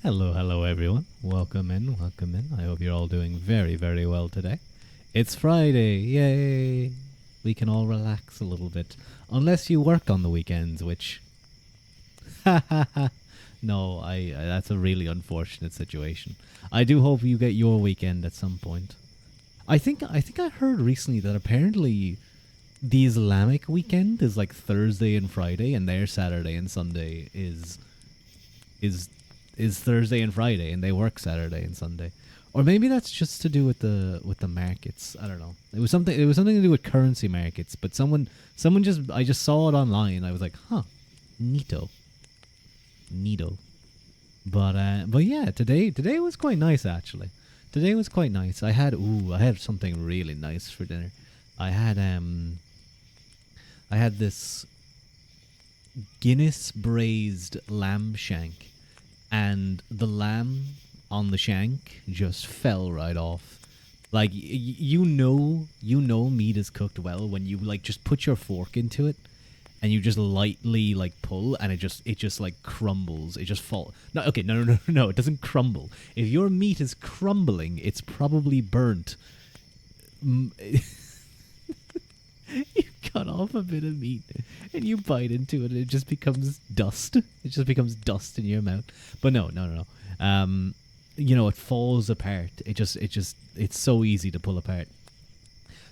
Hello, hello, everyone. Welcome in, welcome in. I hope you're all doing very, very well today. It's Friday, yay! We can all relax a little bit. Unless you work on the weekends, which. Ha ha ha. No, that's a really unfortunate situation. I do hope you get your weekend at some point. I think I heard recently that apparently the Islamic weekend is like Thursday and Friday, and their Saturday and Sunday is is Thursday and Friday, and they work Saturday and Sunday. Or maybe that's just to do with the markets. I don't know. It was something to do with currency markets. But someone just I just saw it online. I was like, huh, neato, neato. But yeah, today was quite nice actually. Today was quite nice. I had something really nice for dinner. I had I had this Guinness braised lamb shank, and the lamb on the shank just fell right off. Like you know meat is cooked well when you like just put your fork into it and you just lightly like pull and it just like crumbles. It just fall. No, okay, no. It doesn't crumble. If your meat is crumbling, it's probably burnt. Mm, you cut off a bit of meat and you bite into it and it just becomes dust. It just becomes dust in your mouth. But no. It falls apart. It's so easy to pull apart.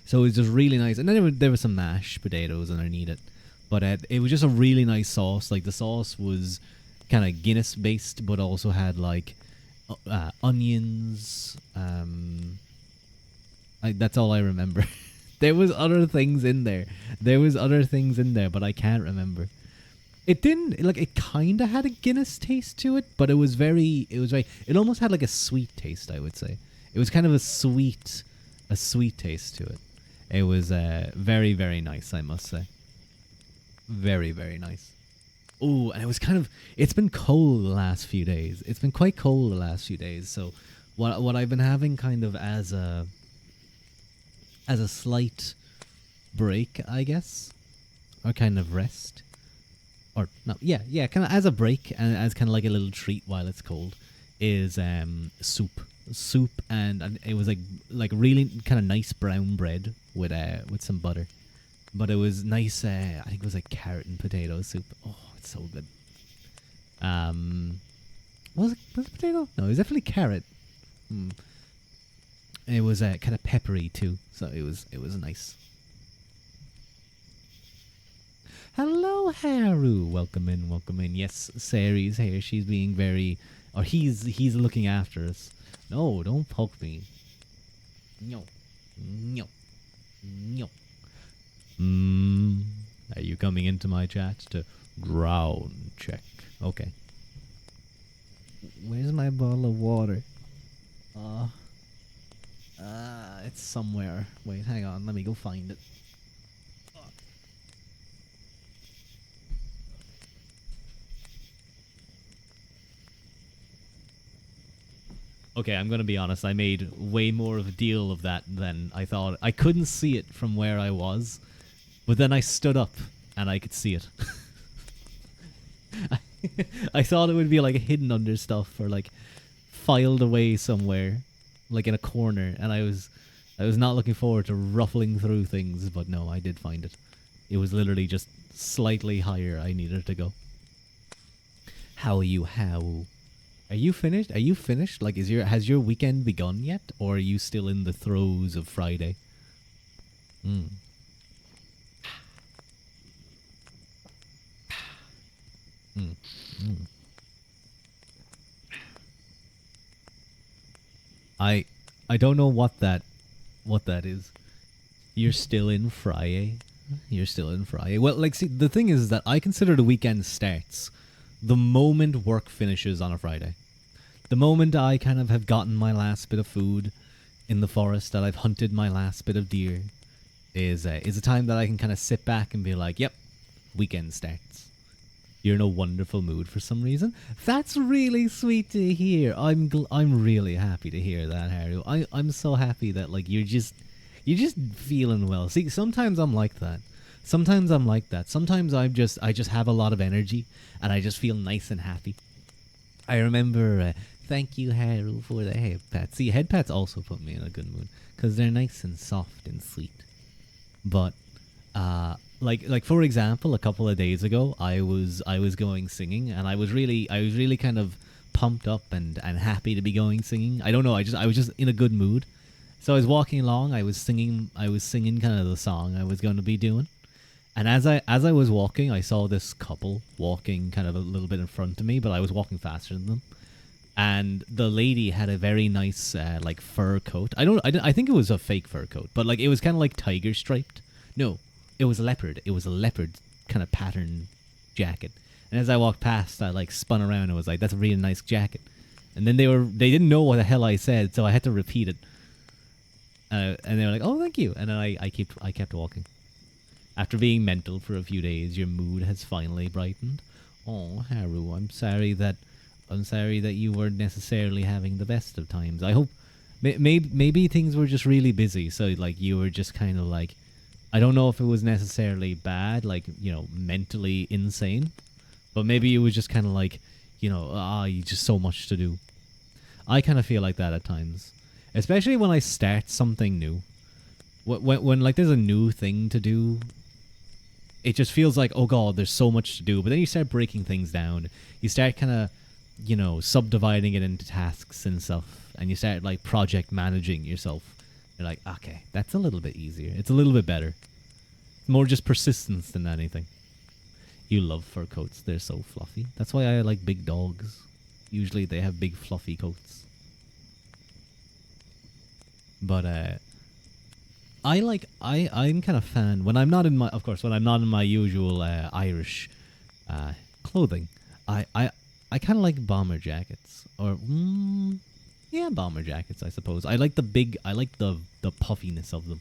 So it's just really nice. And then there was some mashed potatoes underneath it. But it was just a really nice sauce. Like the sauce was kind of Guinness based, but also had like onions. That's all I remember. There was other things in there. But I can't remember. It didn't like it kind of had a Guinness taste to it, but it was very. It almost had like a sweet taste. I would say it was kind of a sweet taste to it. It was very, very nice. I must say, very, very nice. Oh, and it was kind of. It's been cold the last few days. It's been quite cold the last few days. So, what I've been having kind of as a slight break, I guess, or kind of rest, or no, yeah, kind of as a break and as kind of like a little treat while it's cold, is soup, and it was like really kind of nice brown bread with some butter, but it was nice. I think it was like carrot and potato soup. Oh, it's so good. Was it potato? No, it was definitely carrot. Mm. And it was kind of peppery too, so it was nice. Hello, Haru. Welcome in, welcome in. Yes, Sari's here. She's being very, or he's looking after us. No, don't poke me. No, no, no. Are you coming into my chat to drown check? Okay. Where's my bottle of water? It's somewhere. Wait, hang on. Let me go find it. Okay, I'm gonna be honest. I made way more of a deal of that than I thought. I couldn't see it from where I was, but then I stood up and I could see it. I thought it would be like hidden under stuff or like filed away somewhere, like in a corner, and I was not looking forward to ruffling through things, but no, I did find it. It was literally just slightly higher I needed to go. How are you? How? Are you finished? Are you finished? Like, has your weekend begun yet, or are you still in the throes of Friday? Hmm. Mm. Mm. I don't know what that is. You're still in Friday. You're still in Friday. Well, like, see, the thing is that I consider the weekend starts the moment work finishes on a Friday. The moment I kind of have gotten my last bit of food in the forest, that I've hunted my last bit of deer, is a time that I can kind of sit back and be like, "Yep, weekend starts." You're in a wonderful mood for some reason. That's really sweet to hear. I'm really happy to hear that, Haru. I'm so happy that like you're just feeling well. See, sometimes I'm like that. Sometimes I just have a lot of energy and I just feel nice and happy. I remember, thank you, Haru, for the head pats. See, head pats also put me in a good mood because they're nice and soft and sweet. But like for example, a couple of days ago, I was going singing, and I was really kind of pumped up and happy to be going singing. I don't know, I was just in a good mood. So I was walking along, I was singing kind of the song I was going to be doing. And as I was walking, I saw this couple walking kind of a little bit in front of me, but I was walking faster than them. And the lady had a very nice like fur coat. I think it was a fake fur coat, but like it was kind of like tiger striped. No, it was a leopard. It was a leopard kind of pattern jacket. And as I walked past, I like spun around and was like, "That's a really nice jacket." And then they didn't know what the hell I said, so I had to repeat it. And they were like, "Oh, thank you." And then I kept walking. After being mental for a few days, your mood has finally brightened. Oh, Haru, I'm sorry that you weren't necessarily having the best of times. I hope maybe things were just really busy, so like you were just kind of like, I don't know if it was necessarily bad, like, mentally insane, but maybe it was just kind of like, you just so much to do. I kind of feel like that at times, especially when I start something new. When like there's a new thing to do, it just feels like, oh god, there's so much to do. But then you start breaking things down. You start kind of, subdividing it into tasks and stuff, and you start like project managing yourself. You're like, okay, that's a little bit easier. It's a little bit better. More just persistence than anything. You love fur coats. They're so fluffy. That's why I like big dogs. Usually they have big fluffy coats. But I'm kind of fan when I'm not in my usual Irish clothing. I kind of like bomber jackets, or yeah, bomber jackets, I suppose. I like the puffiness of them.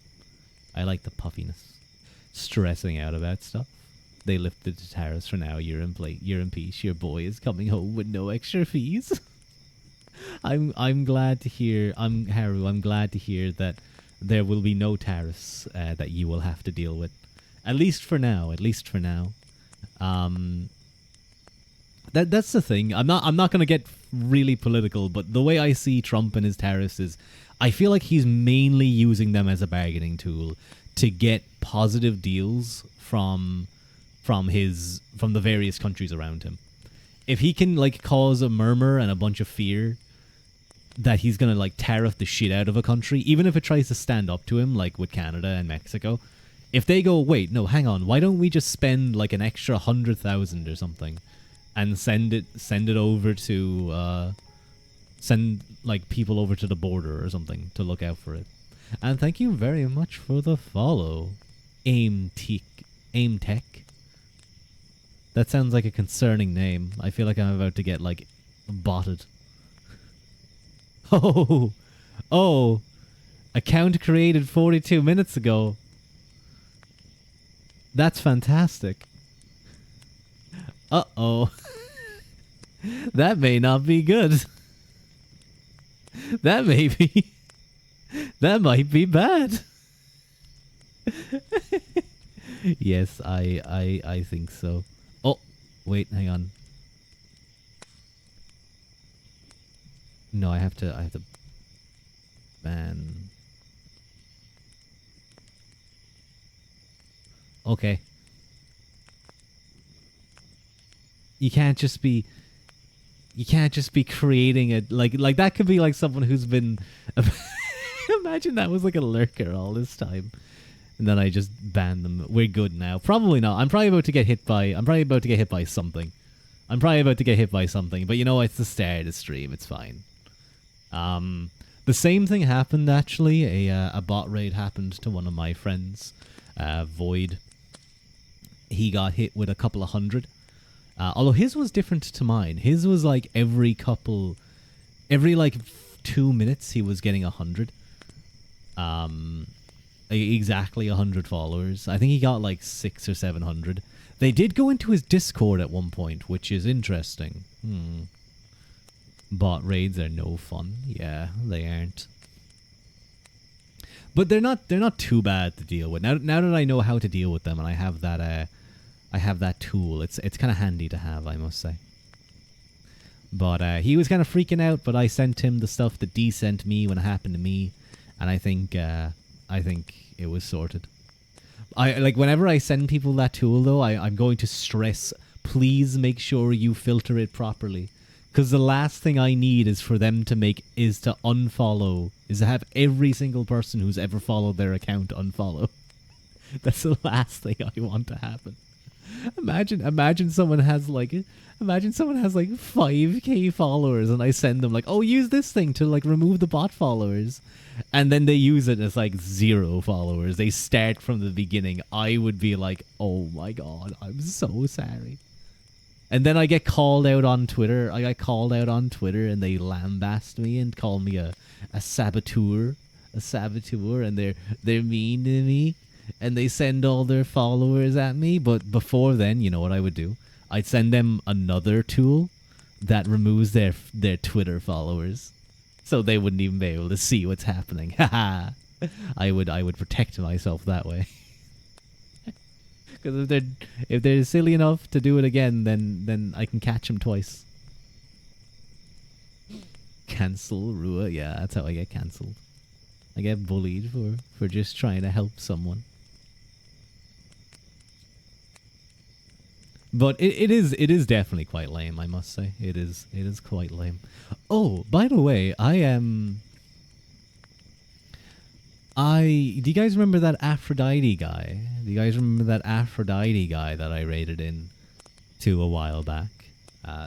I like the puffiness. Stressing out about stuff. They lifted the tariffs for now. You're in peace. Your boy is coming home with no extra fees. I'm glad to hear. Haru. I'm glad to hear that there will be no tariffs that you will have to deal with. At least for now. That's the thing. I'm not gonna get really political, but the way I see Trump and his tariffs is, I feel like he's mainly using them as a bargaining tool to get positive deals from the various countries around him. If he can like cause a murmur and a bunch of fear that he's gonna like tariff the shit out of a country, even if it tries to stand up to him, like with Canada and Mexico, if they go, wait, no, hang on, why don't we just spend like an extra 100,000 or something and send it over to send like people over to the border or something to look out for it. And thank you very much for the follow, Aim Tech. That sounds like a concerning name. I feel like I'm about to get like botted. Oh, account created 42 minutes ago. That's fantastic. Uh-oh. That may not be good. That might be bad. Yes, I think so. Oh, wait, hang on. No, I have to ban. Okay. You can't just be creating it like that. Could be like someone who's been imagine that was like a lurker all this time, and then I just banned them. We're good now. Probably not. I'm probably about to get hit by something. But you know, it's the start of the stream. It's fine. The same thing happened actually. A bot raid happened to one of my friends, Void. He got hit with a couple of hundred. Although his was different to mine. His was like every 2 minutes he was getting 100. Exactly 100 followers. I think he got like 600 or 700. They did go into his Discord at one point, which is interesting. Bot raids are no fun. Yeah, they aren't. But they're not too bad to deal with. Now that I know how to deal with them, and I have that tool, it's kind of handy to have, I must say. But he was kind of freaking out. But I sent him the stuff that D sent me when it happened to me, and I think it was sorted. I like whenever I send people that tool though, I'm going to stress, please make sure you filter it properly. Because the last thing I need is for them to unfollow, is to have every single person who's ever followed their account unfollow. That's the last thing I want to happen. Imagine someone has like 5K followers and I send them like, oh, use this thing to like remove the bot followers, and then they use it and it's like 0 followers. They start from the beginning. I would be like, oh my god, I'm so sorry. And then I get called out on Twitter. I got called out on Twitter and they lambast me and call me a saboteur. And they're mean to me. And they send all their followers at me. But before then, you know what I would do? I'd send them another tool that removes their Twitter followers. So they wouldn't even be able to see what's happening. Haha. I would protect myself that way. Because if they're silly enough to do it again, then I can catch them twice. Cancel Ruadh. Yeah, that's how I get cancelled. I get bullied for just trying to help someone. But it is definitely quite lame, I must say. It is quite lame. Oh, by the way, do you guys remember that Aphrodite guy? Do you guys remember that Aphrodite guy that I raided in to a while back?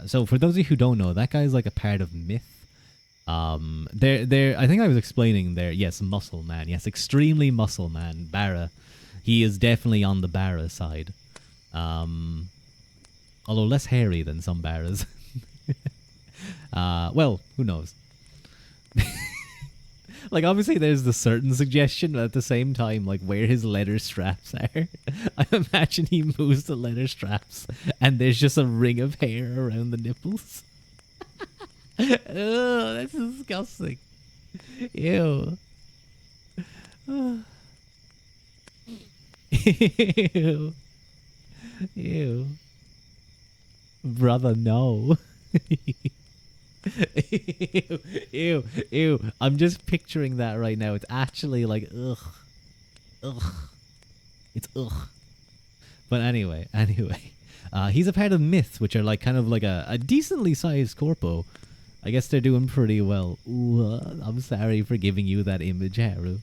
So for those of you who don't know, that guy's like a part of Myth. I think I was explaining there. Yes, muscle man. Yes, extremely muscle man. Barra. He is definitely on the Barra side. Although less hairy than some Barras. Well, who knows? Like, obviously there's the certain suggestion, but at the same time, like, where his leather straps are, I imagine he moves the leather straps and there's just a ring of hair around the nipples. Oh, that's disgusting. Ew. Ew. Ew. Brother, no. Ew. I'm just picturing that right now. It's actually like, ugh. It's ugh. But anyway. He's a part of Myth, which are like kind of like a decently sized corpo. I guess they're doing pretty well. Ooh, I'm sorry for giving you that image, Haru.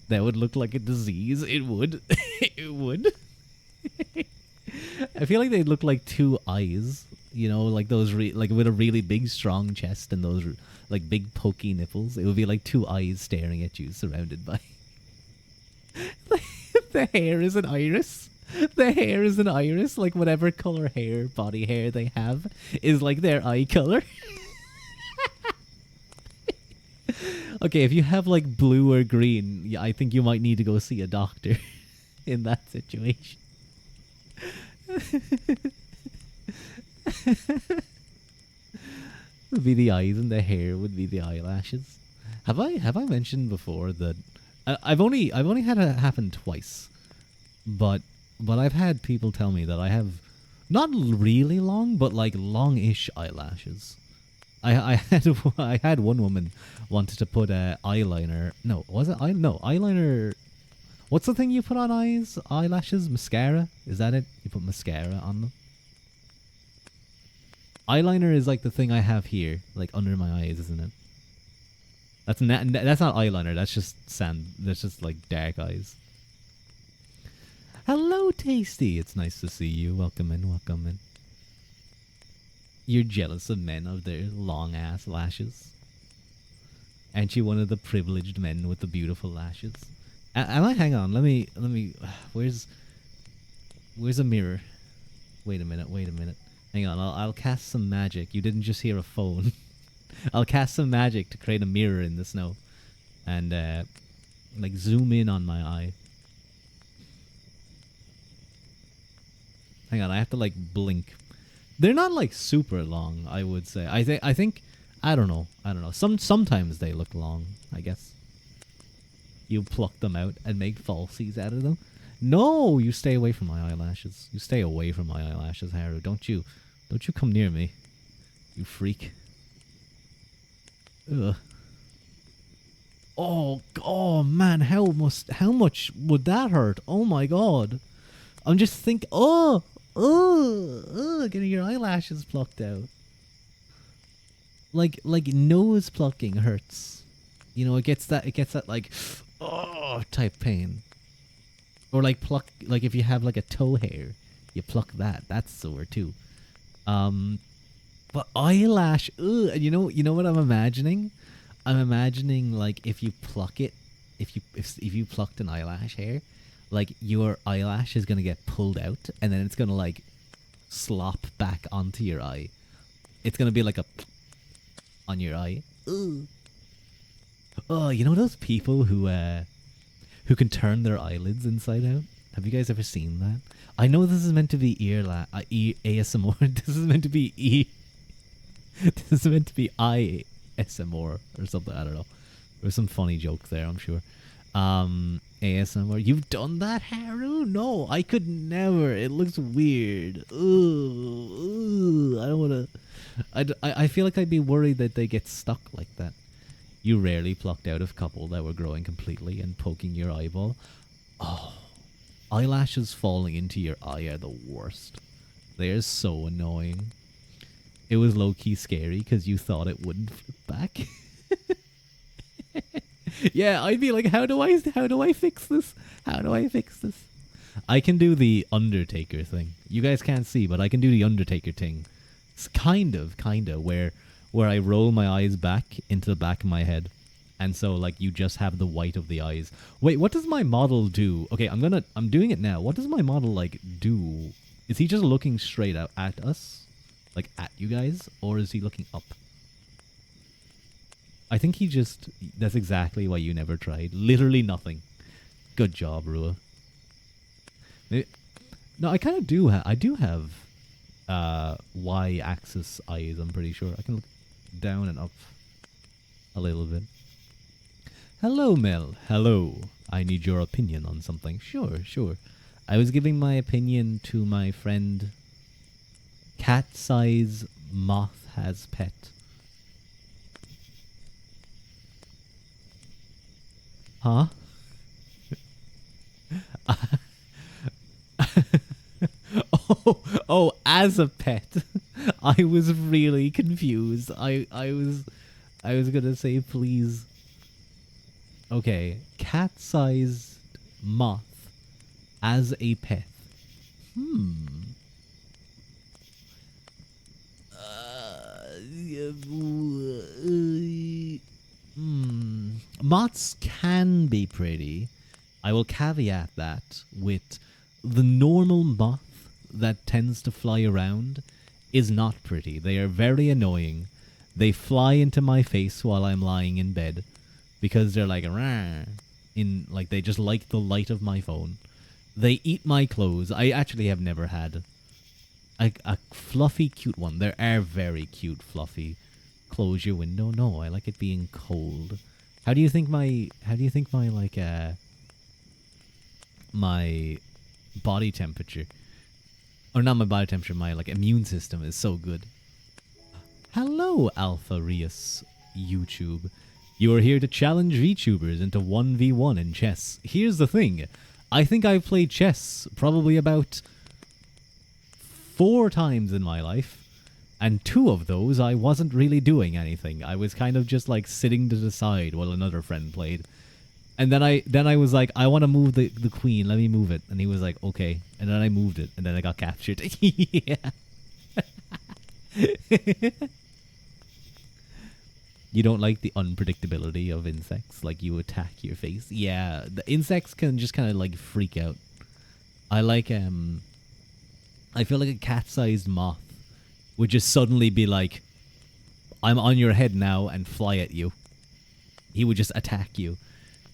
That would look like a disease. It would. It would. I feel like they'd look like 2 eyes. You know, like those, like with a really big, strong chest and those, like, big, pokey nipples. It would be like 2 eyes staring at you, surrounded by. The hair is an iris. The hair is an iris. Like, whatever color hair, body hair they have is like their eye color. Okay, if you have like blue or green, I think you might need to go see a doctor in that situation. Would be the eyes and the hair would be the eyelashes. Have I mentioned before that I've only had it happen twice, but I've had people tell me that I have not really long, but like longish eyelashes. I had one woman wanted to put eyeliner. No, was it eyeliner? What's the thing you put on eyes? Eyelashes? Mascara? Is that it? You put mascara on them? Eyeliner is like the thing I have here, like under my eyes, isn't it? That's not eyeliner. That's just sand. That's just like dark eyes. Hello, Tasty. It's nice to see you. Welcome in. You're jealous of men of their long ass lashes. Aren't you one of the privileged men with the beautiful lashes? Hang on. Let me. Where's a mirror? Wait a minute. Hang on. I'll cast some magic. You didn't just hear a phone. I'll cast some magic to create a mirror in the snow, and like zoom in on my eye. Hang on. I have to like blink. They're not like super long, I would say. I think I don't know. Sometimes they look long, I guess. You pluck them out and make falsies out of them. No, you stay away from my eyelashes. You stay away from my eyelashes, Haru. Don't you come near me. You freak. Ugh. Oh man, how much would that hurt? Oh my god. I'm just getting your eyelashes plucked out. Like nose plucking hurts. You know, it gets that like type pain. Or like if you have like a toe hair, you pluck that. That's sore too. But eyelash, you know what I'm imagining? I'm imagining like if you pluck it, if you plucked an eyelash hair, like your eyelash is gonna get pulled out and then it's gonna like slop back onto your eye. It's gonna be like a on your eye. Ugh. Oh, you know those people who can turn their eyelids inside out? Have you guys ever seen that? I know this is meant to be ASMR. This is meant to be this is meant to be ISMR or something. I don't know. There's some funny joke there, I'm sure. ASMR. You've done that, Haru? No, I could never. It looks weird. Ooh, I don't want to. I feel like I'd be worried that they get stuck like that. You rarely plucked out a couple that were growing completely and poking your eyeball. Oh, eyelashes falling into your eye are the worst. They're so annoying. It was low-key scary because you thought it wouldn't flip back. Yeah, I'd be like, how do I fix this? How do I fix this? I can do the Undertaker thing. You guys can't see, but I can do the Undertaker thing. It's kind of, where I roll my eyes back into the back of my head. And so, like, you just have the white of the eyes. Wait, what does my model do? Okay, I'm doing it now. What does my model, like, do? Is he just looking straight out at us? Like, at you guys? Or is he looking up? I think that's exactly why you never tried. Literally nothing. Good job, Ruadh. No, I kind of do I do have Y-axis eyes, I'm pretty sure. I can look down and up a little bit. Hello, Mel. Hello. I need your opinion on something. Sure. I was giving my opinion to my friend Cat Size Moth Has Pet. Huh? Oh, as a pet. I was really confused. I was gonna say please. Okay, cat-sized moth as a pet. Moths can be pretty. I will caveat that with the normal moth that tends to fly around is not pretty. They are very annoying. They fly into my face while I'm lying in bed because they're like, rah, like they just like the light of my phone. They eat my clothes. I actually have never had a fluffy, cute one. There are very cute, fluffy. Close your window. No, I like it being cold. How do you think my like my body temperature, or not my body temperature, my like immune system is so good? Hello, Alpha Rius YouTube. You are here to challenge VTubers into 1v1 in chess. Here's the thing. I think I've played chess probably about 4 times in my life. And 2 of those, I wasn't really doing anything. I was kind of just like sitting to the side while another friend played. And then I was like, I want to move the queen. Let me move it. And he was like, okay. And then I moved it. And then I got captured. Yeah. You don't like the unpredictability of insects? Like you attack your face? Yeah. The insects can just kind of like freak out. I like, I feel like a cat-sized moth would just suddenly be like, I'm on your head now and fly at you. He would just attack you.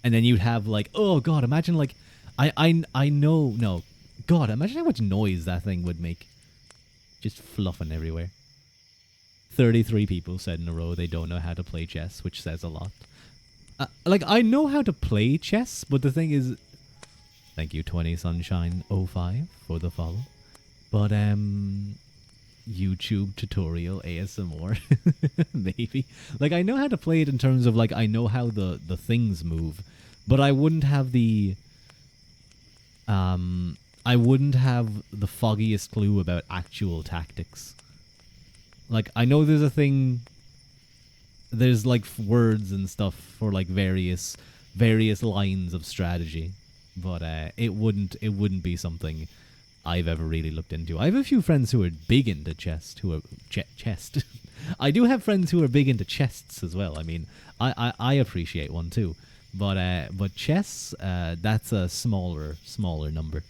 And then you'd have like, oh god, imagine like, I know, no. God, imagine how much noise that thing would make. Just fluffing everywhere. 33 people said in a row they don't know how to play chess, which says a lot. Like, I know how to play chess, but the thing is... Thank you, 20 Sunshine 05 for the follow. But, YouTube tutorial ASMR. Maybe. Like, I know how to play it in terms of, like, I know how the things move, but I wouldn't have I wouldn't have the foggiest clue about actual tactics. Like, I know there's a thing, there's like words and stuff for like various lines of strategy, but it wouldn't be something I've ever really looked into. I have a few friends who are big into chest, chest. I do have friends who are big into chests as well. I mean, I appreciate one too, but chess, that's a smaller number.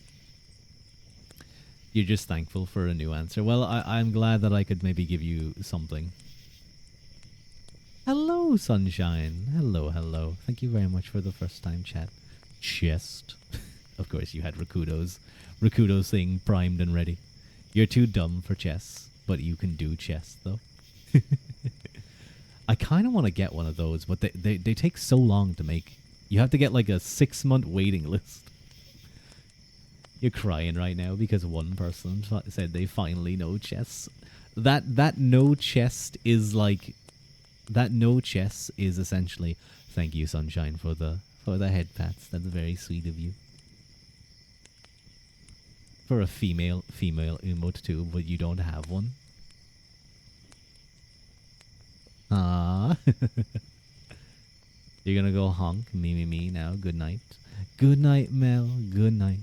You're just thankful for a new answer. Well, I'm glad that I could maybe give you something. Hello, Sunshine. Hello, hello. Thank you very much for the first time chat. Chest. Of course, you had Rakudo's. Rakudo's thing primed and ready. You're too dumb for chess, but you can do chess, though. I kind of want to get one of those, but they take so long to make. You have to get like a 6-month waiting list. You're crying right now because one person said they finally know chess. That no chest is like, that no chess is essentially, thank you, Sunshine, for the head pats. That's very sweet of you. For a female emote too, but you don't have one. Ah. You're gonna go honk me now. Good night. Good night, Mel. Good night.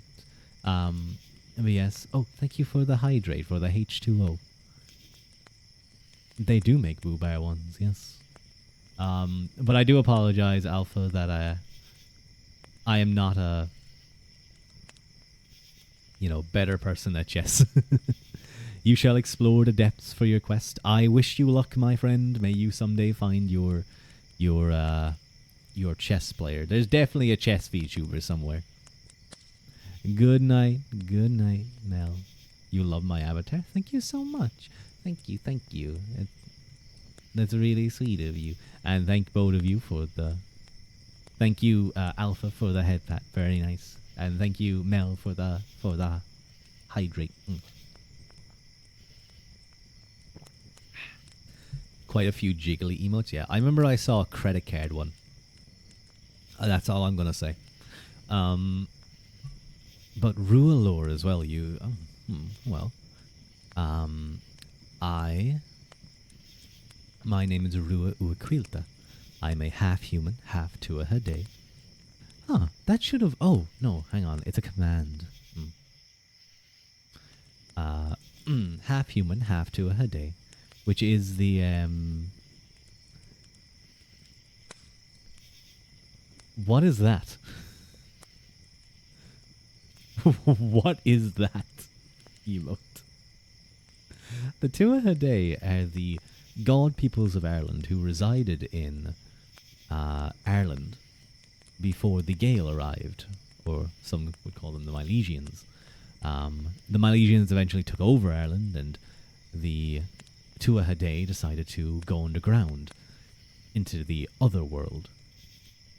But yes. Oh, thank you for the hydrate, for the H2O. They do make Boo Bear ones, yes. But I do apologize, Alpha, that I am not a, better person at chess. You shall explore the depths for your quest. I wish you luck, my friend. May you someday find your chess player. There's definitely a chess VTuber somewhere. Good night, Mel. You love my avatar? Thank you so much. Thank you. That's really sweet of you. And thank both of you for the... Thank you, Alpha, for the head pat. Very nice. And thank you, Mel, for the hydrate. Quite a few jiggly emotes, yeah. I remember I saw a credit card one. That's all I'm going to say. But Rualore as well, you... My name is Rua Uaquilta. I'm a half-human, half-Tuatha. Huh, that should have... Oh, no, hang on. It's a command. Half-human, half-Tuatha, which is the... What is that? What is that emote? The Tuatha are the god peoples of Ireland who resided in Ireland before the Gael arrived, or some would call them the Milesians. The Milesians eventually took over Ireland, and the Tuatha decided to go underground into the other world.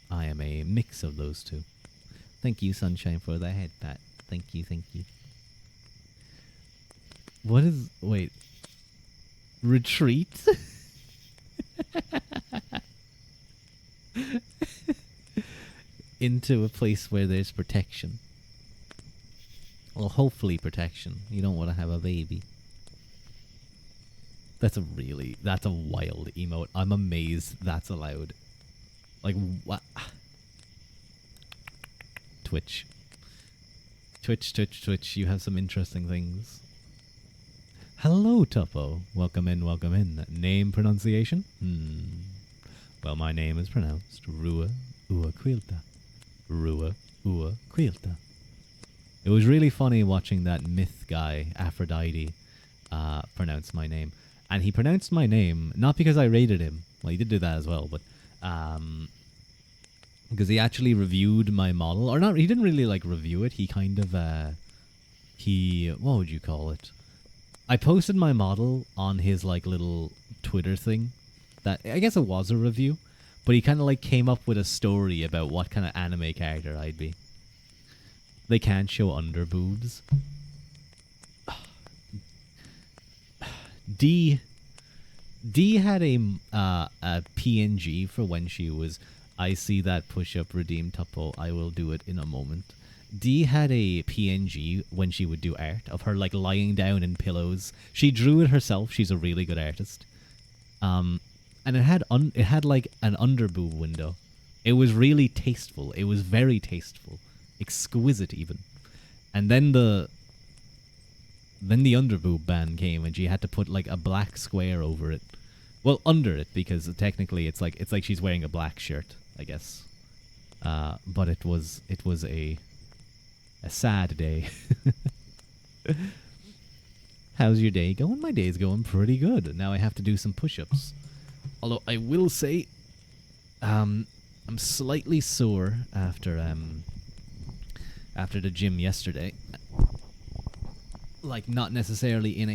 I am a mix of those two. Thank you, Sunshine, for the head pat. Thank you. What is... Wait. Retreat? Into a place where there's protection. Well, hopefully protection. You don't want to have a baby. That's a wild emote. I'm amazed that's allowed. Like, what? Twitch. You have some interesting things. Hello, Tuppo. Welcome in. Name pronunciation? Well, my name is pronounced Rua Uaquilta. Rua Uaquilta. It was really funny watching that myth guy, Aphrodite, pronounce my name. And he pronounced my name, not because I rated him. Well, he did do that as well, but... because he actually reviewed my model. Or not, he didn't really, review it. He kind of, what would you call it? I posted my model on his, little Twitter thing. That, I guess it was a review. But he kind of, came up with a story about what kind of anime character I'd be. They can't show under boobs. D D had a PNG for when she was. I see that push-up redeem Tuppo. I will do it in a moment. D had a PNG when she would do art of her like lying down in pillows. She drew it herself. She's a really good artist. And it had like an underboob window. It was really tasteful. It was very tasteful, exquisite even. And then the underboob ban came, and she had to put like a black square over it. Well, under it, because technically it's like she's wearing a black shirt, I guess. But it was a sad day. How's your day going? My day's going pretty good. Now I have to do some push-ups. Although I will say, I'm slightly sore after the gym yesterday. Like, not necessarily in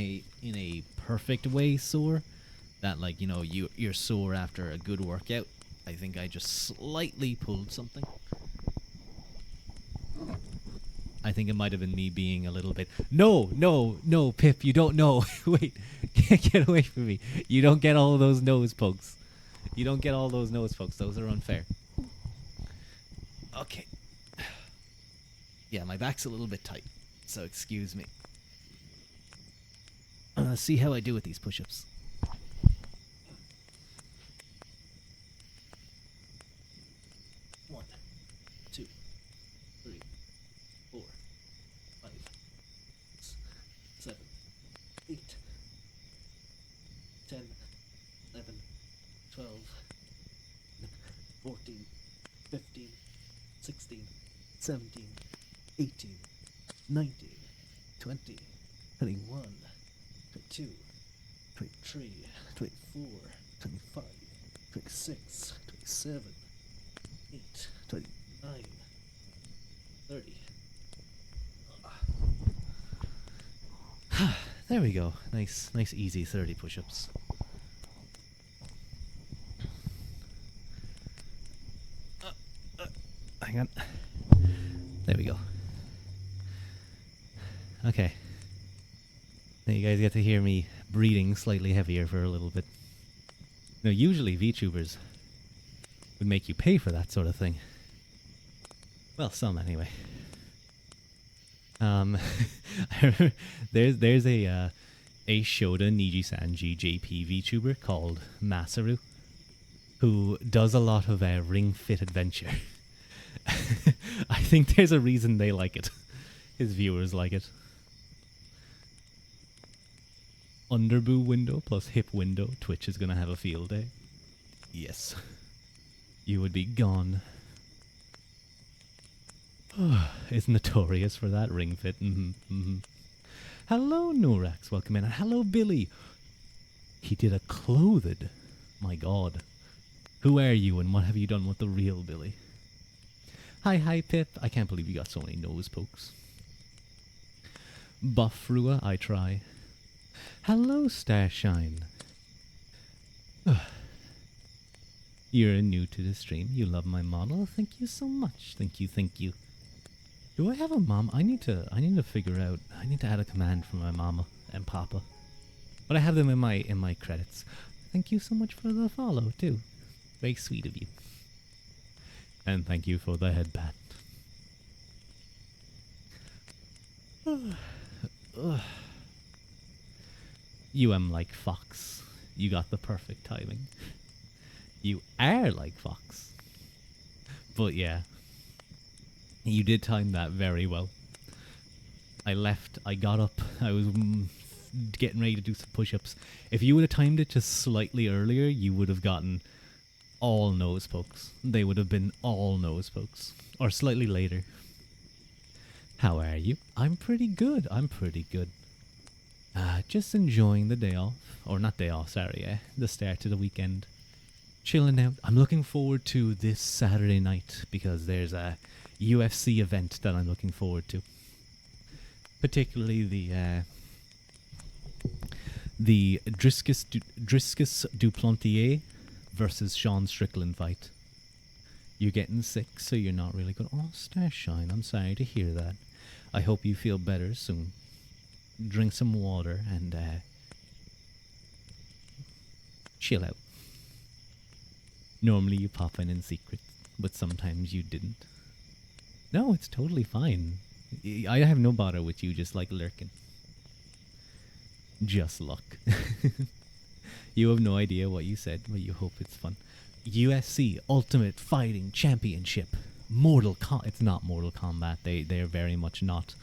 a perfect way sore. That, like, you know, you're sore after a good workout. I think I just slightly pulled something. I think it might have been me being a little bit... No, Pip, you don't know. Wait, get away from me. You don't get all those nose pokes. You don't get all those nose pokes. Those are unfair. Okay. Yeah, my back's a little bit tight, so excuse me. Let's see how I do with these push-ups. Seventeen, 18, 19, 20, 21, 22, 23, 24, 25, 26, 27, 8, 29, 30. There we go. Nice, easy 30 push-ups. Hang on. There we go. Okay. Now you guys get to hear me breathing slightly heavier for a little bit. Now, usually VTubers would make you pay for that sort of thing. Well, some anyway. There's a Shoda Niji-sanji JP VTuber called Masaru, who does a lot of Ring Fit Adventure. I think there's a reason they like it. His viewers like it. Underboob window plus hip window. Twitch is gonna have a field day. Yes. You would be gone. Is notorious for that ring fit. Hello, Norax. Welcome in. And hello, Billy. He did a clothed. My god. Who are you and what have you done with the real Billy? Hi, Pip. I can't believe you got so many nose pokes. Buff Ruadh, I try. Hello, Starshine. You're new to the stream. You love my model. Thank you so much. Thank you. Do I have a mom? I need to figure out. I need to add a command for my mama and papa. But I have them in my credits. Thank you so much for the follow too. Very sweet of you. And thank you for the headband. You am like Fox. You got the perfect timing. You are like Fox. But yeah. You did time that very well. I got up, I was getting ready to do some push-ups. If you would have timed it just slightly earlier, you would have gotten all nose pokes. They would have been all nose pokes. Or slightly later. How are you? I'm pretty good. Just enjoying the day off. Or not day off, sorry, the start of the weekend. Chilling out. I'm looking forward to this Saturday night because there's a UFC event that I'm looking forward to. Particularly the Driscus Duplantier versus Sean Strickland fight. You're getting sick, so you're not really good. Oh, Starshine, I'm sorry to hear that. I hope you feel better soon. Drink some water and chill out. Normally you pop in secret, but sometimes you didn't. No, it's totally fine. I have no bother with you just like lurking. Just luck. You have no idea what you said, but you hope it's fun. USC Ultimate Fighting Championship. It's not Mortal Kombat. They're very much not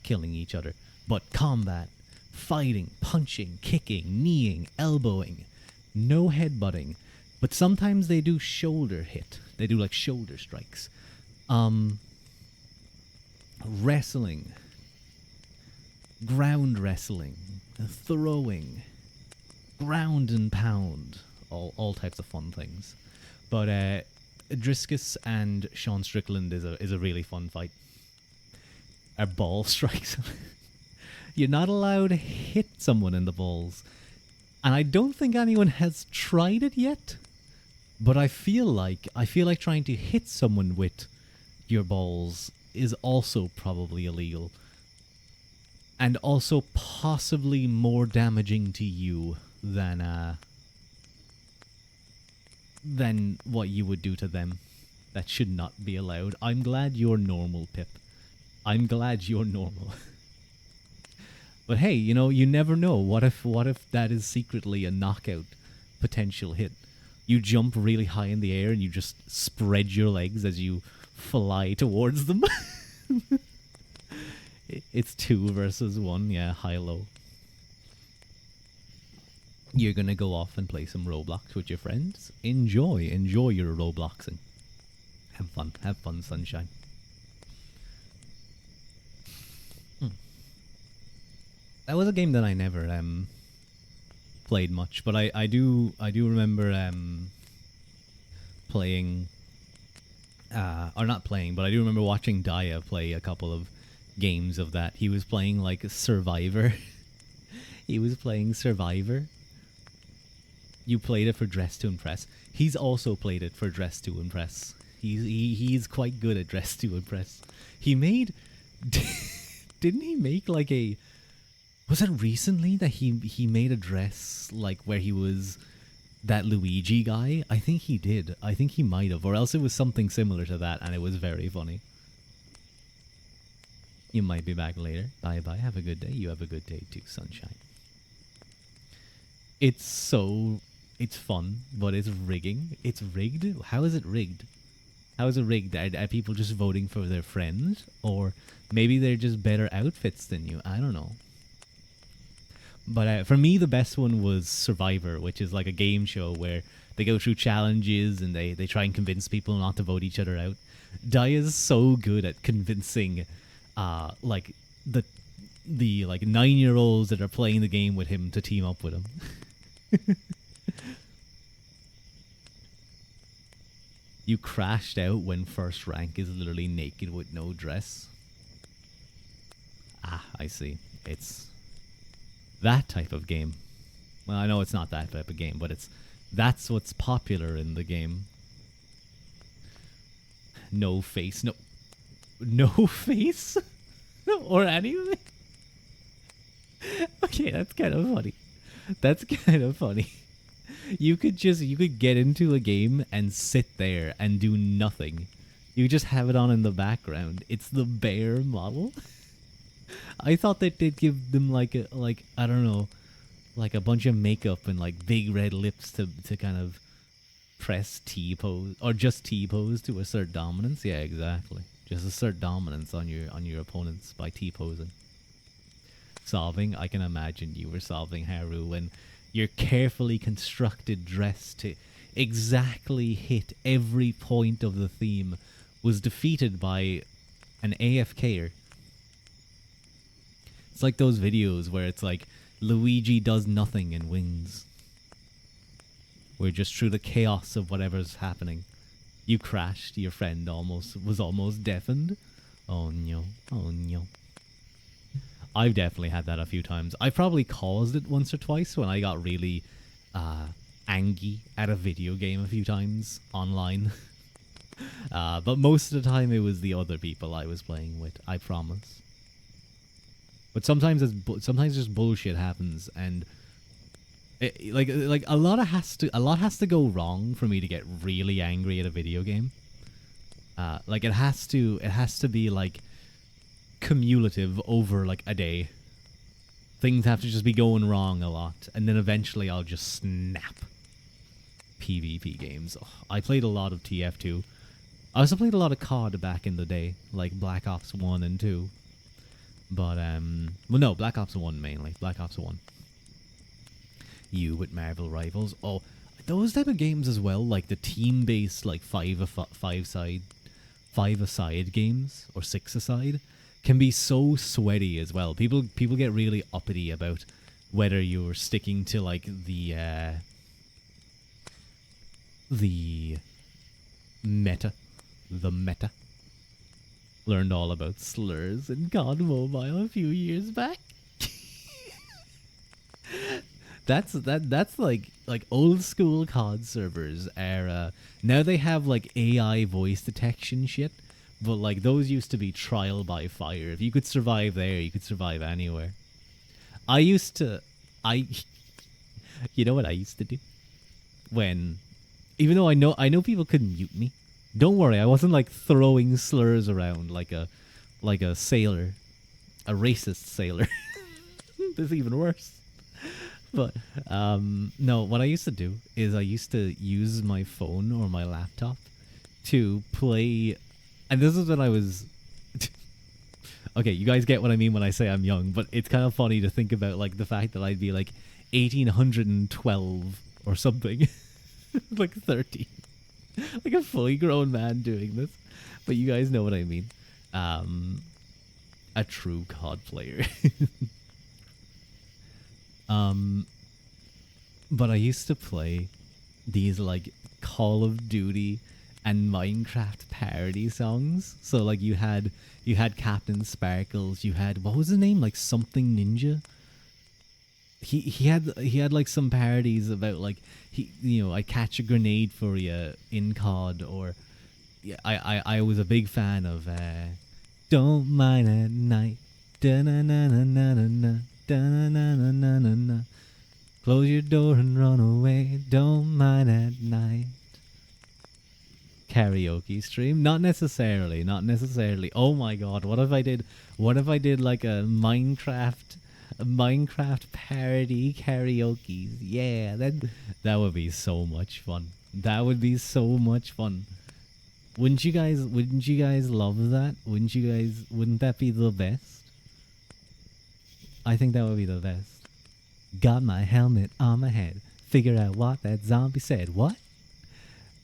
killing each other. But combat, fighting, punching, kicking, kneeing, elbowing, no headbutting. But sometimes they do shoulder hit. They do like shoulder strikes. Wrestling, ground wrestling, throwing, ground and pound, all types of fun things. But Driscus and Sean Strickland is a really fun fight. Our ball strikes. You're not allowed to hit someone in the balls, and I don't think anyone has tried it yet. But I feel like trying to hit someone with your balls is also probably illegal, and also possibly more damaging to you than what you would do to them. That should not be allowed. I'm glad you're normal, Pip. I'm glad you're normal. But hey, you never know. What if that is secretly a knockout potential hit? You jump really high in the air and you just spread your legs as you fly towards them. It's 2 versus 1, yeah, high-low. You're gonna go off and play some Roblox with your friends. Enjoy your Robloxing. Have fun, sunshine. That was a game that I never played much, but I do remember playing, or not playing, but I do remember watching Daya play a couple of games of that. He was playing like Survivor. He was playing Survivor. You played it for Dress to Impress. He's also played it for Dress to Impress. He's quite good at Dress to Impress. He made didn't he make like a, was it recently that he made a dress like where he was that Luigi guy? I think he did. I think he might have, or else it was something similar to that, and it was very funny. You might be back later. Bye bye. Have a good day. You have a good day too, sunshine. It's fun, but it's rigging. It's rigged? How is it rigged? How is it rigged? Are people just voting for their friends? Or maybe they're just better outfits than you? I don't know. But for me, the best one was Survivor, which is like a game show where they go through challenges and they try and convince people not to vote each other out. Dai is so good at convincing like the 9-year-olds that are playing the game with him to team up with him. You crashed out when first rank is literally naked with no dress. Ah, I see. It's that type of game. Well, I know it's not that type of game, but that's what's popular in the game. No face, no face, or anything. Okay, that's kind of funny. That's kind of funny. You could get into a game and sit there and do nothing. You just have it on in the background. It's the bear model. I thought that they'd give them like I don't know, like a bunch of makeup and like big red lips to kind of press T pose, or just T pose to assert dominance. Yeah, exactly. Just assert dominance on your opponents by T posing. Solving, I can imagine you were solving Haru when your carefully constructed dress to exactly hit every point of the theme was defeated by an AFKer. It's like those videos where it's like Luigi does nothing and wins. Where just through the chaos of whatever's happening, you crashed, your friend was almost deafened. Oh no, oh no. I've definitely had that a few times. I probably caused it once or twice when I got really angry at a video game a few times online. But most of the time it was the other people I was playing with, I promise. But sometimes just bullshit happens, and Like a lot has to go wrong for me to get really angry at a video game. Like it has to be like cumulative over like a day. Things have to just be going wrong a lot, and then eventually I'll just snap. PvP games. Oh, I played a lot of TF2. I also played a lot of COD back in the day, like Black Ops 1 and 2. But well, no, Black Ops 1 mainly. Black Ops 1. You with Marvel Rivals. Oh, those type of games as well, like the team-based, like five-a-side games or six-a-side, can be so sweaty as well. People get really uppity about whether you're sticking to like the meta. The meta. Learned all about slurs in COD Mobile a few years back. That's like old school COD servers era. Now they have like AI voice detection shit, but like those used to be trial by fire. If you could survive there, you could survive anywhere. I used to I you know what I used to do? When even though I know people couldn't mute me. Don't worry, I wasn't like throwing slurs around like a sailor, a racist sailor. This is even worse. But no, what I used to do is I used to use my phone or my laptop to play, and this is when I was. Okay, you guys get what I mean when I say I'm young, but it's kind of funny to think about like the fact that I'd be like 1812 or something, like 13, like a fully grown man doing this. But you guys know what I mean. A true COD player. But I used to play these like Call of Duty and Minecraft parody songs. So like you had Captain Sparkles, you had, what was his name? Like something Ninja. He had like some parodies about like I catch a grenade for you in COD, or yeah, I was a big fan of Don't Mind at Night. Da na na na na na na. Da na na na na na na. Close your door and run away. Don't mind at night. Karaoke stream? Not necessarily. Oh my god! What if I did like a Minecraft parody karaoke? Yeah, that would be so much fun. That would be so much fun. Wouldn't you guys love that? Wouldn't that be the best? I think that would be the best. Got my helmet on my head. Figure out what that zombie said. What?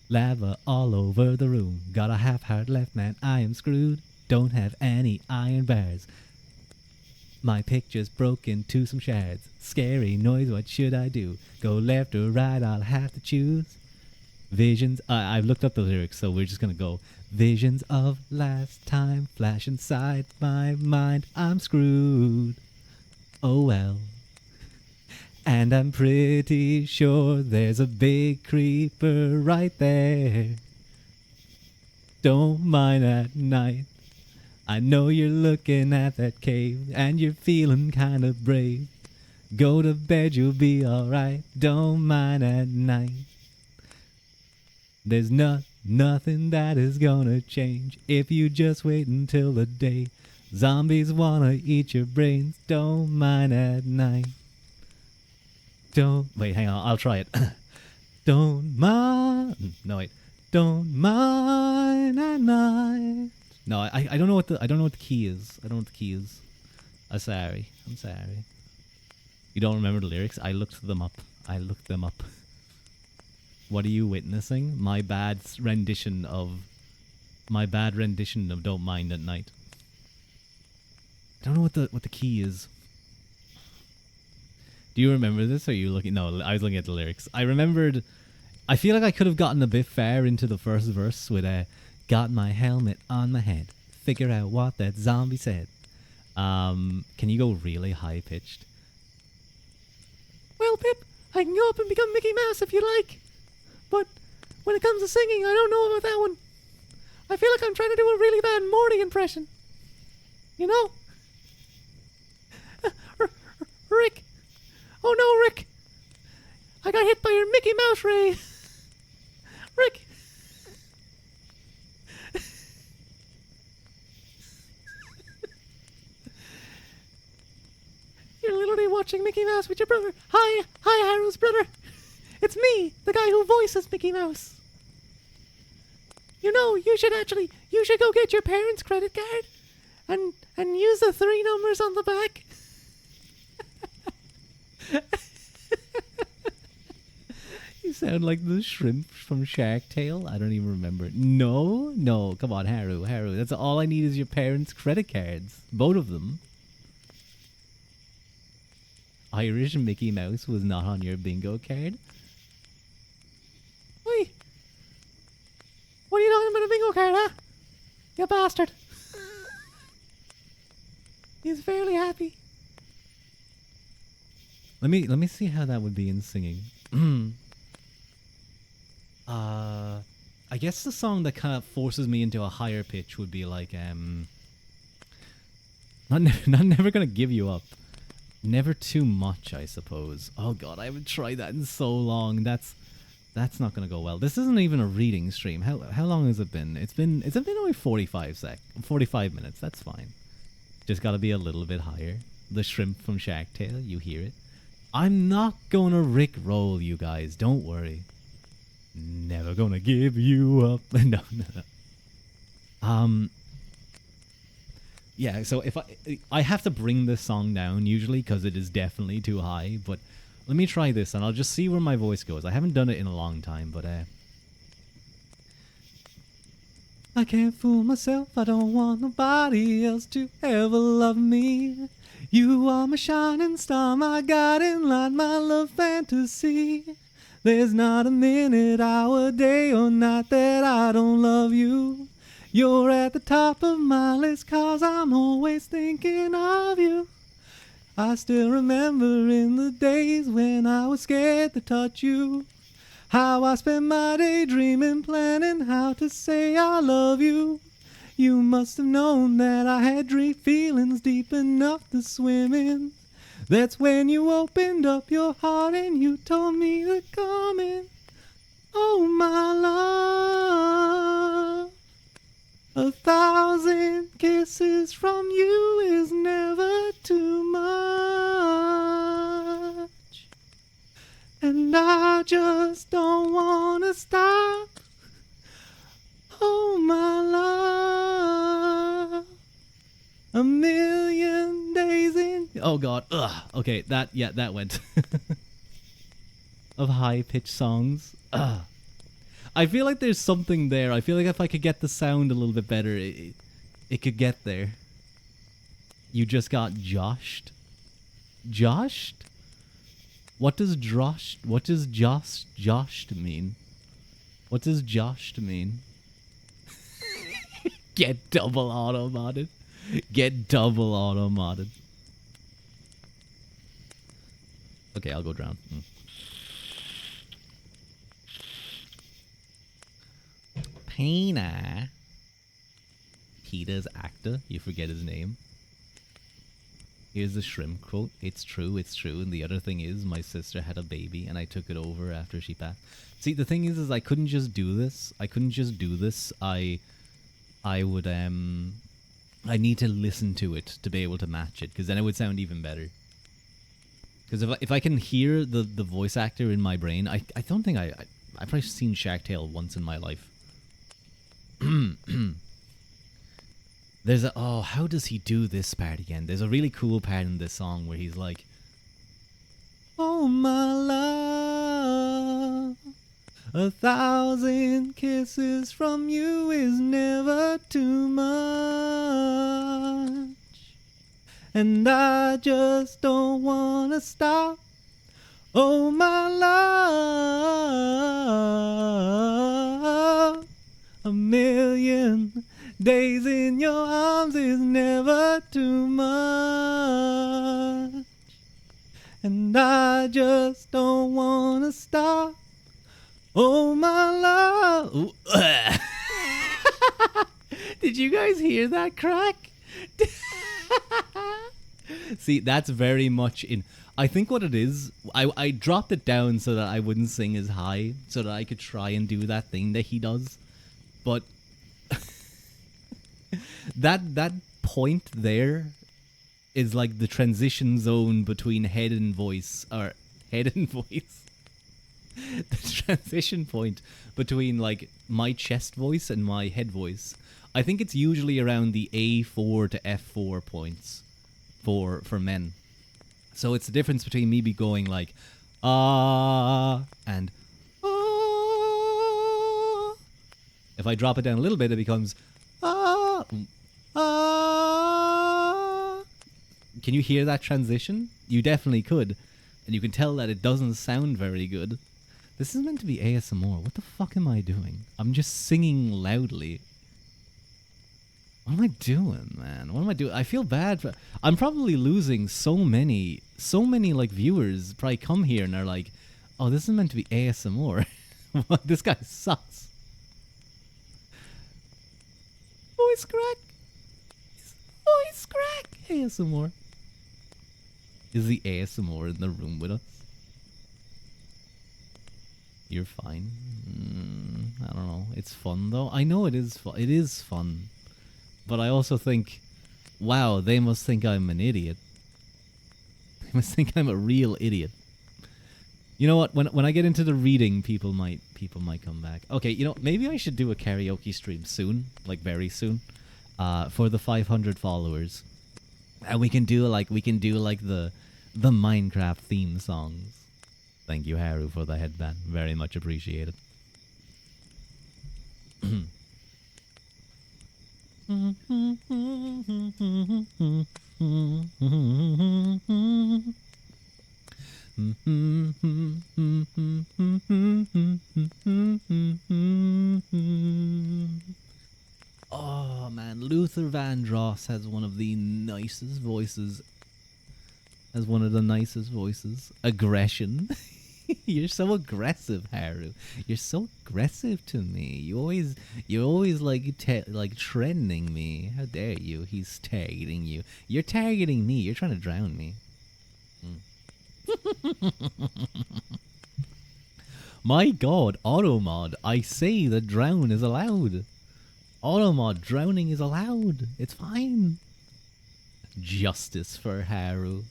Lava all over the room. Got a half heart left, man. I am screwed. Don't have any iron bars. My picture's broke into some shards. Scary noise, what should I do? Go left or right, I'll have to choose. Visions. I've looked up the lyrics, so we're just gonna go. Visions of last time flash inside my mind. I'm screwed. Oh well. And I'm pretty sure there's a big creeper right there. Don't mind at night. I know you're looking at that cave and you're feeling kind of brave. Go to bed, you'll be alright. Don't mind at night. There's nothing that is gonna change if you just wait until the day. Zombies wanna eat your brains. Don't mind at night. Wait, hang on, I'll try it. Don't mind. No, wait. Don't mind at night. No, I don't know what the key is. I'm sorry. You don't remember the lyrics? I looked them up. What are you witnessing? My bad rendition of Don't Mind at Night. I don't know what the key is. Do you remember this? Or are you looking? No, I was looking at the lyrics. I remembered. I feel like I could have gotten a bit far into the first verse with got my helmet on my head. Figure out what that zombie said. Can you go really high pitched? Well, Pip, I can go up and become Mickey Mouse if you like. But when it comes to singing, I don't know about that one. I feel like I'm trying to do a really bad Morty impression. You know? Rick. Oh no, Rick! I got hit by your Mickey Mouse ray. Rick. You're literally watching Mickey Mouse with your brother. Hi, Haru's brother. It's me, the guy who voices Mickey Mouse. You know, you should go get your parents' credit card and use the 3 numbers on the back. You sound like the shrimp from Shark Tale. I don't even remember. No, come on, Haru. That's all I need is your parents' credit cards. Both of them. Irish Mickey Mouse was not on your bingo card. Wait. What are you talking about a bingo card, huh? You bastard. He's fairly happy. Let me see how that would be in singing. I guess the song that kind of forces me into a higher pitch would be like not never gonna give you up. Never too much, I suppose. Oh god, I haven't tried that in so long. That's not gonna go well. This isn't even a reading stream. How long has it been? It's been only 45 minutes. That's fine. Just gotta be a little bit higher. The shrimp from Shark Tale, you hear it. I'm not gonna Rick roll you guys. Don't worry. Never gonna give you up. No. Yeah, so if I have to bring this song down usually because it is definitely too high, but let me try this and I'll just see where my voice goes. I haven't done it in a long time, but I can't fool myself, I don't want nobody else to ever love me. You are my shining star, my guiding light, my love fantasy. There's not a minute, hour, day or night that I don't love you. You're at the top of my list 'cause I'm always thinking of you. I still remember in the days when I was scared to touch you, how I spent my day dreaming, planning how to say I love you. You must have known that I had dream feelings deep enough to swim in. That's when you opened up your heart and you told me to come in. Oh my love, 1,000 kisses from you is never too much. And I just don't wanna stop. Oh my love, a million days in. Oh god, ugh. Okay, that went. Of high-pitched songs. Ugh. I feel like there's something there. I feel like if I could get the sound a little bit better, it could get there. You just got joshed? Joshed? What does joshed mean? What does joshed mean? Get double auto-modded. Get double auto-modded. Okay, I'll go drown. Pena. Peter's actor. You forget his name. Here's the shrimp quote. It's true, and the other thing is my sister had a baby and I took it over after she passed. See, the thing is I couldn't just do this. I would I need to listen to it to be able to match it, because then it would sound even better. Because if I can hear the voice actor in my brain, I don't think I've probably seen Shark Tale once in my life. There's how does he do this part again? There's a really cool part in this song where he's like, oh my love, 1,000 kisses from you is never too much. And I just don't wanna stop. Oh my love, a million days in your arms is never too much. And I just don't wanna stop. Oh my love. Ooh. Did you guys hear that crack? See, that's very much in. I think what it is, I dropped it down so that I wouldn't sing as high, so that I could try and do that thing that he does. But that point there is like the transition zone between head and voice, or head and voice. The transition point between like my chest voice and my head voice. I think it's usually around the A4 to F4 points for men. So it's the difference between me be going like and ah. If I drop it down a little bit, it becomes ah. Can you hear that transition? You definitely could, and you can tell that it doesn't sound very good. This is meant to be ASMR. What the fuck am I doing? I'm just singing loudly. What am I doing, man? What am I doing? I feel bad for. I'm probably losing so many like viewers. Probably come here and they're like, "Oh, this is meant to be ASMR. This guy sucks." Voice crack. Voice crack. ASMR. Is the ASMR in the room with us? You're fine. I don't know. It's fun though. I know it is. It is fun. But I also think, wow, they must think I'm an idiot. They must think I'm a real idiot. You know what? When I get into the reading, people might come back. Okay, you know, maybe I should do a karaoke stream soon, like very soon, for the 500 followers, and we can do like the Minecraft theme songs. Thank you, Haru, for the headband. Very much appreciated. Oh man, Luther Vandross has one of the nicest voices. Has one of the nicest voices. Aggression. You're so aggressive, Haru. You're so aggressive to me. You're always like trending me. How dare you? He's targeting you. You're targeting me. You're trying to drown me. My God, Automod! I say that drown is allowed. Automod, drowning is allowed. It's fine. Justice for Haru.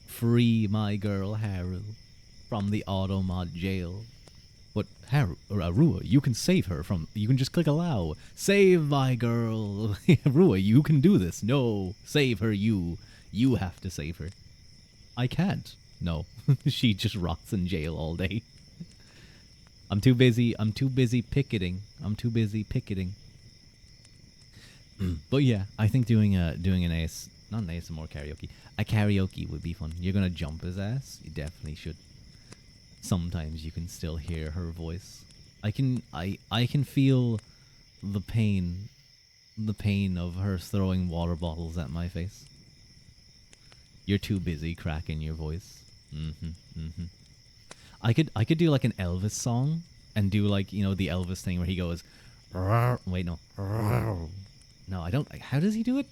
Free my girl Haru from the Automod jail. But Haru, or Rua, you can save her from. You can just click allow. Save my girl. Rua, you can do this. No, save her. You have to save her. I can't. No, she just rots in jail all day. I'm too busy picketing. But yeah, I think doing an not an ASMR karaoke. A karaoke would be fun. You're gonna jump his ass. You definitely should. Sometimes you can still hear her voice. I can feel the pain of her throwing water bottles at my face. You're too busy cracking your voice. I could do like an Elvis song and do like, you know, the Elvis thing where he goes, wait, no. No, I don't. How does he do it?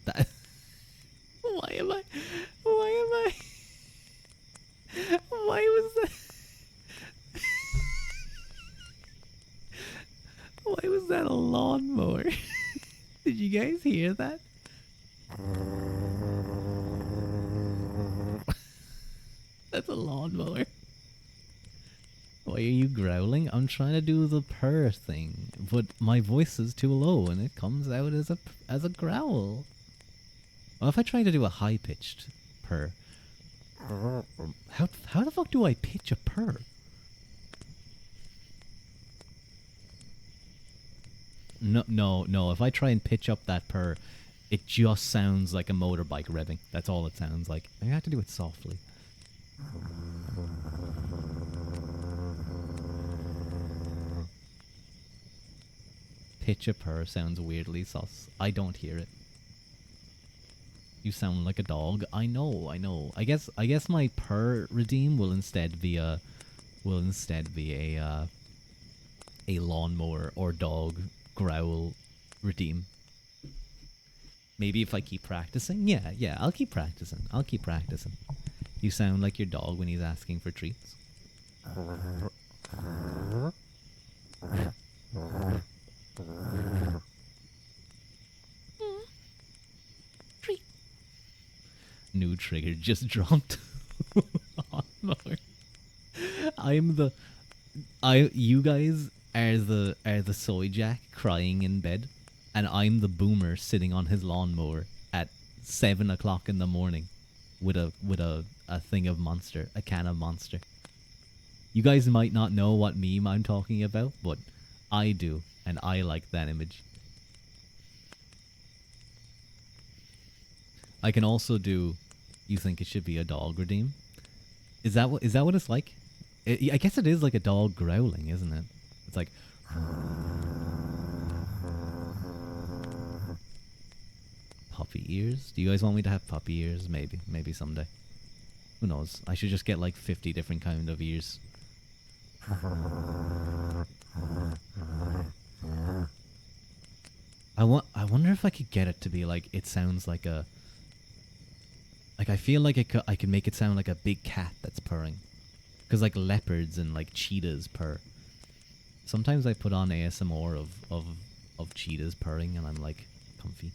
That, why am I? Why was that? Why was that a lawnmower? Did you guys hear that? That's a lawnmower. Why are you growling? I'm trying to do the purr thing, but my voice is too low and it comes out as a growl. Well, if I try to do a high-pitched purr, how the fuck do I pitch a purr? No. If I try and pitch up that purr, it just sounds like a motorbike revving. That's all it sounds like. I have to do it softly. Pitch a purr sounds weirdly sus. I don't hear it. You sound like a dog. I know. I guess my purr redeem will instead be a lawnmower or dog growl redeem. Maybe if I keep practicing. Yeah, I'll keep practicing. I'll keep practicing. You sound like your dog when he's asking for treats. Treat. New trigger just dropped. Oh, no. You guys are the soy jack crying in bed, and I'm the boomer sitting on his lawnmower at 7 o'clock in the morning with a thing of Monster, a can of Monster. You guys might not know what meme I'm talking about, but I do, and I like that image. I can also do. You think it should be a dog redeem? Is that what it's like? I guess it is like a dog growling, isn't it? It's like. Puppy ears? Do you guys want me to have puppy ears? Maybe someday. Who knows? I should just get like 50 different kind of ears. I wonder if I could get it to be like, it sounds like a. Like, I feel like I could make it sound like a big cat that's purring. Because, like, leopards and, like, cheetahs purr. Sometimes I put on ASMR of cheetahs purring, and I'm, like, comfy.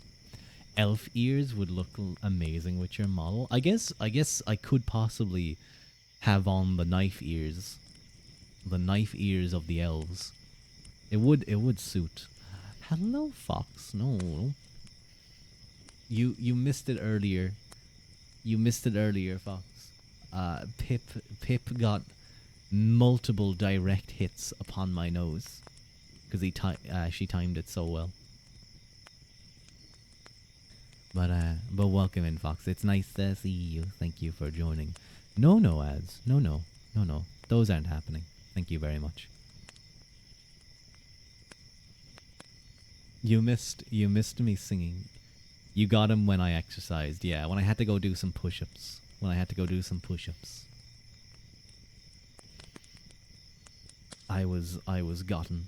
Elf ears would look amazing with your model. I guess I could possibly have on the knife ears. The knife ears of the elves. It would suit. Hello, Fox. No. You missed it earlier. You missed it earlier, Fox. Pip got multiple direct hits upon my nose because she timed it so well. But welcome in, Fox. It's nice to see you. Thank you for joining. No ads. No. Those aren't happening. Thank you very much. You missed me singing. You got him when I exercised. Yeah, when I had to go do some push-ups. I was gotten.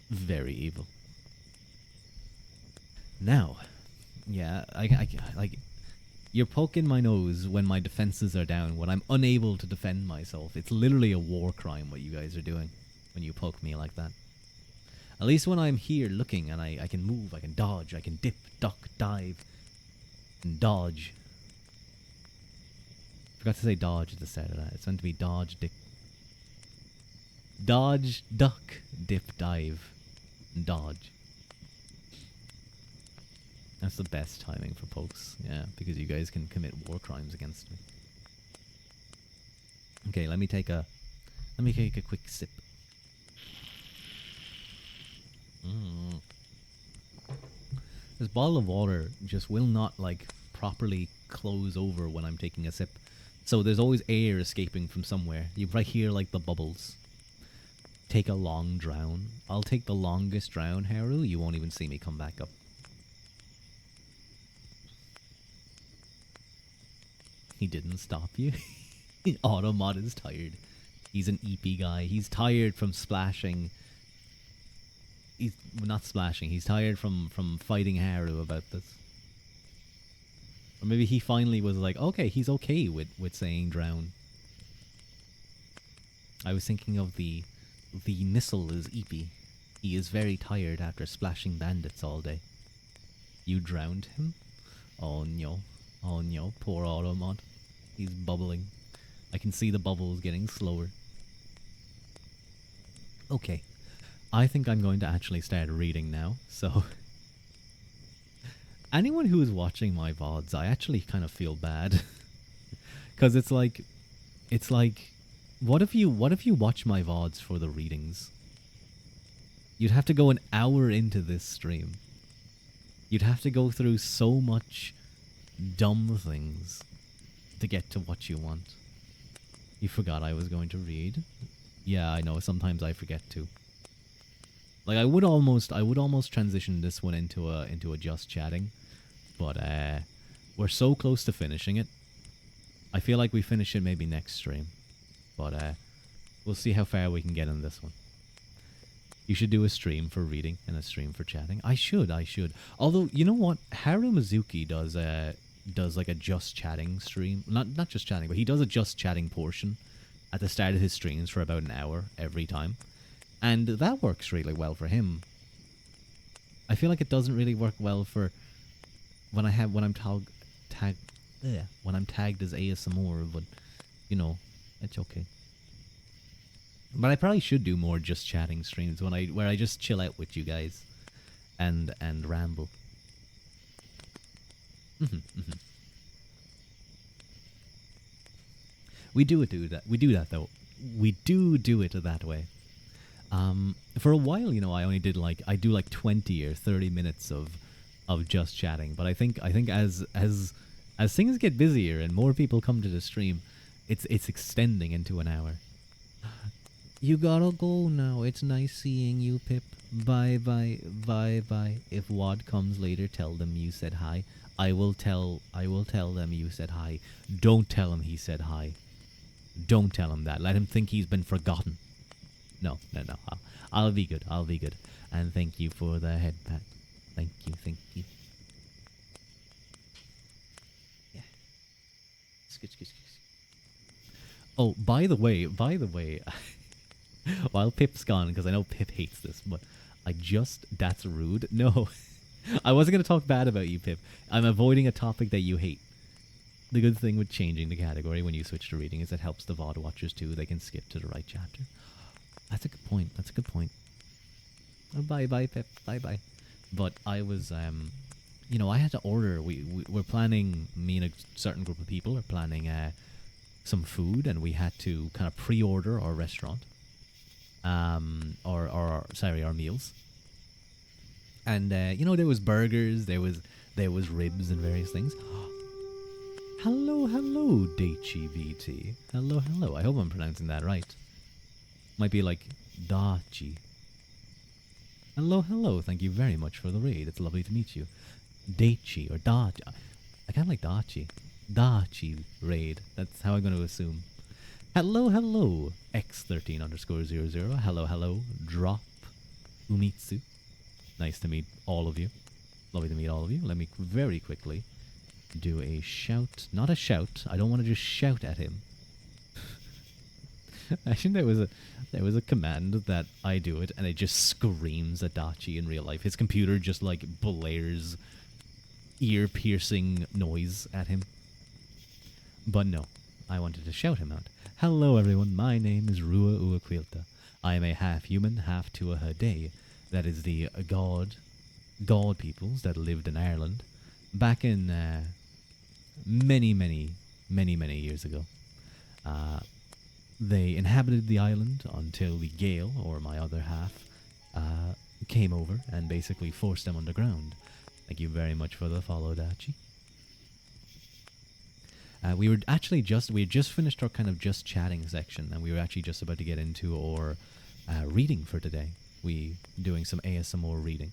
Very evil. Now, yeah, I like, you're poking my nose when my defenses are down, when I'm unable to defend myself. It's literally a war crime what you guys are doing when you poke me like that. At least when I'm here looking and I can move, I can dodge, I can dip, duck, dive, and dodge. Forgot to say dodge at the start of that. It's meant to be dodge, dip. Dodge, duck, dip, dive, and dodge. That's the best timing for pokes, yeah, because you guys can commit war crimes against me. Okay, let me take a quick sip. This bottle of water just will not, like, properly close over when I'm taking a sip. So there's always air escaping from somewhere. You right hear, like, the bubbles. Take a long drown. I'll take the longest drown, Haru. You won't even see me come back up. He didn't stop you. Automod is tired. He's an EP guy. He's tired from splashing. He's not splashing. He's tired from fighting Haru about this. Or maybe he finally was like, okay, he's okay with saying drown. I was thinking of the missile is Eepy. He is very tired after splashing bandits all day. You drowned him? Oh no. Oh no, poor Automod. He's bubbling. I can see the bubbles getting slower. Okay. I think I'm going to actually start reading now, so... Anyone who is watching my VODs, I actually kind of feel bad. Because it's like... What if you watch my VODs for the readings? You'd have to go an hour into this stream. You'd have to go through so much dumb things to get to what you want. You forgot I was going to read? Yeah, I know, sometimes I forget too. Like, I would almost transition this one into a just chatting, but we're so close to finishing it. I feel like we finish it maybe next stream, but we'll see how far we can get in this one. You should do a stream for reading and a stream for chatting. I should. I should. Although, you know what? Haru Mizuki does like a just chatting stream. Not just chatting, but he does a just chatting portion at the start of his streams for about an hour every time. And that works really well for him. I feel like it doesn't really work well for when I'm when I'm tagged as ASMR, but you know, it's okay. But I probably should do more just chatting streams where I just chill out with you guys and ramble. We do that. We do that though. We do it that way. For a while, you know, I do like 20 or 30 minutes of just chatting. But I think as things get busier and more people come to the stream, it's extending into an hour. You gotta go now. It's nice seeing you, Pip. Bye bye bye bye. If Wad comes later, tell them you said hi. I will tell them you said hi. Don't tell him he said hi. Don't tell him that. Let him think he's been forgotten. No. I'll be good. I'll be good. And thank you for the head pat. Thank you. Yeah. Oh, by the way, while Pip's gone, because I know Pip hates this, but that's rude. No, I wasn't going to talk bad about you, Pip. I'm avoiding a topic that you hate. The good thing with changing the category when you switch to reading is it helps the VOD watchers too. They can skip to the right chapter. That's a good point. Oh, bye, Pip. Bye. But I was, you know, I had to order. We're planning, me and a certain group of people are planning some food, and we had to kind of pre-order our restaurant. Our meals. And, you know, there was burgers, there was ribs and various things. Hello, Daichi BT. Hello. I hope I'm pronouncing that right. Might be like Dachi. Hello. Thank you very much for the raid. It's lovely to meet you. Daichi or Dachi. I kind of like Dachi. Dachi raid. That's how I'm going to assume. Hello. X13_00. Hello. Drop. Umitsu. Nice to meet all of you. Lovely to meet all of you. Let me very quickly do a shout. Not a shout. I don't want to just shout at him. Actually, there was a command that I do it, and it just screams at Dachi in real life. His computer just like blares ear-piercing noise at him. But no, I wanted to shout him out. Hello, everyone. My name is Rua Uaquilta. I am a half-human, half-Tuatha that is the god peoples that lived in Ireland back in many years ago. They inhabited the island until the Gale, or my other half, came over and basically forced them underground. Thank you very much for the follow, Dachi. We had just finished our kind of just chatting section, and we were actually just about to get into our reading for today. We doing some ASMR reading,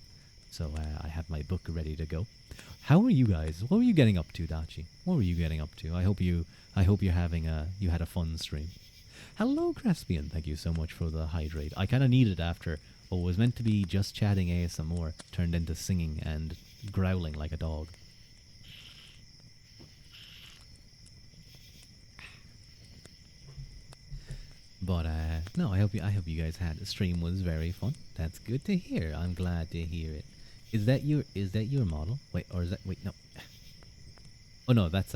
so I have my book ready to go. How are you guys? What were you getting up to, Dachi? What were you getting up to? I hope you had a fun stream. Hello, Crespian. Thank you so much for the hydrate. I kind of needed after what was meant to be just chatting ASMR turned into singing and growling like a dog. But no, I hope you guys had the stream was very fun. That's good to hear. I'm glad to hear it. Is that your model? Wait, or is that no? Oh no, that's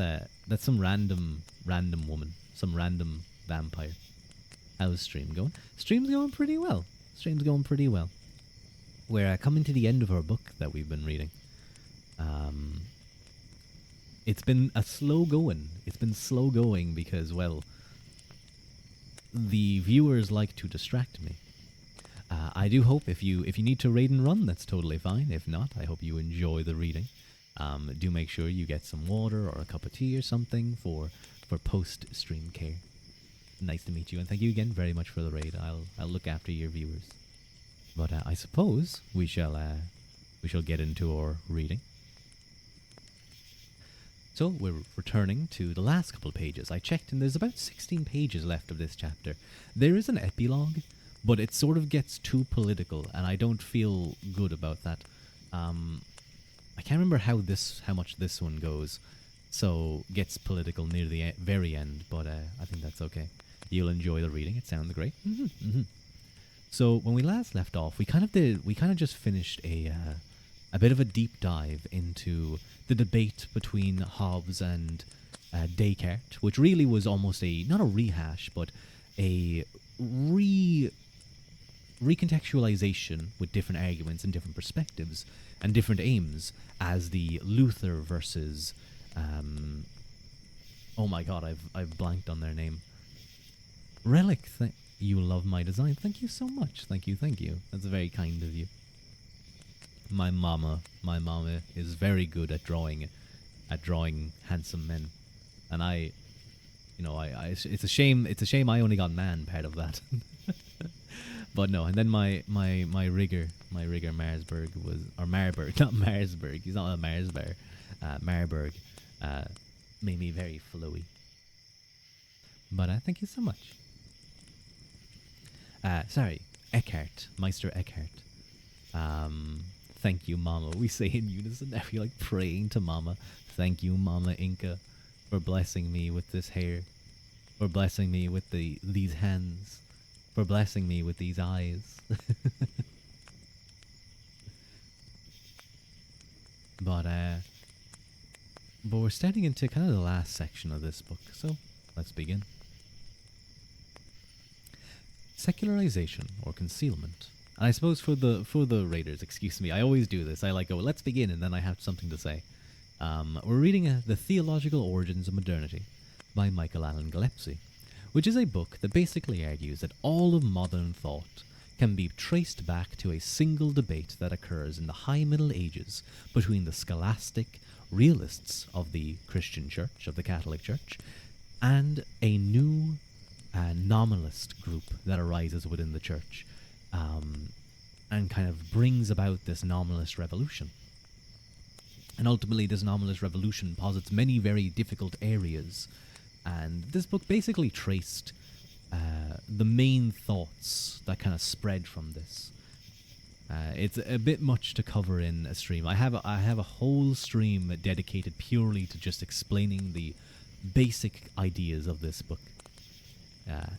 some random woman, some random vampire. How's stream going? Stream's going pretty well. We're coming to the end of our book that we've been reading. It's been slow going because, well, the viewers like to distract me. I do hope if you need to raid and run, that's totally fine. If not, I hope you enjoy the reading. Do make sure you get some water or a cup of tea or something for post-stream care. Nice to meet you, and thank you again very much for the raid. I'll look after your viewers. But I suppose we shall get into our reading. So we're returning to the last couple of pages. I checked, and there's about 16 pages left of this chapter. There is an epilogue, but it sort of gets too political, and I don't feel good about that. I can't remember how much this one goes, so gets political near the very end, but I think that's okay. You'll enjoy the reading. It sounds great. So when we last left off, we kind of just finished a bit of a deep dive into the debate between Hobbes and Descartes, which really was almost not a rehash, but a recontextualization with different arguments and different perspectives and different aims as the Luther versus oh my god, I've blanked on their name. Relic. You love my design. Thank you so much. Thank you. That's very kind of you. My mama is very good at drawing handsome men, and I it's a shame I only got man part of that. But no, and then my rigger Marsberg was, or Marburg, not Marsberg. He's not a Mars bear. Marburg made me very flowy. But thank you so much. Sorry, Eckhart, Meister Eckhart. Thank you, Mama. We say in unison. I feel like praying to Mama. Thank you, Mama Inca, for blessing me with this hair, for blessing me with these hands, for blessing me with these eyes. But we're starting into kind of the last section of this book, so let's begin. Secularization or concealment. And I suppose for the raiders, excuse me, I always do this. I go, let's begin, and then I have something to say. We're reading The Theological Origins of Modernity by Michael Allen Gillespie, which is a book that basically argues that all of modern thought can be traced back to a single debate that occurs in the High Middle Ages between the scholastic realists of the Christian Church, of the Catholic Church, and a new nominalist group that arises within the Church, and kind of brings about this nominalist revolution. And ultimately, this nominalist revolution posits many very difficult areas, and this book basically traced the main thoughts that kind of spread from this. It's a bit much to cover in a stream. I have a whole stream dedicated purely to just explaining the basic ideas of this book.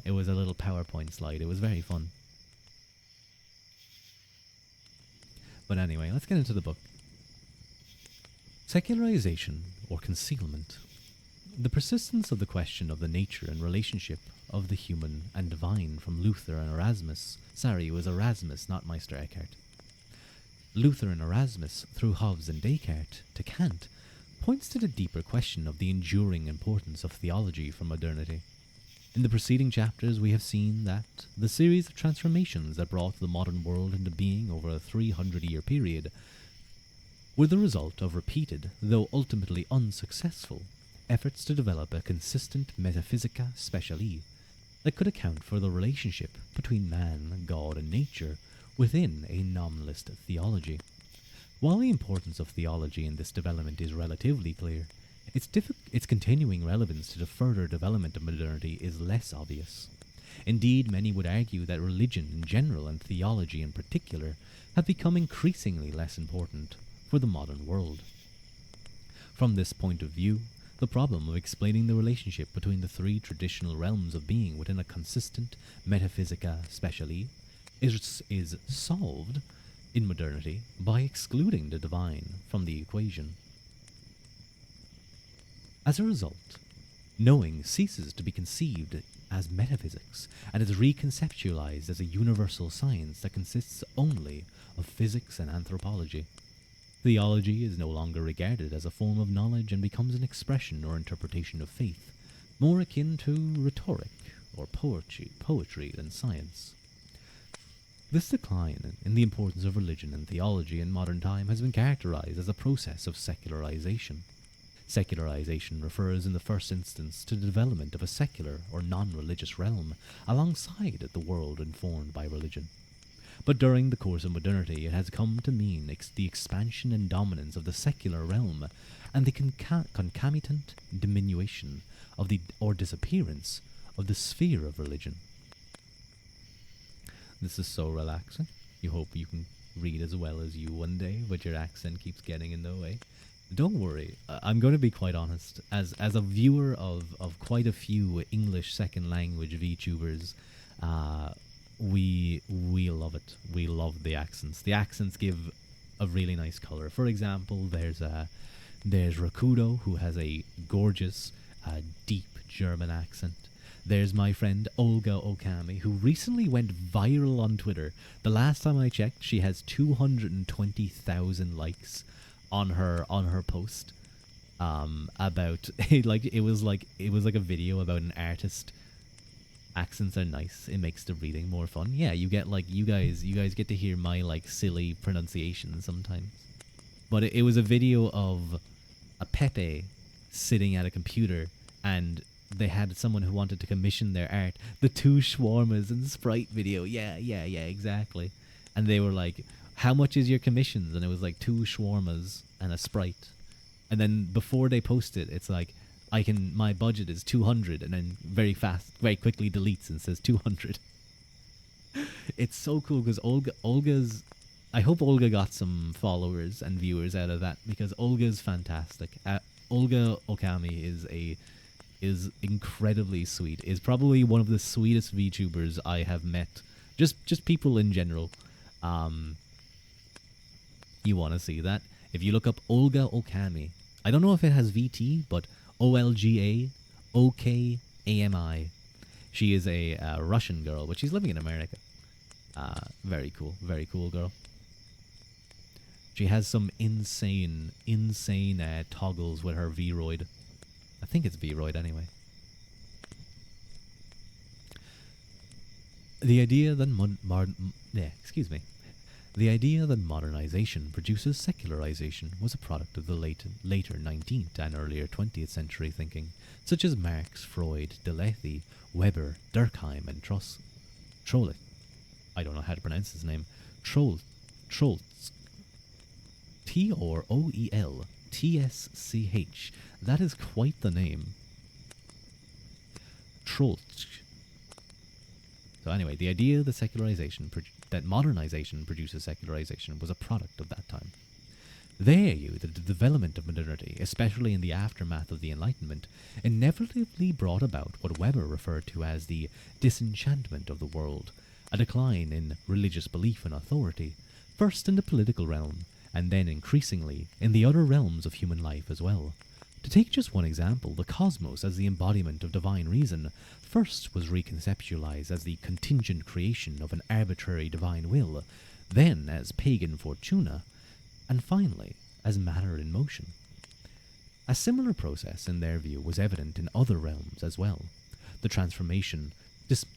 It was a little PowerPoint slide. It was very fun. But anyway, let's get into the book. Secularization or concealment. The persistence of the question of the nature and relationship of the human and divine from Luther and Erasmus. Sorry, it was Erasmus, not Meister Eckhart. Luther and Erasmus, through Hobbes and Descartes to Kant, points to the deeper question of the enduring importance of theology for modernity. In the preceding chapters, we have seen that the series of transformations that brought the modern world into being over a 300-year period were the result of repeated, though ultimately unsuccessful, efforts to develop a consistent metaphysica specialis that could account for the relationship between man, God, and nature within a nominalist theology. While the importance of theology in this development is relatively clear, its continuing relevance to the further development of modernity is less obvious. Indeed, many would argue that religion in general and theology in particular have become increasingly less important for the modern world. From this point of view, the problem of explaining the relationship between the three traditional realms of being within a consistent metaphysica specialis is solved in modernity by excluding the divine from the equation. As a result, knowing ceases to be conceived as metaphysics and is reconceptualized as a universal science that consists only of physics and anthropology. Theology is no longer regarded as a form of knowledge and becomes an expression or interpretation of faith, more akin to rhetoric or poetry than science. This decline in the importance of religion and theology in modern time has been characterized as a process of secularization. Secularization refers in the first instance to the development of a secular or non-religious realm alongside the world informed by religion. But during the course of modernity, it has come to mean the expansion and dominance of the secular realm and the concomitant diminution of or disappearance of the sphere of religion. This is so relaxing. You hope you can read as well as you one day, but your accent keeps getting in the way. Don't worry. I'm going to be quite honest. As a viewer of quite a few English second language VTubers, we love it. We love the accents. The accents give a really nice color. For example, there's Rakudo, who has a gorgeous, deep German accent. There's my friend Olga Okami, who recently went viral on Twitter. The last time I checked, she has 220,000 likes on her post. About it was like a video about an artist. Accents are nice. It makes the reading more fun. Yeah, you get you guys get to hear my silly pronunciation sometimes. But it was a video of a Pepe sitting at a computer, and they had someone who wanted to commission their art. The two shawarmas and Sprite video. Yeah, exactly. And they were like, how much is your commissions? And it was like 2 shawarmas and a Sprite. And then before they post it, it's like, my budget is 200, and then very quickly deletes and says 200. It's so cool because Olga's, I hope Olga got some followers and viewers out of that, because Olga's fantastic. Olga Okami is incredibly sweet. Is probably one of the sweetest VTubers I have met. Just people in general. You want to see that? If you look up Olga Okami, I don't know if it has VT, but OLGA OKAMI. She is a Russian girl, but she's living in America. Very cool girl. She has some insane toggles with her Vroid. I think it's Vroid anyway. The idea that The idea that modernization produces secularization was a product of the later 19th and earlier 20th century thinking, such as Marx, Freud, Deleuze, Weber, Durkheim, and Trolle. I don't know how to pronounce his name. Troll. Troeltsch. That is quite the name. Troeltsch. So anyway, the idea that modernization produces secularization was a product of that time. There the development of modernity, especially in the aftermath of the Enlightenment, inevitably brought about what Weber referred to as the disenchantment of the world, a decline in religious belief and authority, first in the political realm, and then increasingly in the other realms of human life as well. To take just one example, the cosmos as the embodiment of divine reason first was reconceptualized as the contingent creation of an arbitrary divine will, then as pagan fortuna, and finally as matter in motion. A similar process, in their view, was evident in other realms as well. The transformation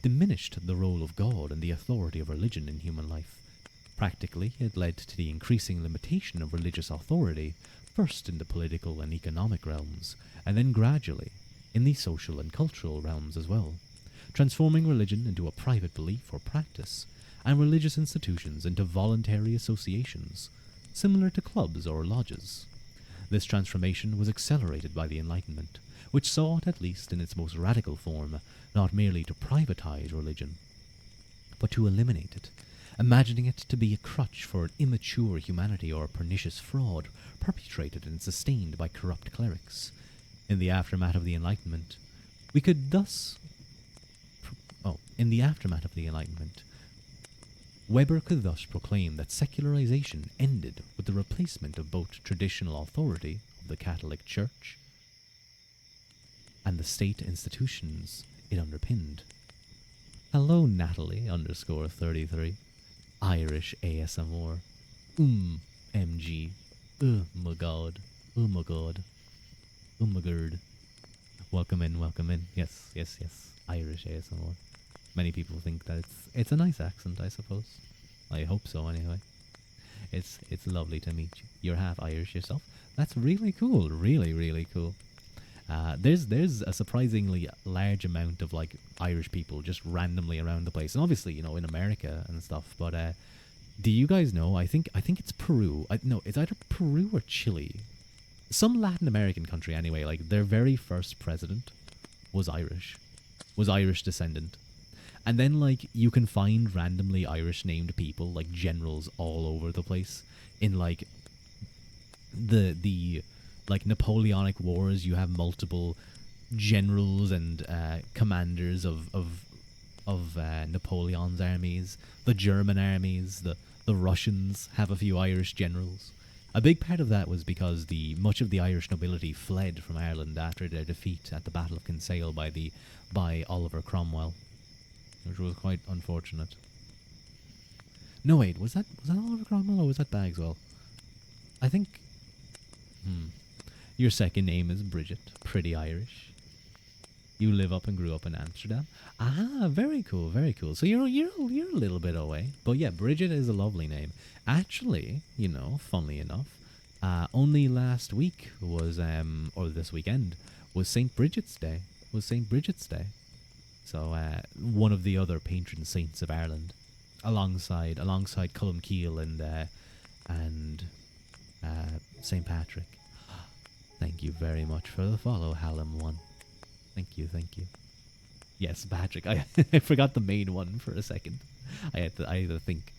diminished the role of God and the authority of religion in human life. Practically, it led to the increasing limitation of religious authority, first in the political and economic realms, and then gradually in the social and cultural realms as well, transforming religion into a private belief or practice, and religious institutions into voluntary associations, similar to clubs or lodges. This transformation was accelerated by the Enlightenment, which sought, at least in its most radical form, not merely to privatize religion, but to eliminate it, imagining it to be a crutch for an immature humanity or pernicious fraud perpetrated and sustained by corrupt clerics. In the aftermath of the Enlightenment, Weber could thus proclaim that secularization ended with the replacement of both traditional authority of the Catholic Church and the state institutions it underpinned. Hello, Natalie _33. Irish ASMR. MG. Oh my god. Oh my god. Oh my god. Welcome in. Yes. Irish ASMR. Many people think that it's a nice accent, I suppose. I hope so, anyway. It's lovely to meet you. You're half Irish yourself. That's really cool. Really cool. There's a surprisingly large amount of Irish people just randomly around the place, and obviously in America and stuff. But do you guys know? I think it's Peru. No, it's either Peru or Chile. Some Latin American country anyway. Their very first president was Irish descendant. And then, like, you can find randomly Irish named people, like generals, all over the place. In like the like Napoleonic wars, you have multiple generals and commanders of Napoleon's armies. The German armies, the Russians have a few Irish generals. A big part of that was because the much of the Irish nobility fled from Ireland after their defeat at the Battle of Kinsale by Oliver Cromwell, which was quite unfortunate. No, wait, was that Oliver Cromwell or was that Bagswell? I think. Your second name is Bridget. Pretty Irish. You live up and grew up in Amsterdam. Ah, very cool, very cool. So you're a little bit away, but yeah, Bridget is a lovely name. Actually, funnily enough, only last week was or this weekend was Saint Bridget's Day. So one of the other patron saints of Ireland, alongside Columcille and Saint Patrick. Thank you very much for the follow, Hallam1. Thank you. Yes, Patrick. I forgot the main one for a second. I had to think.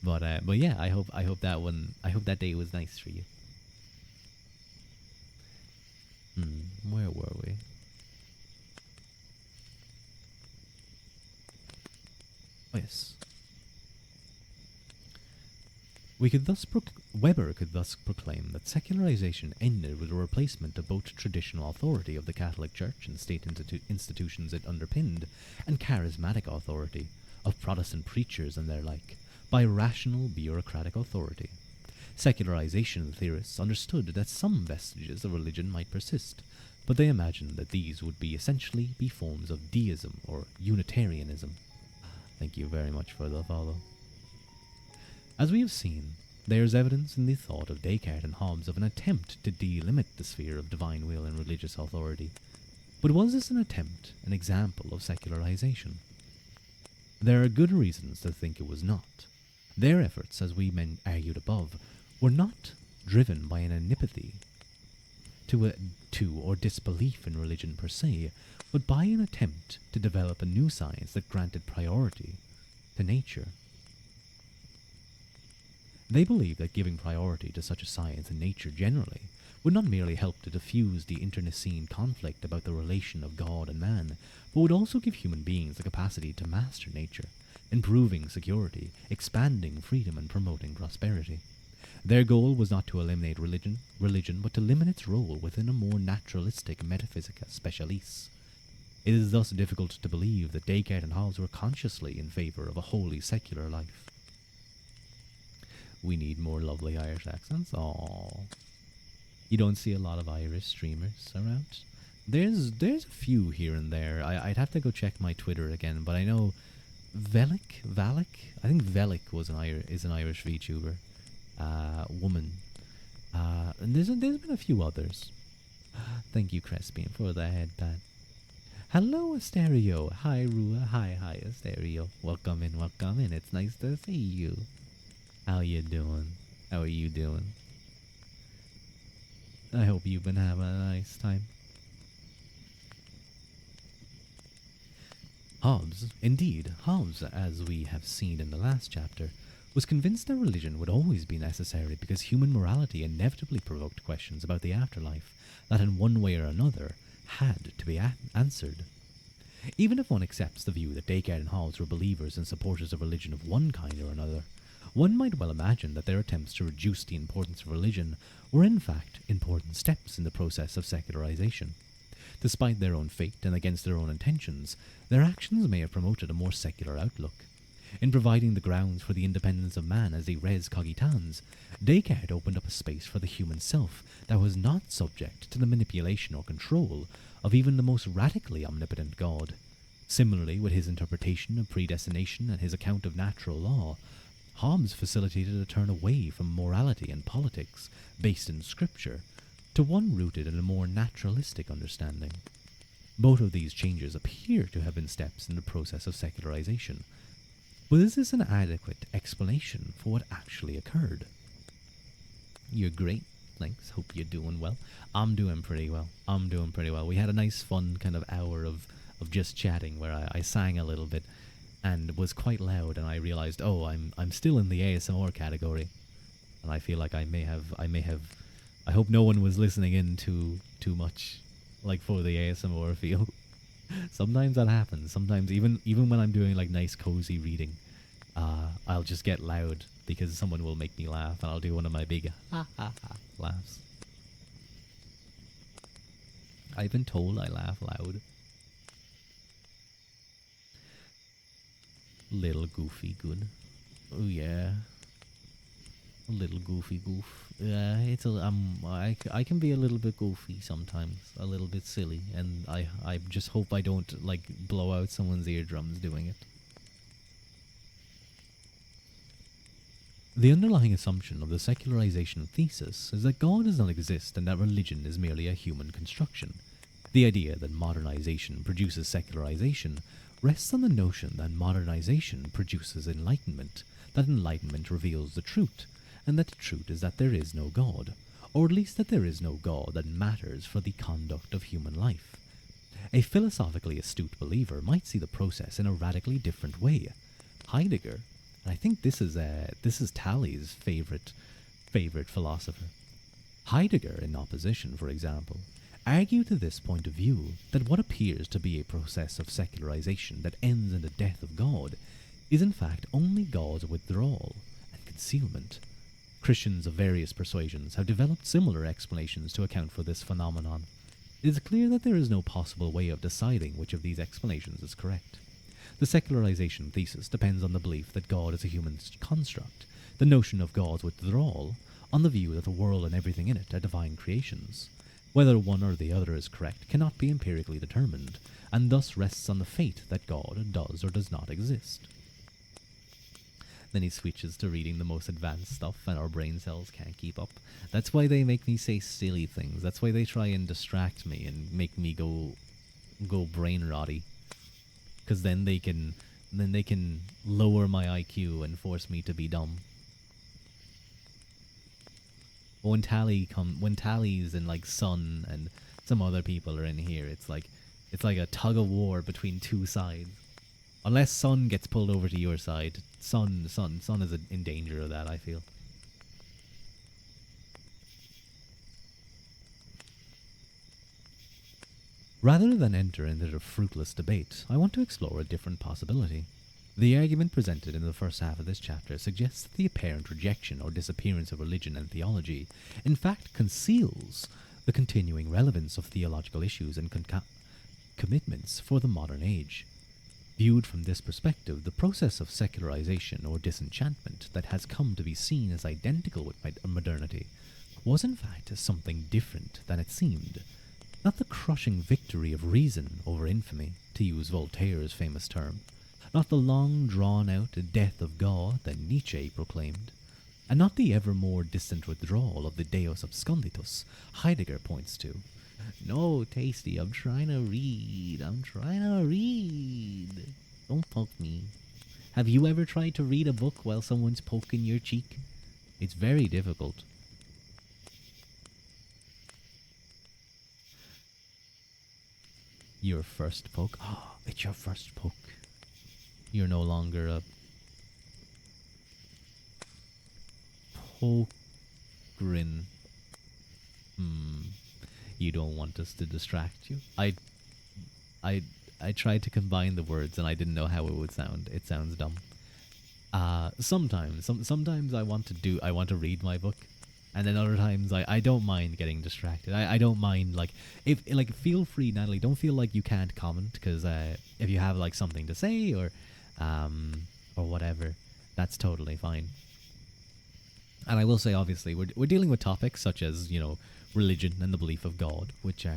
But yeah, I hope that day was nice for you. Where were we? Oh, yes. Weber could thus proclaim that secularization ended with a replacement of both traditional authority of the Catholic Church and state institutions it underpinned, and charismatic authority of Protestant preachers and their like, by rational bureaucratic authority. Secularization theorists understood that some vestiges of religion might persist, but they imagined that these would essentially be forms of deism or Unitarianism. Thank you very much for the follow. As we have seen, there is evidence in the thought of Descartes and Hobbes of an attempt to delimit the sphere of divine will and religious authority. But was this an attempt, an example of secularization? There are good reasons to think it was not. Their efforts, as we argued above, were not driven by an antipathy to or disbelief in religion per se, but by an attempt to develop a new science that granted priority to nature. They believed that giving priority to such a science and nature generally would not merely help to diffuse the internecine conflict about the relation of God and man, but would also give human beings the capacity to master nature, improving security, expanding freedom, and promoting prosperity. Their goal was not to eliminate religion, but to limit its role within a more naturalistic metaphysica specialis. It is thus difficult to believe that Descartes and Hobbes were consciously in favour of a wholly secular life. We need more lovely Irish accents. Aww. You don't see a lot of Irish streamers around. There's a few here and there. I'd have to go check my Twitter again, but I know Velik. I think Velik is an Irish VTuber, woman. And there's been a few others. Thank you, Crespian, for the headband. Hello, Asterio. Hi, Rua. Hi, Asterio. Welcome in. It's nice to see you. How you doing? How are you doing? I hope you've been having a nice time. Hobbes, as we have seen in the last chapter, was convinced that religion would always be necessary because human morality inevitably provoked questions about the afterlife that in one way or another had to be answered. Even if one accepts the view that Descartes and Hobbes were believers and supporters of religion of one kind or another, one might well imagine that their attempts to reduce the importance of religion were in fact important steps in the process of secularization. Despite their own fate and against their own intentions, their actions may have promoted a more secular outlook. In providing the grounds for the independence of man as the res cogitans, Descartes opened up a space for the human self that was not subject to the manipulation or control of even the most radically omnipotent God. Similarly, with his interpretation of predestination and his account of natural law, Hobbes facilitated a turn away from morality and politics, based in Scripture, to one rooted in a more naturalistic understanding. Both of these changes appear to have been steps in the process of secularization. But is this an adequate explanation for what actually occurred? You're great, thanks. Hope you're doing well. I'm doing pretty well. We had a nice fun kind of hour of of just chatting where I sang a little bit and was quite loud, and I realized, oh, I'm still in the ASMR category, and I feel like I hope no one was listening in too much, like for the ASMR feel. Sometimes that happens. Sometimes even when I'm doing like nice cozy reading, I'll just get loud because someone will make me laugh, and I'll do one of my big ha ha ha laughs. I've been told I laugh loud. Little goofy good. Oh yeah. A little goofy goof. Yeah, it's I can be a little bit goofy sometimes, a little bit silly, and I just hope I don't like blow out someone's eardrums doing it. The underlying assumption of the secularization thesis is that God does not exist and that religion is merely a human construction. The idea that modernization produces secularization rests on the notion that modernization produces enlightenment, that enlightenment reveals the truth, and that the truth is that there is no God, or at least that there is no God that matters for the conduct of human life. A philosophically astute believer might see the process in a radically different way. Heidegger, and I think this is Tally's favorite philosopher. Heidegger, in opposition, for example, argued to this point of view that what appears to be a process of secularization that ends in the death of God is in fact only God's withdrawal and concealment. Christians of various persuasions have developed similar explanations to account for this phenomenon. It is clear that there is no possible way of deciding which of these explanations is correct. The secularization thesis depends on the belief that God is a human construct, the notion of God's withdrawal, on the view that the world and everything in it are divine creations. Whether one or the other is correct cannot be empirically determined, and thus rests on the fate that God does or does not exist. Then he switches to reading the most advanced stuff, and our brain cells can't keep up. That's why they make me say silly things. That's why they try and distract me and make me go brain rotty. Because then they can lower my IQ and force me to be dumb. When Tally's and like Sun and some other people are in here, it's like a tug of war between two sides. Unless Sun gets pulled over to your side, Sun is in danger of that, I feel. Rather than enter into a fruitless debate, I want to explore a different possibility. The argument presented in the first half of this chapter suggests that the apparent rejection or disappearance of religion and theology in fact conceals the continuing relevance of theological issues and commitments for the modern age. Viewed from this perspective, the process of secularization or disenchantment that has come to be seen as identical with modernity was in fact something different than it seemed. Not the crushing victory of reason over infamy, to use Voltaire's famous term, not the long drawn-out death of God that Nietzsche proclaimed, and not the ever more distant withdrawal of the Deus absconditus Heidegger points to. No, Tasty, I'm trying to read. Don't poke me. Have you ever tried to read a book while someone's poking your cheek? It's very difficult. Your first poke? Oh, it's your first poke. You're no longer a pokrin. You don't want us to distract you? I tried to combine the words and I didn't know how it would sound. It sounds dumb. Sometimes I want to read my book, and then other times I don't mind getting distracted. I don't mind, like, if like, feel free, Natalie. Don't feel like you can't comment, because if you have like something to say or whatever, that's totally fine. And I will say, obviously, we're dealing with topics such as, religion and the belief of God, which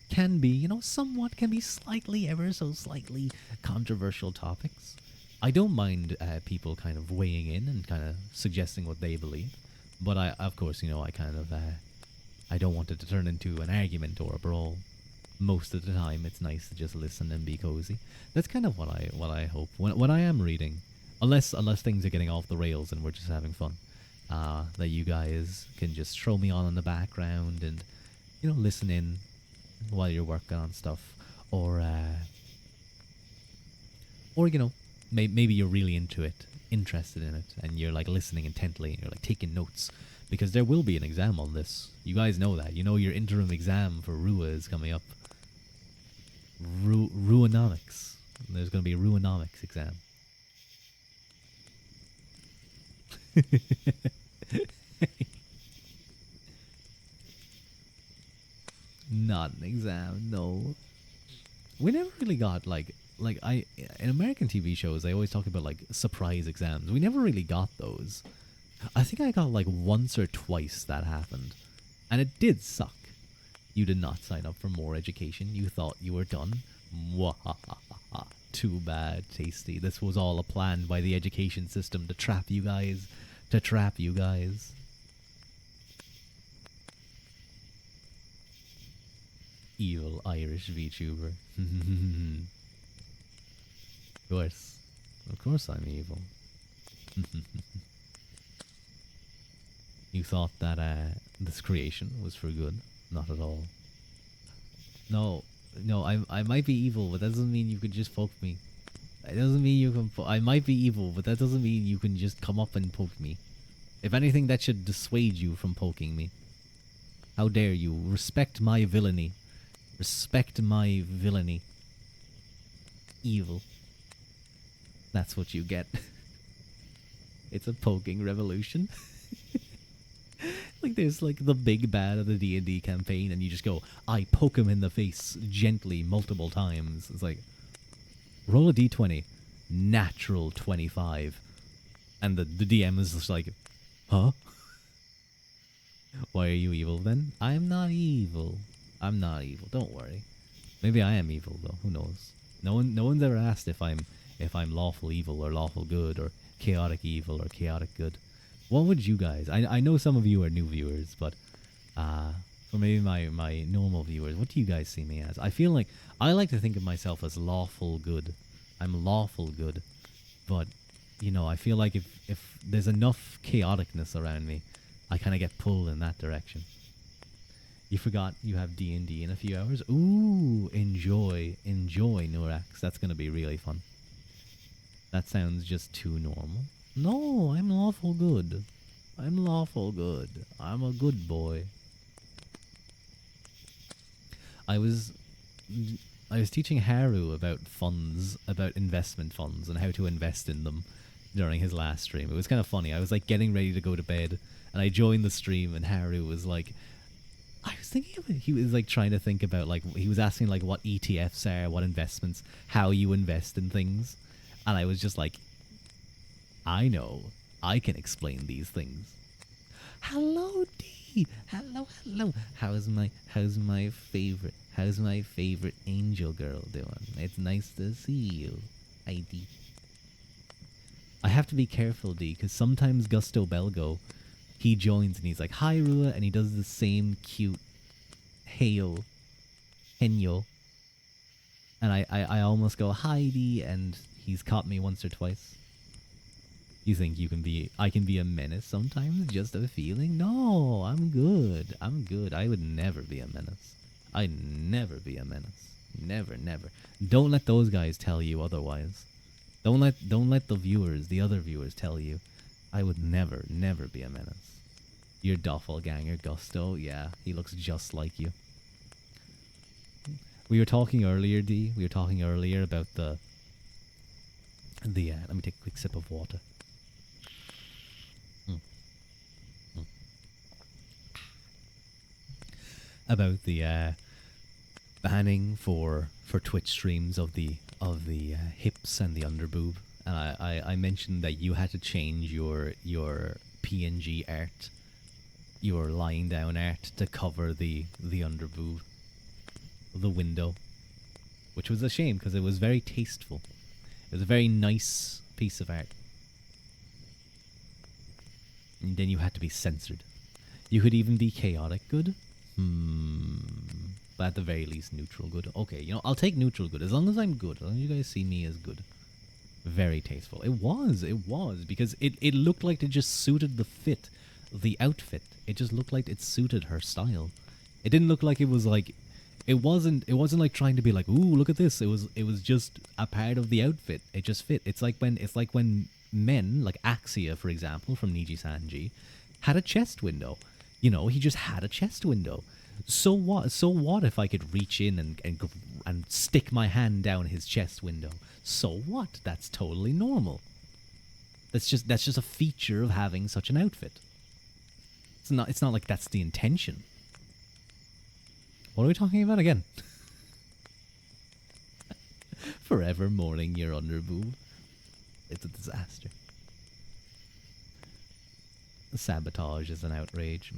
can be, can be slightly, ever so slightly controversial topics. I don't mind people kind of weighing in and kind of suggesting what they believe, but of course, I don't want it to turn into an argument or a brawl. Most of the time, it's nice to just listen and be cozy. That's kind of what I hope when I am reading, unless things are getting off the rails and we're just having fun. That you guys can just throw me on in the background and listen in while you're working on stuff, or Or, you know, maybe you're really into it, interested in it, and you're like listening intently, and you're like taking notes. Because there will be an exam on this. You guys know that. You know your interim exam for Ruadh is coming up. Ruanomics. There's going to be a Ruanomics exam. Not an exam, no. We never really got like I in American TV shows they always talk about like surprise exams. We never really got those. I think I got like once or twice that happened. And it did suck. You did not sign up for more education. You thought you were done. Mwahaha. Too bad, Tasty. This was all a plan by the education system to trap you guys. To trap you guys. Evil Irish VTuber. Of course. Of course I'm evil. You thought that this creation was for good? Not at all. No, no, I might be evil, but that doesn't mean you can just poke me. It doesn't mean you can... I might be evil, but that doesn't mean you can just come up and poke me. If anything, that should dissuade you from poking me. How dare you? Respect my villainy. Respect my villainy. Evil. That's what you get. It's a poking revolution. Like there's like the big bad of the D&D campaign and you just go, I poke him in the face gently multiple times. It's like, roll a d20. Natural 25. And the DM is just like, huh? Why are you evil then? I'm not evil. I'm not evil. Don't worry. Maybe I am evil though. Who knows? No one's ever asked if I'm lawful evil or lawful good or chaotic evil or chaotic good. What would you guys... I know some of you are new viewers, but for maybe my normal viewers, what do you guys see me as? I feel like... I like to think of myself as lawful good. I'm lawful good. But, you know, I feel like if there's enough chaoticness around me, I kind of get pulled in that direction. You forgot you have D&D in a few hours? Ooh, enjoy, Nurax. That's going to be really fun. That sounds just too normal. No, I'm lawful good. I'm lawful good. I'm a good boy. I was teaching Haru about funds, about investment funds, and how to invest in them during his last stream. It was kind of funny. I was like getting ready to go to bed, and I joined the stream, and Haru was like, I was thinking of it. He was like trying to think about like he was asking like what ETFs are, what investments, how you invest in things, and I was just like, I know. I can explain these things. Hello, D. Hello. How's my favorite angel girl doing? It's nice to see you. Hi, D. I have to be careful, D, because sometimes Gusto Belgo, he joins and he's like, hi, Rua, and he does the same cute Henyo. And I almost go, hi, D, and he's caught me once or twice. You think I can be a menace sometimes? Just a feeling? No, I'm good. I would never be a menace. I'd never be a menace. Never. Don't let those guys tell you otherwise. Don't let the other viewers tell you. I would never be a menace. Your doppelganger, Gusto, yeah, he looks just like you. We were talking earlier, D. We were talking earlier about the let me take a quick sip of water. About the banning for Twitch streams of the hips and the underboob, and I mentioned that you had to change your PNG art, your lying down art, to cover the underboob, the window, which was a shame because it was very tasteful. It was a very nice piece of art. And then you had to be censored. You could even be chaotic good. But at the very least, neutral good. Okay, you know, I'll take neutral good. As long as I'm good. As long as you guys see me as good. Very tasteful. It was. Because it looked like it just suited the outfit. It just looked like it suited her style. It didn't look like it was like... It wasn't like trying to be like, ooh, look at this. It was just a part of the outfit. It just fit. It's like when men, like Axia, for example, from Niji Sanji, had a chest window. He just had a chest window. So what? So what if I could reach in and stick my hand down his chest window? So what? That's totally normal. That's just a feature of having such an outfit. It's not like that's the intention. What are we talking about again? Forever mourning your underboob. It's a disaster. Sabotage is an outrage.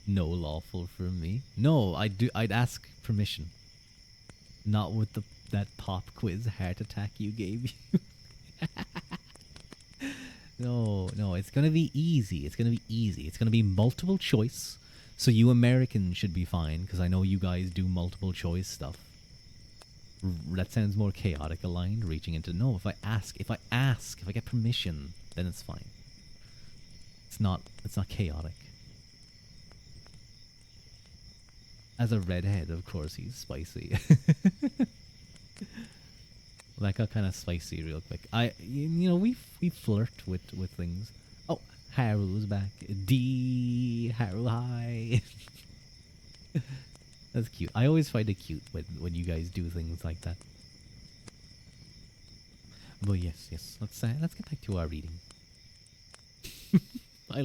No lawful for me. No, I'd ask permission. Not with that pop quiz heart attack you gave you. No, it's gonna be easy. It's gonna be multiple choice. So you Americans should be fine, because I know you guys do multiple choice stuff. That sounds more chaotic aligned, reaching into... No, if I get permission, then it's fine. It's not chaotic. As a redhead, of course, he's spicy. That got kind of spicy real quick. We flirt with things. Oh, Haru's back. Haru, hi. That's cute. I always find it cute when you guys do things like that. But yes. Let's get back to our reading. I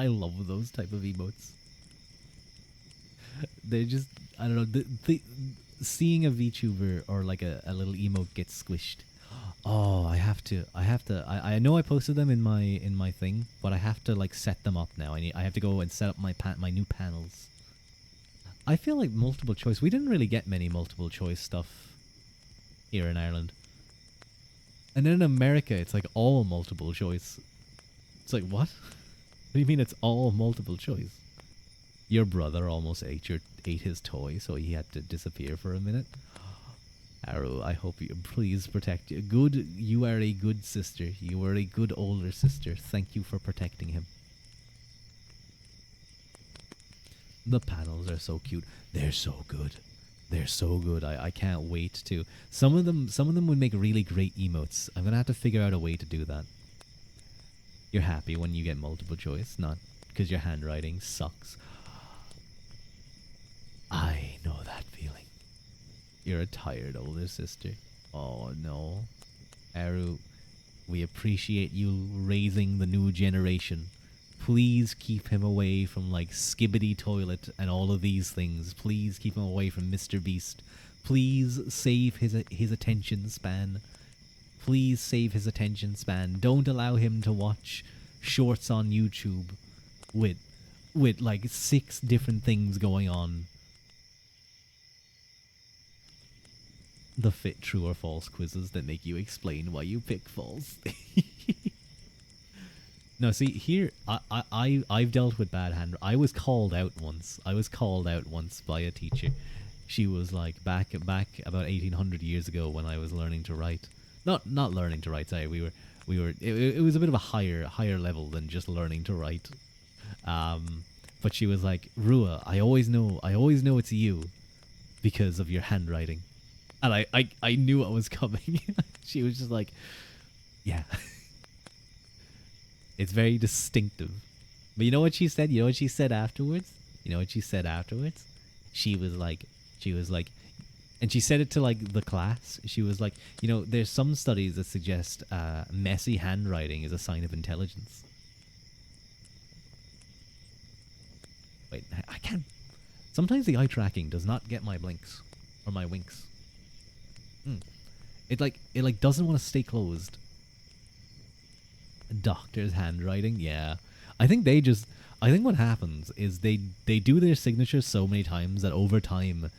love those type of emotes. They're just, I don't know, seeing a VTuber or like a little emote get squished. Oh, I know I posted them in my thing, but I have to like set them up now. I have to go and set up my new panels. I feel like multiple choice. We didn't really get many multiple choice stuff here in Ireland. And then in America, it's like all multiple choice. It's like, what? What do you mean it's all multiple choice? Your brother almost ate his toy, so he had to disappear for a minute. Haru, I hope you please protect you. You are a good sister. You are a good older sister. Thank you for protecting him. The panels are so cute. They're so good. They're so good. I can't wait to. Some of them would make really great emotes. I'm gonna have to figure out a way to do that. You're happy when you get multiple choice, not because your handwriting sucks. I know that feeling. You're a tired older sister. Oh no. Aru, we appreciate you raising the new generation. Please keep him away from like Skibbity Toilet and all of these things. Please keep him away from Mr. Beast. Please save his attention span. Please save his attention span. Don't allow him to watch shorts on YouTube with like 6 different things going on. The fit true or false quizzes that make you explain why you pick false. No, see, here, I've dealt with bad hand. I was called out once. By a teacher. She was like, back about 1800 years ago when I was learning to write. Not learning to write, sorry. It was a bit of a higher level than just learning to write. But she was like, Ruadh, I always know it's you because of your handwriting. And I knew what was coming. She was just like, yeah. It's very distinctive. But you know what she said? You know what she said afterwards? She was like, and she said it to like the class. She was like, there's some studies that suggest messy handwriting is a sign of intelligence. Wait, I can't. Sometimes the eye tracking does not get my blinks or my winks. It doesn't want to stay closed. Doctor's handwriting, yeah. I think what happens is they do their signatures so many times that over time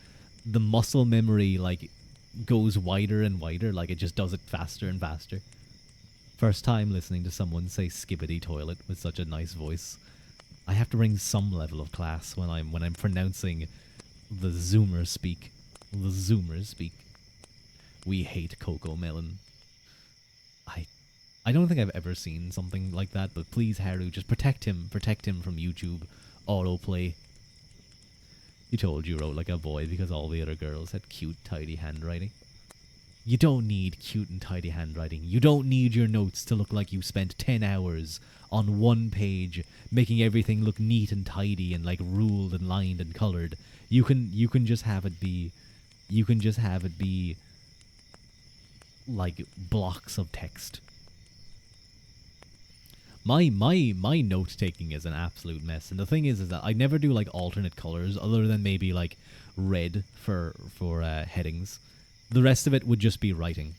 the muscle memory like goes wider and wider, like it just does it faster and faster. First time listening to someone say Skibbity Toilet with such a nice voice. I have to bring some level of class when I'm pronouncing the Zoomers speak. The Zoomers speak. We hate Coco Melon. I don't think I've ever seen something like that, but please, Haru, just protect him from YouTube autoplay. You told you wrote like a boy because all the other girls had cute, tidy handwriting. You don't need cute and tidy handwriting. You don't need your notes to look like you spent 10 hours on one page making everything look neat and tidy and like ruled and lined and colored. You can just have it be like blocks of text. My note taking is an absolute mess, and the thing is that I never do like alternate colors other than maybe like red for headings. The rest of it would just be writing.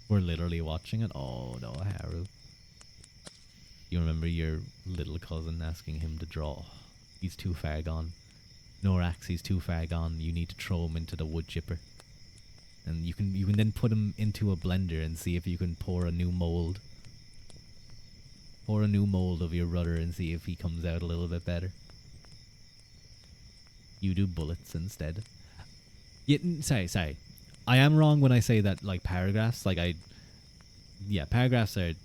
We're literally watching it. Oh no, Haru! You remember your little cousin asking him to draw? He's too far gone. Norax, he's too far gone. You need to throw him into the wood chipper, and you can then put him into a blender and see if you can pour a new mold. Pour a new mold of your rudder and see if he comes out a little bit better. You do bullets instead. Yeah, sorry. I am wrong when I say that like paragraphs, paragraphs are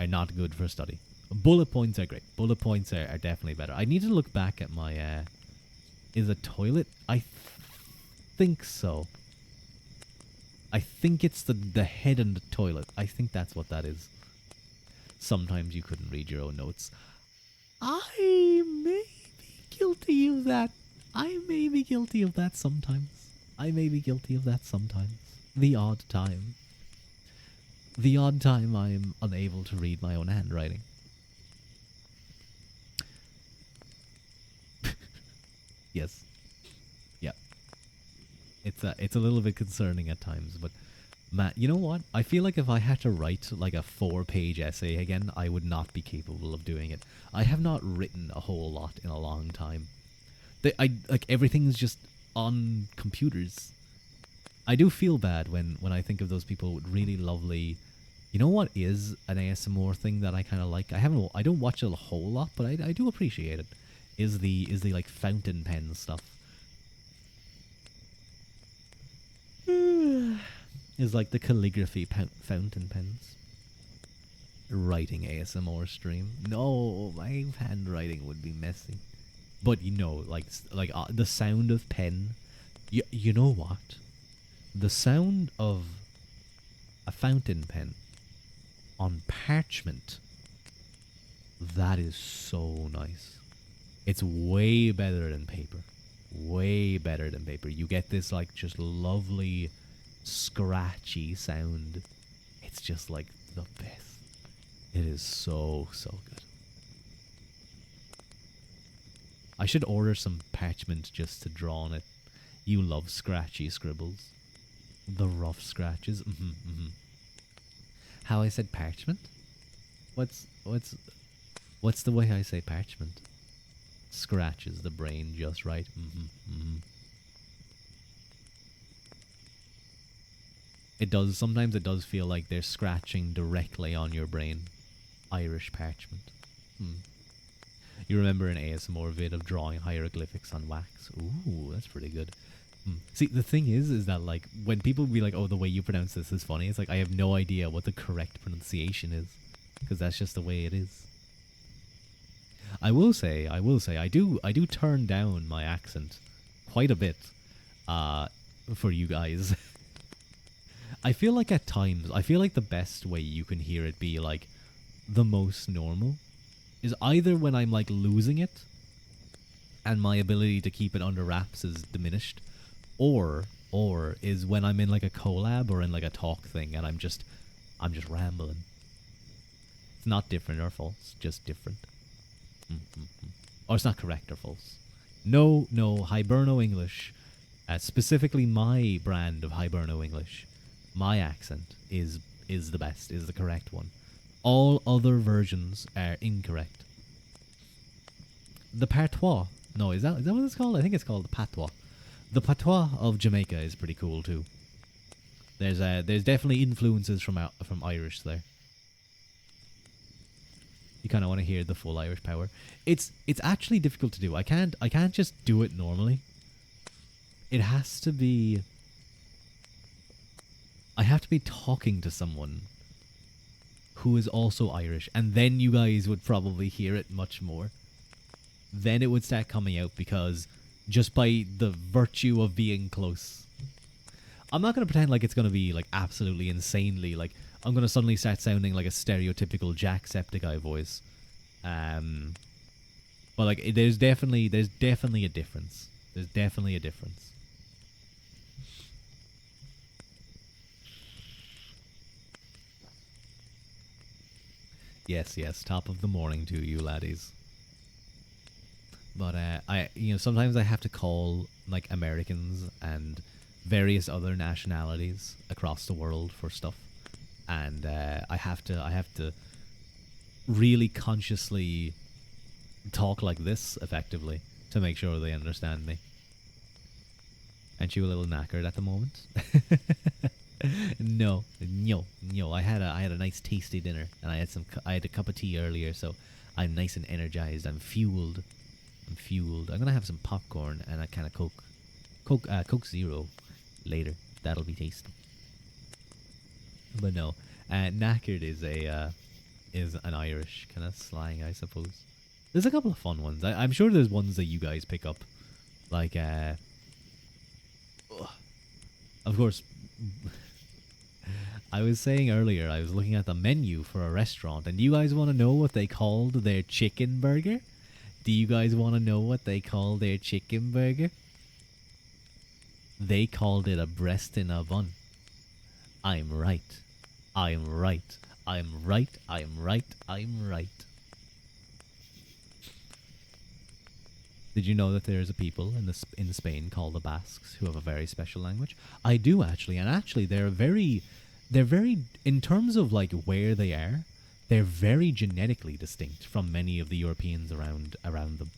not good for study. Bullet points are great. Bullet points are definitely better. I need to look back at my is a toilet? I think so. I think it's the head and the toilet. I think that's what that is. Sometimes you couldn't read your own notes. I may be guilty of that. I may be guilty of that sometimes. The odd time. The odd time I'm unable to read my own handwriting. Yes. Yeah. It's a little bit concerning at times, but Matt, you know what? I feel like if I had to write like a 4-page essay again, I would not be capable of doing it. I have not written a whole lot in a long time. Everything's just on computers. I do feel bad when I think of those people with really lovely. You know what is an ASMR thing that I kind of like? I don't watch it a whole lot, but I do appreciate it. Is the like fountain pen stuff. Is like the calligraphy fountain pens. Writing ASMR stream. No, my handwriting would be messy. But you know, the sound of pen. You know what? The sound of a fountain pen on parchment. That is so nice. It's way better than paper. Way better than paper. You get this like just lovely scratchy sound. It's just like the best. It is so good. I should order some parchment just to draw on it. You love scratchy scribbles. The rough scratches. How I said parchment? What's the way I say parchment? Scratches the brain just right. Sometimes it does feel like they're scratching directly on your brain. Irish parchment. You remember an ASMR vid of drawing hieroglyphics on wax? Ooh, that's pretty good. See, the thing is that like when people be like, "Oh, the way you pronounce this is funny," it's like I have no idea what the correct pronunciation is, because that's just the way it is. I will say, I do turn down my accent quite a bit, for you guys. I feel like at times, the best way you can hear it be like the most normal is either when I'm like losing it and my ability to keep it under wraps is diminished, or is when I'm in like a collab or in like a talk thing and I'm just rambling. It's not different or false, just different. Or it's not correct or false. No, Hiberno English, specifically my brand of Hiberno English, my accent is the best, is the correct one. All other versions are incorrect. The patois, no, is that what it's called? I think it's called the patois. The patois of Jamaica is pretty cool too. There's definitely influences from Irish there. You kind of want to hear the full Irish power. It's actually difficult to do. I can't just do it normally. It has to be. I have to be talking to someone who is also Irish, and then you guys would probably hear it much more. then it would start coming out because just by the virtue of being close. I'm not going to pretend like it's going to be like absolutely insanely like I'm going to suddenly start sounding like a stereotypical Jacksepticeye voice. Um, but like there's definitely a difference. There's definitely a difference. Yes, yes, top of the morning to you laddies. But sometimes I have to call like Americans and various other nationalities across the world for stuff, and I have to really consciously talk like this effectively to make sure they understand me. Aren't you a little knackered at the moment? No, no, no. I had a nice tasty dinner, and I had a cup of tea earlier, so I'm nice and energized. I'm fueled. I'm fueled. I'm gonna have some popcorn and a kind of Coke Zero later. That'll be tasty. But no, knackered is an Irish kind of slang, I suppose. There's a couple of fun ones. I'm sure there's ones that you guys pick up, like of course. I was saying earlier, I was looking at the menu for a restaurant, and do you guys want to know what they called their chicken burger? Do you guys want to know what they call their chicken burger? They called it a breast in a bun. I'm right. I'm right. I'm right. I'm right. I'm right. Did you know that there's a people in Spain called the Basques who have a very special language? I do actually, and actually they're very in terms of like where they are, they're very genetically distinct from many of the Europeans around them.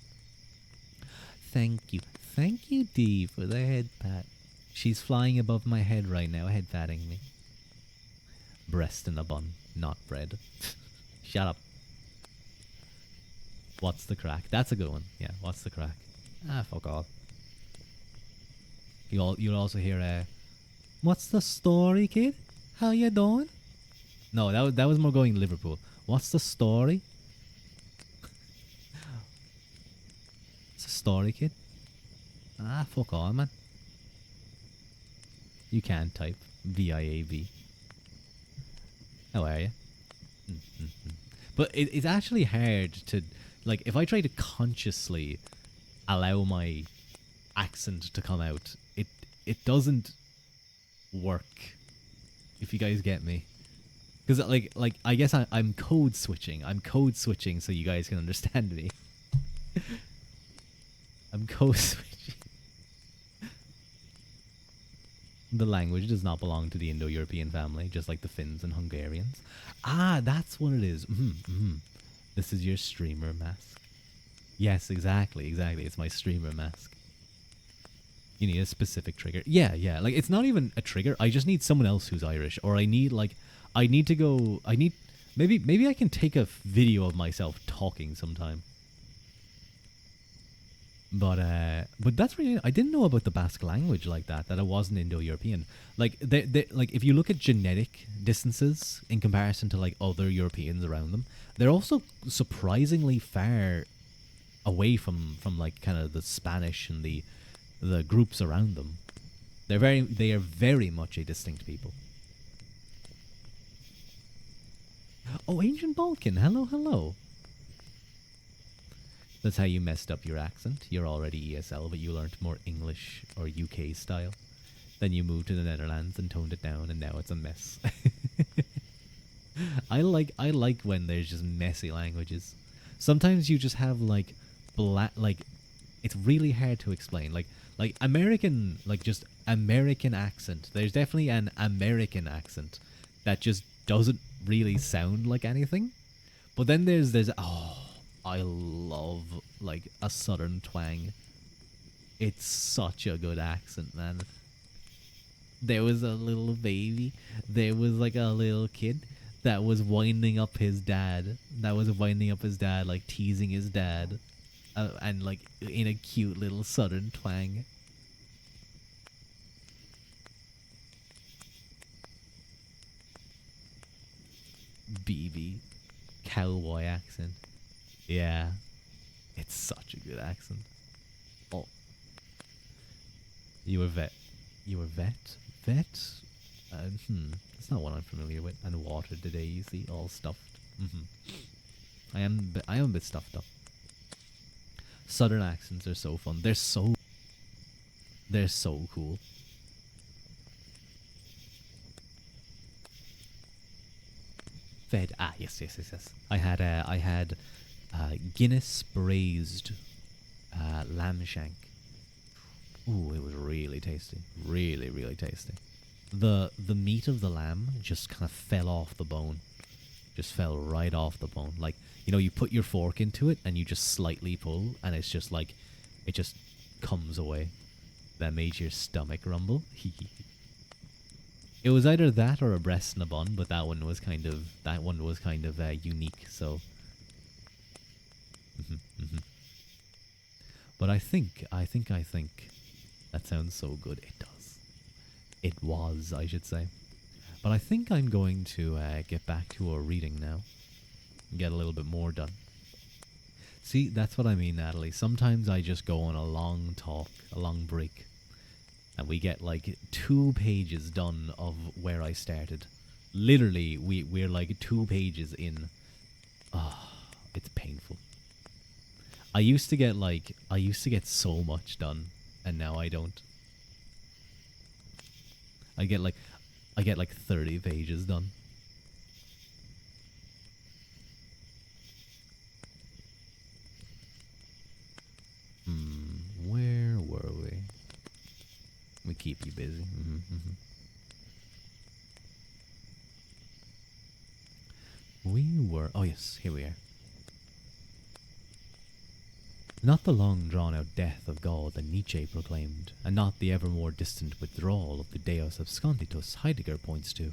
Thank you, Dee, for the head pat. She's flying above my head right now, head patting me. Breast in a bun, not bread. Shut up. What's the crack? That's a good one. Yeah, what's the crack? Ah, fuck off. You'll also hear what's the story, kid? How you doing? No, that was more going Liverpool. What's the story? What's the story, kid? Ah, fuck on, man. You can type VIAV. How are you? But it's actually hard to like if I try to consciously allow my accent to come out, it doesn't work. If you guys get me, because like I guess I'm code switching. I'm code switching so you guys can understand me. I'm code switching. The language does not belong to the Indo-European family, just like the Finns and Hungarians. Ah, that's what it is. This is your streamer mask. Yes, exactly, exactly. It's my streamer mask. You need a specific trigger. Yeah, yeah. Like it's not even a trigger. I just need someone else who's Irish, or I need to go. I need maybe I can take a video of myself talking sometime. But that's really I didn't know about the Basque language like that. That it wasn't Indo-European. Like like if you look at genetic distances in comparison to like other Europeans around them, they're also surprisingly far away from like kind of the Spanish and the groups around them. They are very much a distinct people. Oh, Ancient Balkan, hello, hello. That's how you messed up your accent. You're already ESL, but you learnt more English or UK style. Then you moved to the Netherlands and toned it down, and now it's a mess. I like when there's just messy languages. Sometimes you just have like like it's really hard to explain. Like American, like just American accent. There's definitely an American accent that just doesn't really sound like anything. But then there's I love like a southern twang. It's such a good accent, man. There was a little baby. There was like a little kid that was winding up his dad. Like teasing his dad, and like in a cute little southern twang. BB, cowboy accent. Yeah, It's such a good accent. Oh, you were vet. You were vet? Vet? That's not what I'm familiar with. And water today, you see, all stuffed. I am a bit stuffed up. Southern accents are so fun. They're so cool. Fed. Ah, yes, yes, yes, yes. I had Guinness braised lamb shank. Ooh, it was really tasty. Really, really tasty. The meat of the lamb just kind of fell off the bone. Just fell right off the bone. Like, you know, you put your fork into it and you just slightly pull and it's just like, it just comes away. That made your stomach rumble. It was either that or a breast in a bun, but that one was kind of unique. So, but I think that sounds so good. It does. It was, I should say. But I think I'm going to get back to our reading now and get a little bit more done. See, that's what I mean, Natalie. Sometimes I just go on a long talk, a long break, and we get like 2 pages done of where I started. Literally, we're like 2 pages in. Oh, it's painful. I used to get so much done, and now I don't. I get like 30 pages done. Where were we? We keep you busy. We were. Oh yes, here we are. Not the long drawn-out death of God that Nietzsche proclaimed, and not the ever more distant withdrawal of the Deus absconditus Heidegger points to,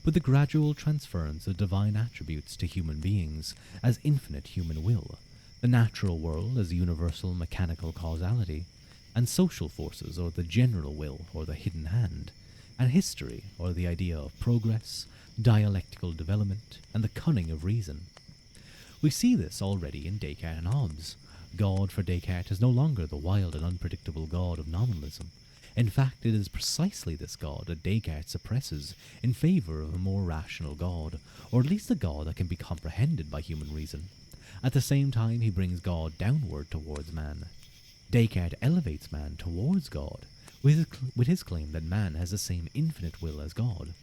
but the gradual transference of divine attributes to human beings as infinite human will, the natural world as universal mechanical causality, and social forces or the general will or the hidden hand, and history or the idea of progress, dialectical development, and the cunning of reason. We see this already in Descartes and Hobbes. God for Descartes is no longer the wild and unpredictable God of nominalism. In fact, it is precisely this God that Descartes suppresses in favour of a more rational God, or at least a God that can be comprehended by human reason. At the same time, he brings God downward towards man. Descartes elevates man towards God, with his claim that man has the same infinite will as God.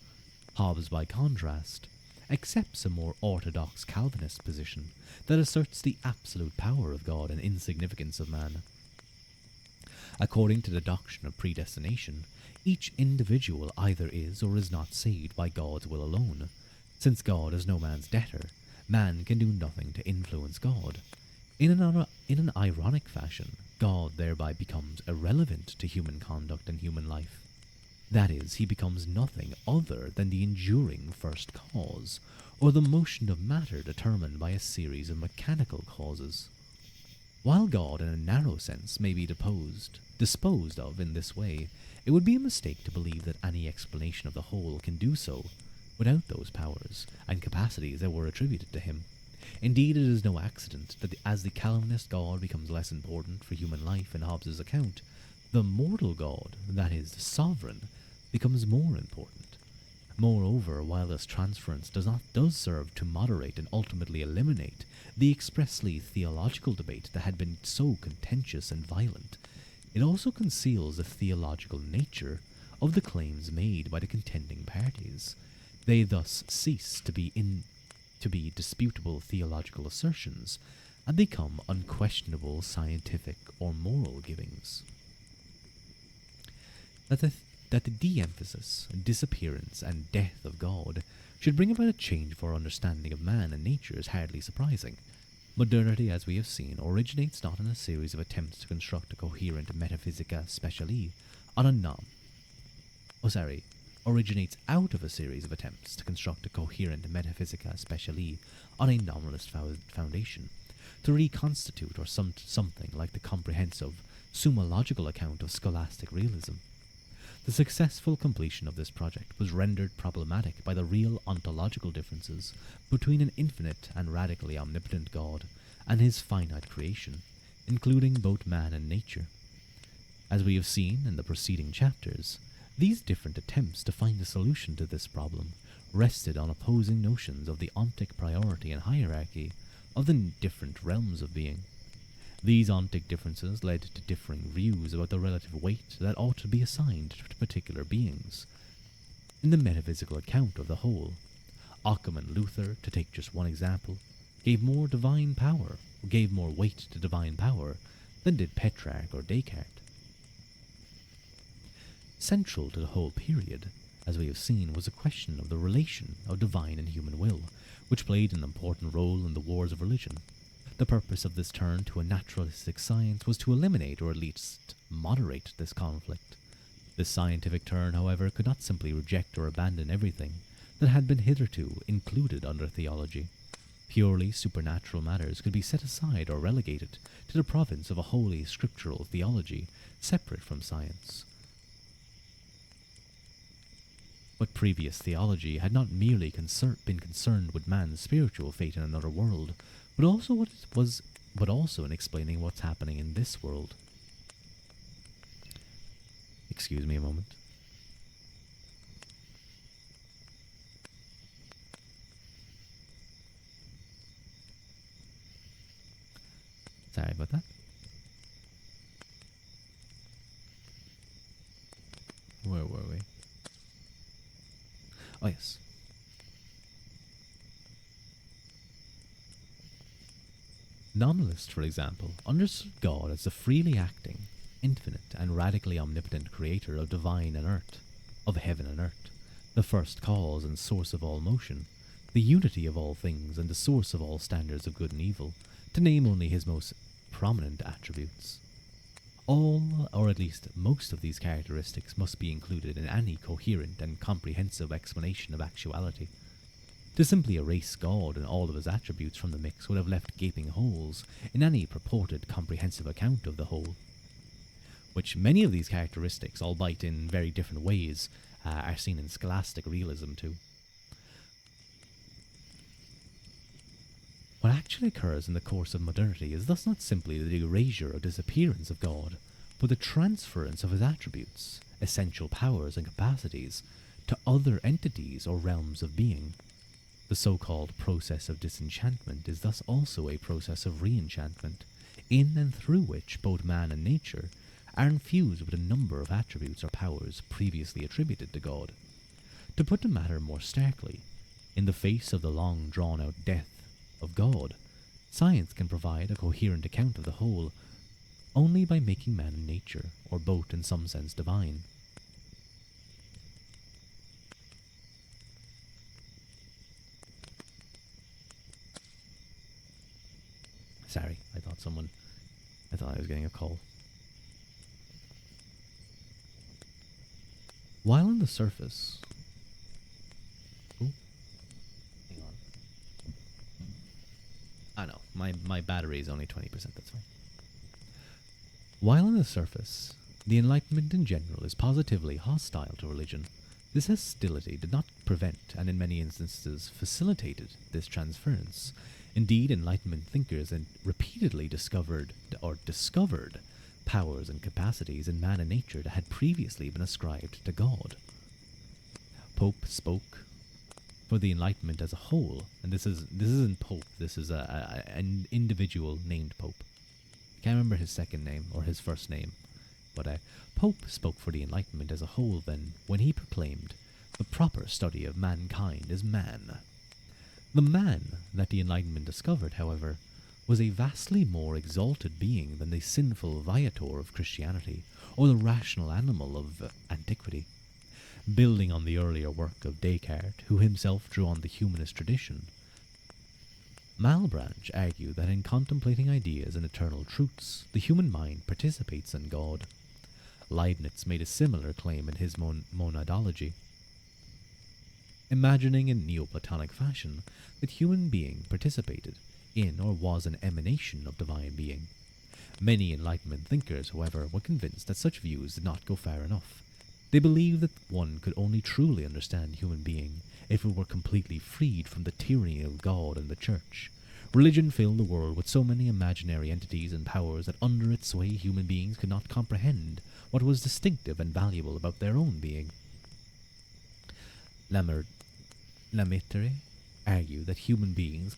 Hobbes, by contrast, accepts a more orthodox Calvinist position that asserts the absolute power of God and insignificance of man. According to the doctrine of predestination, each individual either is or is not saved by God's will alone. Since God is no man's debtor, man can do nothing to influence God. In an ironic fashion, God thereby becomes irrelevant to human conduct and human life. That is, he becomes nothing other than the enduring first cause, or the motion of matter determined by a series of mechanical causes. While God, in a narrow sense, may be disposed of in this way, it would be a mistake to believe that any explanation of the whole can do so without those powers and capacities that were attributed to him. Indeed, it is no accident that as the Calvinist God becomes less important for human life in Hobbes's account, the mortal God, that is, the sovereign, becomes more important. Moreover, while this transference does serve to moderate and ultimately eliminate the expressly theological debate that had been so contentious and violent, it also conceals the theological nature of the claims made by the contending parties. They thus cease to be disputable theological assertions and become unquestionable scientific or moral givings. That the de-emphasis, disappearance, and death of God should bring about a change for our understanding of man and nature is hardly surprising. Modernity, as we have seen, originates not in a series of attempts to construct a coherent metaphysica specialis originates out of a series of attempts to construct a coherent metaphysica specialis on a nominalist foundation, to reconstitute or something like the comprehensive summa logical account of scholastic realism. The successful completion of this project was rendered problematic by the real ontological differences between an infinite and radically omnipotent God and his finite creation, including both man and nature. As we have seen in the preceding chapters, these different attempts to find a solution to this problem rested on opposing notions of the ontic priority and hierarchy of the different realms of being. These ontic differences led to differing views about the relative weight that ought to be assigned to particular beings. In the metaphysical account of the whole, Occam and Luther, to take just one example, gave more weight to divine power than did Petrarch or Descartes. Central to the whole period, as we have seen, was a question of the relation of divine and human will, which played an important role in the wars of religion. The purpose of this turn to a naturalistic science was to eliminate or at least moderate this conflict. This scientific turn, however, could not simply reject or abandon everything that had been hitherto included under theology. Purely supernatural matters could be set aside or relegated to the province of a wholly scriptural theology separate from science. But previous theology had not merely been concerned with man's spiritual fate in another world, but also in explaining what's happening in this world. Excuse me a moment. Sorry about that. Where were we? Oh, yes. Nominalists, for example, understood God as the freely acting, infinite, and radically omnipotent creator of divine and earth, of heaven and earth, the first cause and source of all motion, the unity of all things, and the source of all standards of good and evil, to name only his most prominent attributes. All, or at least most of these characteristics must be included in any coherent and comprehensive explanation of actuality. To simply erase God and all of his attributes from the mix would have left gaping holes in any purported comprehensive account of the whole. Which many of these characteristics, albeit in very different ways, are seen in scholastic realism too. What actually occurs in the course of modernity is thus not simply the erasure or disappearance of God, but the transference of his attributes, essential powers and capacities, to other entities or realms of being. The so-called process of disenchantment is thus also a process of re-enchantment, in and through which both man and nature are infused with a number of attributes or powers previously attributed to God. To put the matter more starkly, in the face of the long drawn-out death of God, science can provide a coherent account of the whole only by making man and nature, or both in some sense, divine. Sorry, I thought I was getting a call. While on the surface... Ooh. Hang on. I know, my battery is only 20%, that's fine. While on the surface, the Enlightenment in general is positively hostile to religion, this hostility did not prevent, and in many instances facilitated, this transference. Indeed, Enlightenment thinkers had repeatedly discovered powers and capacities in man and nature that had previously been ascribed to God. Pope spoke for the Enlightenment as a whole, and this isn't Pope, this is an individual named Pope. I can't remember his second name or his first name, but Pope spoke for the Enlightenment as a whole then when he proclaimed, "The proper study of mankind is man." The man that the Enlightenment discovered, however, was a vastly more exalted being than the sinful viator of Christianity or the rational animal of antiquity. Building on the earlier work of Descartes, who himself drew on the humanist tradition, Malebranche argued that in contemplating ideas and eternal truths, the human mind participates in God. Leibniz made a similar claim in his monadology, imagining in Neoplatonic fashion that human being participated in or was an emanation of divine being. Many Enlightenment thinkers, however, were convinced that such views did not go far enough. They believed that one could only truly understand human being if it were completely freed from the tyranny of God and the Church, Religion filled the world with so many imaginary entities and powers that under its sway human beings could not comprehend what was distinctive and valuable about their own being. Lamitere argue that human beings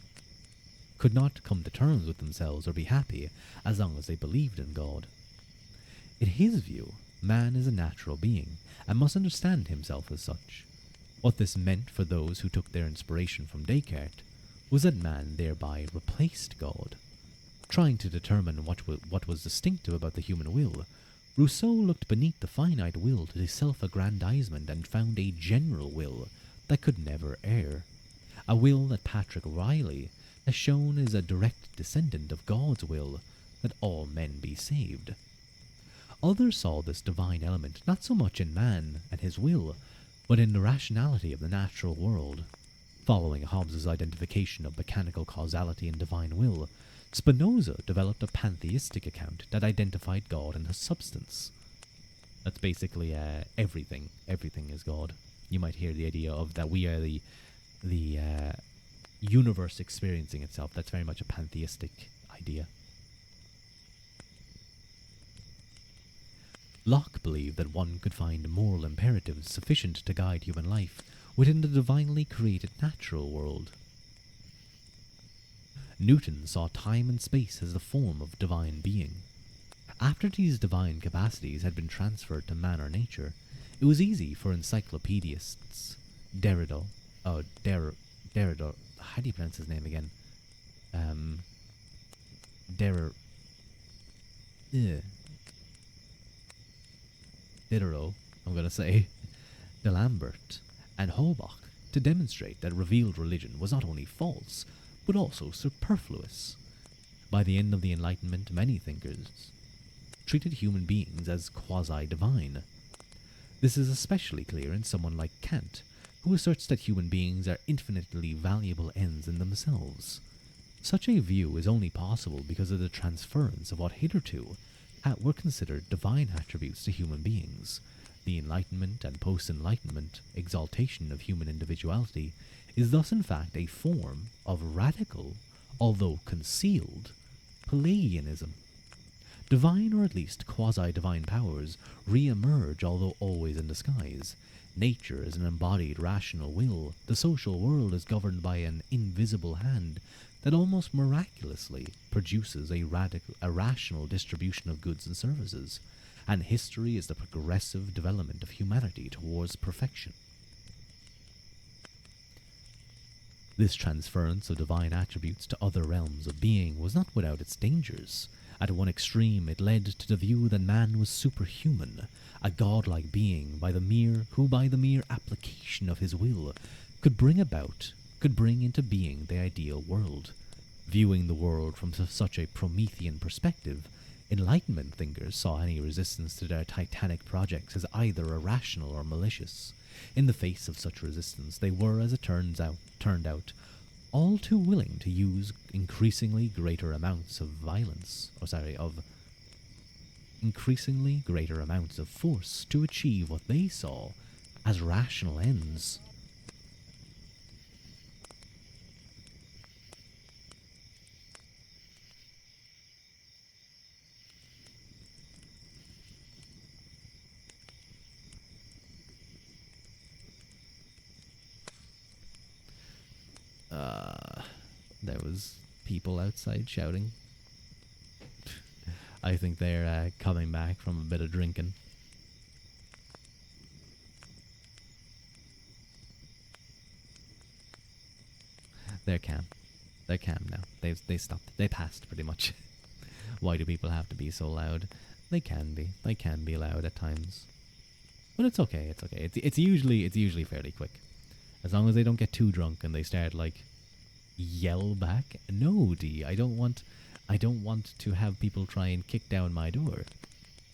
could not come to terms with themselves or be happy as long as they believed in God. In his view, man is a natural being and must understand himself as such. What this meant for those who took their inspiration from Descartes was that man thereby replaced God. Trying to determine what was distinctive about the human will, Rousseau looked beneath the finite will to the self-aggrandizement and found a general will that could never err. A will that Patrick Riley has shown is a direct descendant of God's will that all men be saved. Others saw this divine element not so much in man and his will, but in the rationality of the natural world. Following Hobbes's identification of mechanical causality and divine will, Spinoza developed a pantheistic account that identified God in his substance. That's basically everything. Everything is God. You might hear the idea of that we are the universe experiencing itself. That's very much a pantheistic idea. Locke believed that one could find moral imperatives sufficient to guide human life within the divinely created natural world. Newton saw time and space as the form of divine being. After these divine capacities had been transferred to man or nature, it was easy for encyclopedists Derrida, how do you pronounce his name again? Diderot, I'm going to say, D'Alembert, and Holbach to demonstrate that revealed religion was not only false, but also superfluous. By the end of the Enlightenment, many thinkers treated human beings as quasi-divine. This is especially clear in someone like Kant, who asserts that human beings are infinitely valuable ends in themselves. Such a view is only possible because of the transference of what hitherto were considered divine attributes to human beings. The Enlightenment and post-Enlightenment exaltation of human individuality is thus in fact a form of radical, although concealed, Pelagianism. Divine or at least quasi-divine powers re-emerge, although always in disguise. Nature is an embodied rational will. The social world is governed by an invisible hand that almost miraculously produces a rational distribution of goods and services. And history is the progressive development of humanity towards perfection. This transference of divine attributes to other realms of being was not without its dangers. At one extreme, it led to the view that man was superhuman, a godlike being by the mere application of his will could bring into being the ideal world. Viewing the world from such a Promethean perspective, Enlightenment thinkers saw any resistance to their titanic projects as either irrational or malicious. In the face of such resistance, they were, as it turned out, all too willing to use increasingly greater amounts of force to achieve what they saw as rational ends. There was people outside shouting. I think they're coming back from a bit of drinking. They're calm. They're calm now. They stopped. They passed pretty much. Why do people have to be so loud? They can be. They can be loud at times. But it's okay. It's okay. It's usually fairly quick. As long as they don't get too drunk and they start yell back. No, D. I don't want to have people try and kick down my door.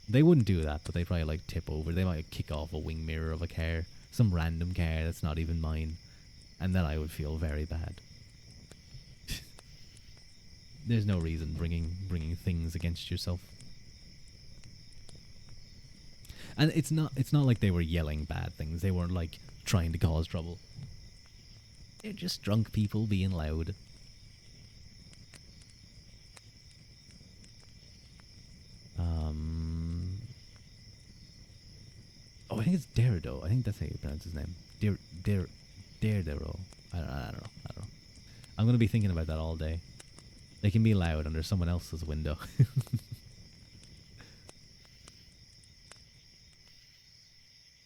They wouldn't do that, but they probably tip over. They might kick off a wing mirror of a car, some random car that's not even mine, and then I would feel very bad. There's no reason bringing things against yourself. And it's not like they were yelling bad things. They weren't trying to cause trouble. They're just drunk people being loud. I think it's Derrido. I think that's how you pronounce his name. Derdero. I don't know. I don't know. I'm gonna be thinking about that all day. They can be loud under someone else's window.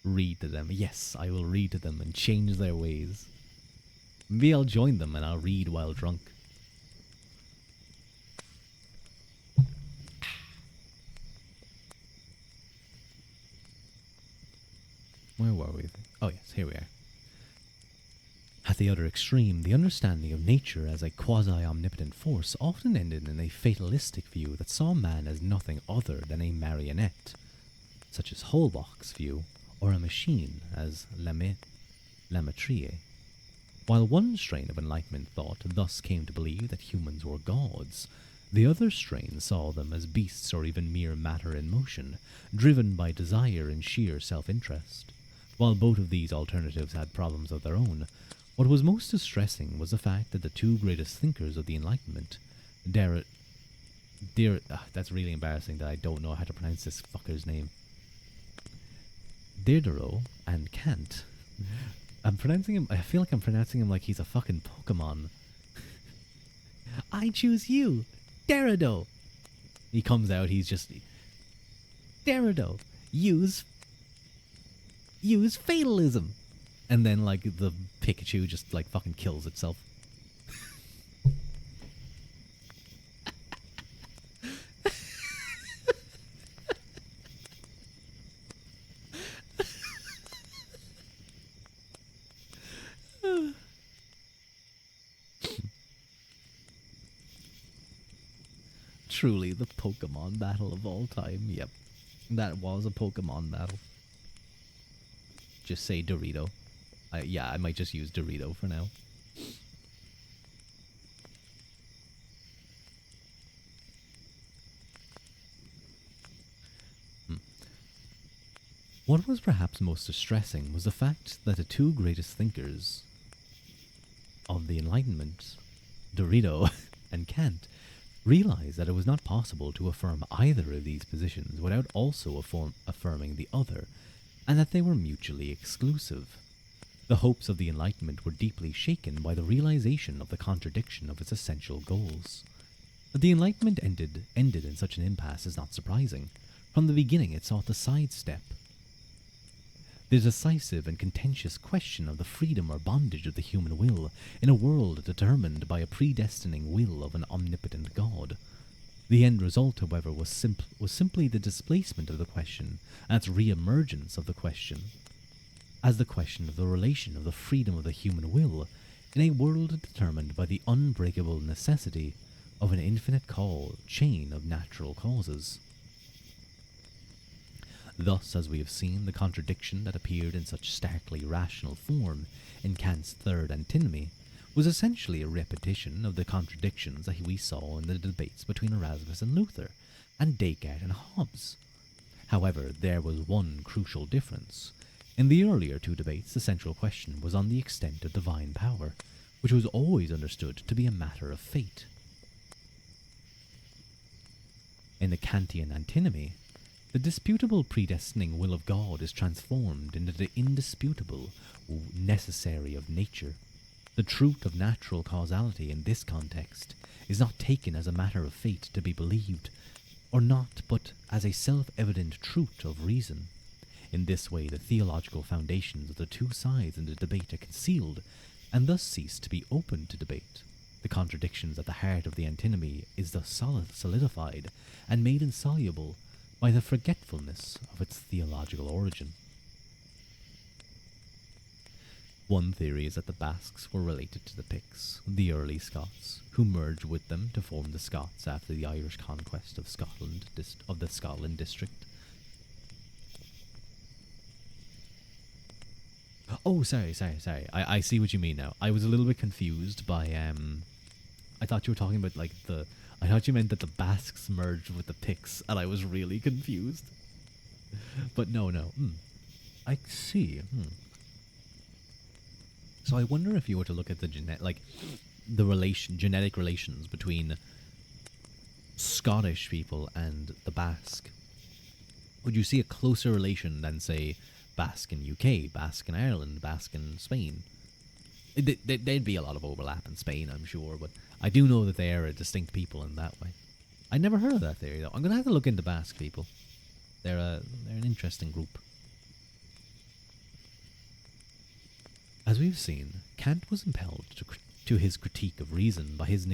Read to them. Yes, I will read to them and change their ways. Maybe I'll join them and I'll read while drunk. Where were we? Oh yes, here we are. At the other extreme, the understanding of nature as a quasi-omnipotent force often ended in a fatalistic view that saw man as nothing other than a marionette, such as Holbach's view, or a machine as Lametrie. While one strain of Enlightenment thought thus came to believe that humans were gods, the other strain saw them as beasts or even mere matter in motion, driven by desire and sheer self-interest. While both of these alternatives had problems of their own, what was most distressing was the fact that the two greatest thinkers of the Enlightenment, that's really embarrassing that I don't know how to pronounce this fucker's name. Diderot and Kant. I feel like I'm pronouncing him like he's a fucking Pokemon. I choose you, Diderot. He comes out, he's just Diderot. Use fatalism. And then, like, the Pikachu just, like, fucking kills itself. Truly the Pokemon battle of all time. Yep. That was a Pokemon battle. Just say Dorito. I might just use Dorito for now. What was perhaps most distressing was the fact that the two greatest thinkers of the Enlightenment, Dorito and Kant, realized that it was not possible to affirm either of these positions without also affirming the other, and that they were mutually exclusive. The hopes of the Enlightenment were deeply shaken by the realization of the contradiction of its essential goals. That the Enlightenment ended in such an impasse is not surprising. From the beginning it sought to sidestep the decisive and contentious question of the freedom or bondage of the human will in a world determined by a predestining will of an omnipotent God. The end result, however, was simply the displacement of the question and its re-emergence of the question as the question of the relation of the freedom of the human will in a world determined by the unbreakable necessity of an infinite chain of natural causes. Thus, as we have seen, the contradiction that appeared in such starkly rational form in Kant's third antinomy was essentially a repetition of the contradictions that we saw in the debates between Erasmus and Luther, and Descartes and Hobbes. However, there was one crucial difference. In the earlier two debates, the central question was on the extent of divine power, which was always understood to be a matter of fate. In the Kantian antinomy, the disputable predestining will of God is transformed into the indisputable necessary of nature. The truth of natural causality in this context is not taken as a matter of fate to be believed, or not, but as a self-evident truth of reason. In this way, the theological foundations of the two sides in the debate are concealed, and thus cease to be open to debate. The contradictions at the heart of the antinomy is thus solidified and made insoluble by the forgetfulness of its theological origin. One theory is that the Basques were related to the Picts, the early Scots, who merged with them to form the Scots after the Irish conquest of Scotland, of the Scotland district. Oh, sorry. I see what you mean now. I was a little bit confused by, I thought you were talking about, like, I thought you meant that the Basques merged with the Picts, and I was really confused. But no. I see. So I wonder if you were to look at the genetic relations between Scottish people and the Basque, would you see a closer relation than, say, Basque in UK, Basque in Ireland, Basque in Spain. There'd be a lot of overlap in Spain, I'm sure, but I do know that they are a distinct people in that way. I never heard of that theory, though. I'm going to have to look into Basque people. They're an interesting group. As we've seen, Kant was impelled to his critique of reason by his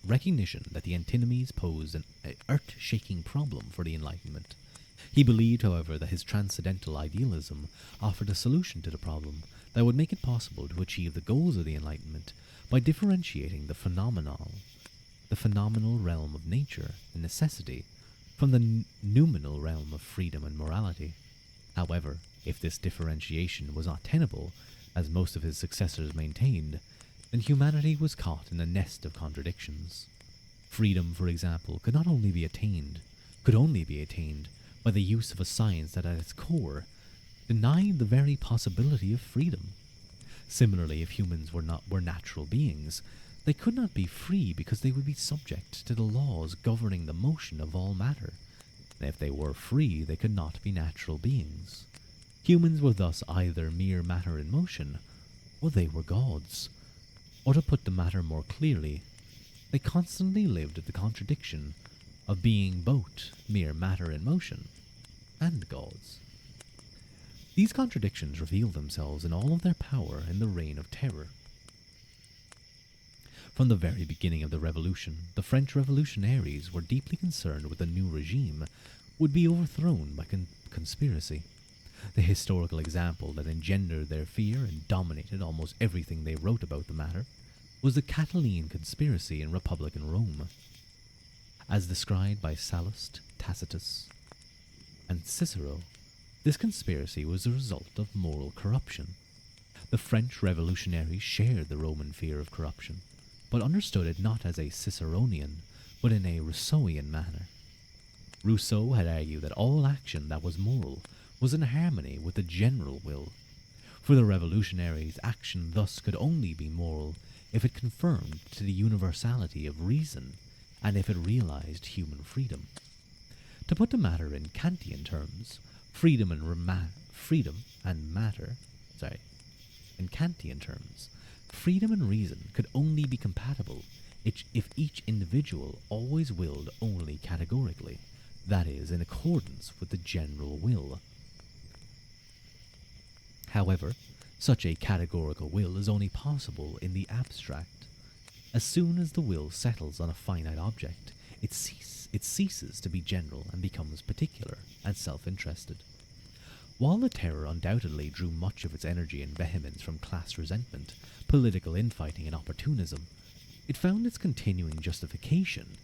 recognition that the antinomies posed an earth-shaking problem for the Enlightenment. He believed, however, that his transcendental idealism offered a solution to the problem that would make it possible to achieve the goals of the Enlightenment by differentiating the phenomenal realm of nature and necessity from the noumenal realm of freedom and morality. However, if this differentiation was not tenable, as most of his successors maintained, then humanity was caught in a nest of contradictions. Freedom, for example, could only be attained by the use of a science that at its core denied the very possibility of freedom. Similarly, if humans were natural beings, they could not be free because they would be subject to the laws governing the motion of all matter. And if they were free, they could not be natural beings. Humans were thus either mere matter in motion, or they were gods. Or to put the matter more clearly, they constantly lived at the contradiction of being both mere matter in motion and gods. These contradictions reveal themselves in all of their power in the Reign of Terror. From the very beginning of the revolution, the French revolutionaries were deeply concerned with the new regime would be overthrown by conspiracy. The historical example that engendered their fear and dominated almost everything they wrote about the matter was the Catiline conspiracy in Republican Rome. As described by Sallust, Tacitus, and Cicero, this conspiracy was the result of moral corruption. The French revolutionaries shared the Roman fear of corruption, but understood it not as a Ciceronian, but in a Rousseauian manner. Rousseau had argued that all action that was moral was in harmony with the general will. For the revolutionaries, action thus could only be moral if it conformed to the universality of reason and if it realized human freedom. To put the matter in Kantian terms, in Kantian terms, freedom and reason could only be compatible if each individual always willed only categorically, that is, in accordance with the general will. However, such a categorical will is only possible in the abstract. As soon as the will settles on a finite object, it ceases to be general and becomes particular and self-interested. While the Terror undoubtedly drew much of its energy and vehemence from class resentment, political infighting, and opportunism, it found its continuing justification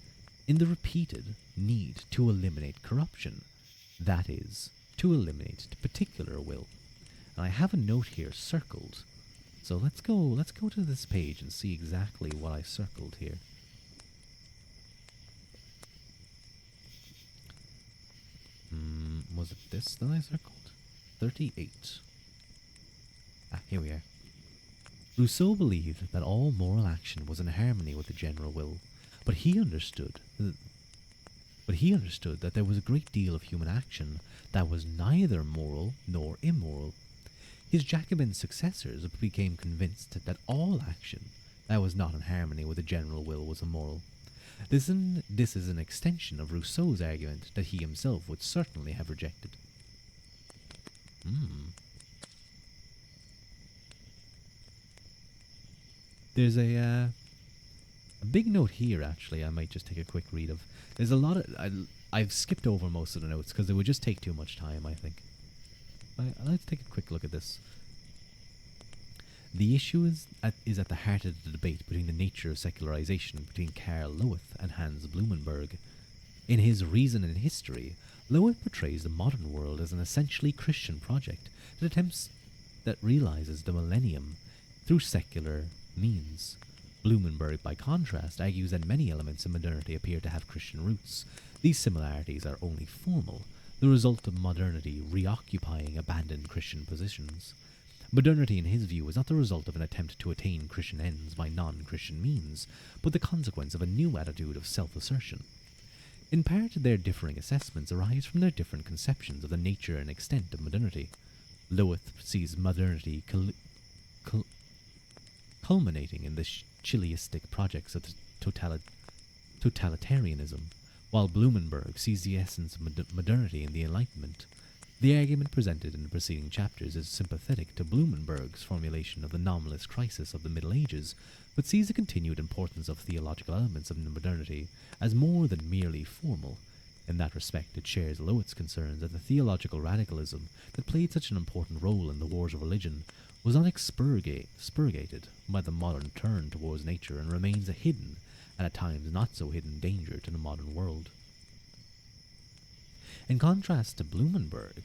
in the repeated need to eliminate corruption, that is, to eliminate the particular will. And I have a note here circled, so let's go to this page and see exactly what I circled here. Was it this that I circled? 38. Here we are. Rousseau believed that all moral action was in harmony with the general will, but he understood that there was a great deal of human action that was neither moral nor immoral. His Jacobin successors became convinced that all action that was not in harmony with the general will was immoral. This is an extension of Rousseau's argument that he himself would certainly have rejected. There's a big note here, actually, I might just take a quick read of. There's a lot of... I've skipped over most of the notes because it would just take too much time, I think. Let's take a quick look at this. The issue is at the heart of the debate between the nature of secularization between Karl Lowith and Hans Blumenberg. In his Reason and History, Lowith portrays the modern world as an essentially Christian project that realizes the millennium through secular means. Blumenberg, by contrast, argues that many elements in modernity appear to have Christian roots. These similarities are only formal, the result of modernity reoccupying abandoned Christian positions. Modernity, in his view, is not the result of an attempt to attain Christian ends by non-Christian means, but the consequence of a new attitude of self-assertion. In part, their differing assessments arise from their different conceptions of the nature and extent of modernity. Lowith sees modernity cul- culminating in the chiliistic projects of totalitarianism, while Blumenberg sees the essence of modernity in the Enlightenment. The argument presented in the preceding chapters is sympathetic to Blumenberg's formulation of the nominalist crisis of the Middle Ages, but sees the continued importance of theological elements of modernity as more than merely formal. In that respect, it shares Lowith's concerns that the theological radicalism that played such an important role in the wars of religion was not expurgated by the modern turn towards nature and remains a hidden, and at times not so hidden, danger to the modern world. In contrast to Blumenberg,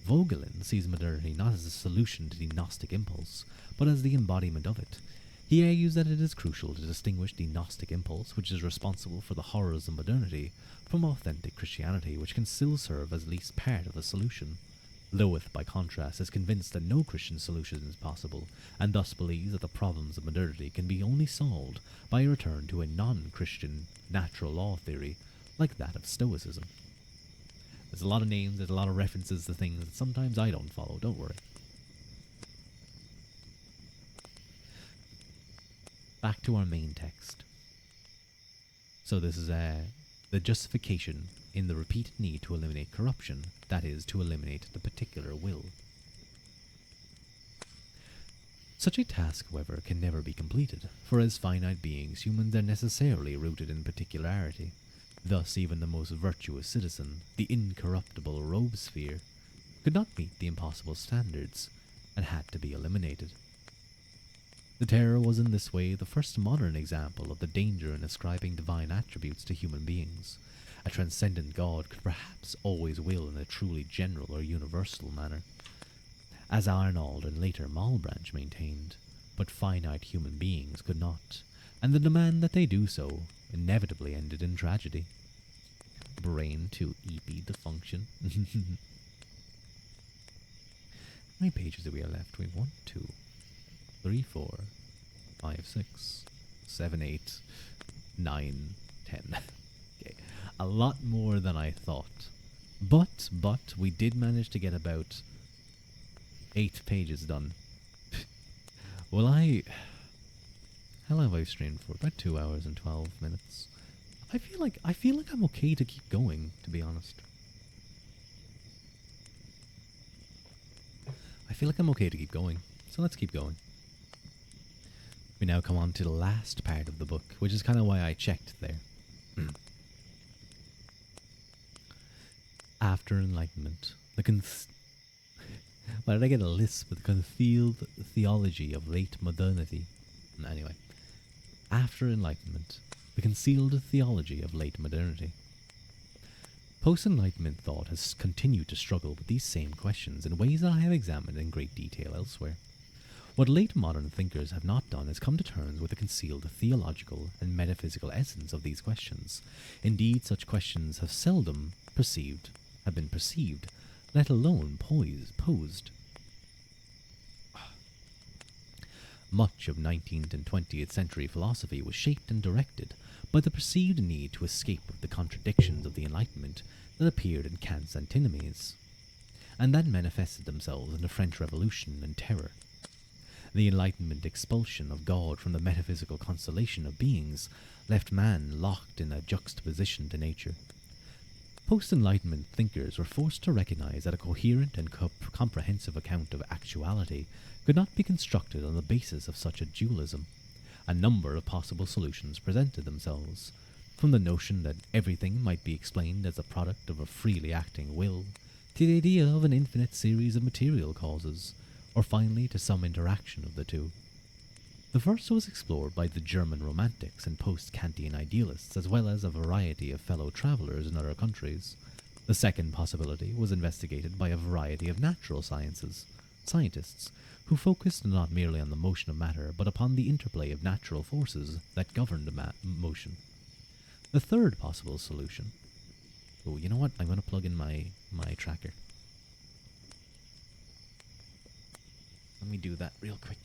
Vogelin sees modernity not as a solution to the Gnostic impulse, but as the embodiment of it. He argues that it is crucial to distinguish the Gnostic impulse, which is responsible for the horrors of modernity, from authentic Christianity, which can still serve as at least part of the solution. Lowith, by contrast, is convinced that no Christian solution is possible, and thus believes that the problems of modernity can be only solved by a return to a non-Christian natural law theory, like that of Stoicism. There's a lot of names, there's a lot of references to things that sometimes I don't follow, don't worry. Back to our main text. So this is the justification in the repeated need to eliminate corruption, that is, to eliminate the particular will. Such a task, however, can never be completed, for as finite beings, humans are necessarily rooted in particularity. Thus, even the most virtuous citizen, the incorruptible Robespierre, could not meet the impossible standards, and had to be eliminated. The terror was in this way the first modern example of the danger in ascribing divine attributes to human beings. A transcendent God could perhaps always will in a truly general or universal manner, as Arnold and later Malebranche maintained, but finite human beings could not, and the demand that they do so inevitably ended in tragedy. Brain to EP the function. How many pages do we have left? We have 1, 2, 3, 4, 5, 6, 7, 8, 9, 10. Okay. A lot more than I thought. But we did manage to get about 8 pages done. Well, how long have I streamed for? About 2 hours and 12 minutes. I feel like I'm okay to keep going, to be honest. I feel like I'm okay to keep going, so let's keep going. We now come on to the last part of the book, which is kind of why I checked there. After Enlightenment, why did I get a lisp with the concealed theology of late modernity? Anyway, after Enlightenment, the concealed theology of late modernity. Post-Enlightenment thought has continued to struggle with these same questions in ways that I have examined in great detail elsewhere. What late modern thinkers have not done is come to terms with the concealed theological and metaphysical essence of these questions. Indeed, such questions have seldom been perceived, let alone posed. Much of 19th and 20th century philosophy was shaped and directed by the perceived need to escape the contradictions of the Enlightenment that appeared in Kant's antinomies, and that manifested themselves in the French Revolution and Terror. The Enlightenment expulsion of God from the metaphysical constellation of beings left man locked in a juxtaposition to nature. Post-Enlightenment thinkers were forced to recognize that a coherent and comprehensive account of actuality could not be constructed on the basis of such a dualism. A number of possible solutions presented themselves, from the notion that everything might be explained as a product of a freely acting will, to the idea of an infinite series of material causes, or finally to some interaction of the two. The first was explored by the German Romantics and post-Kantian idealists, as well as a variety of fellow travelers in other countries. The second possibility was investigated by a variety of natural scientists, who focused not merely on the motion of matter, but upon the interplay of natural forces that govern the motion. The third possible solution... Oh, you know what? I'm going to plug in my tracker. Let me do that real quick.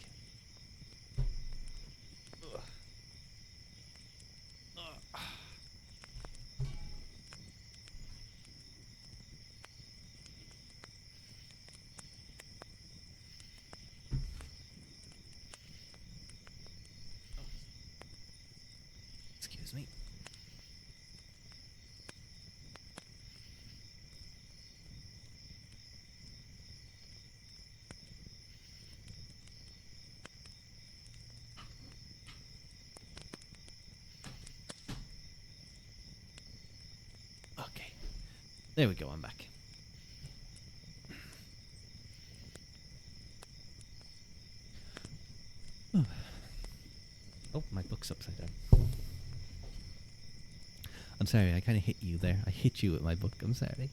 Excuse me. Okay. There we go, I'm back. Oh, my book's upside down. I'm sorry, I kind of hit you there. I hit you with my book, I'm sorry.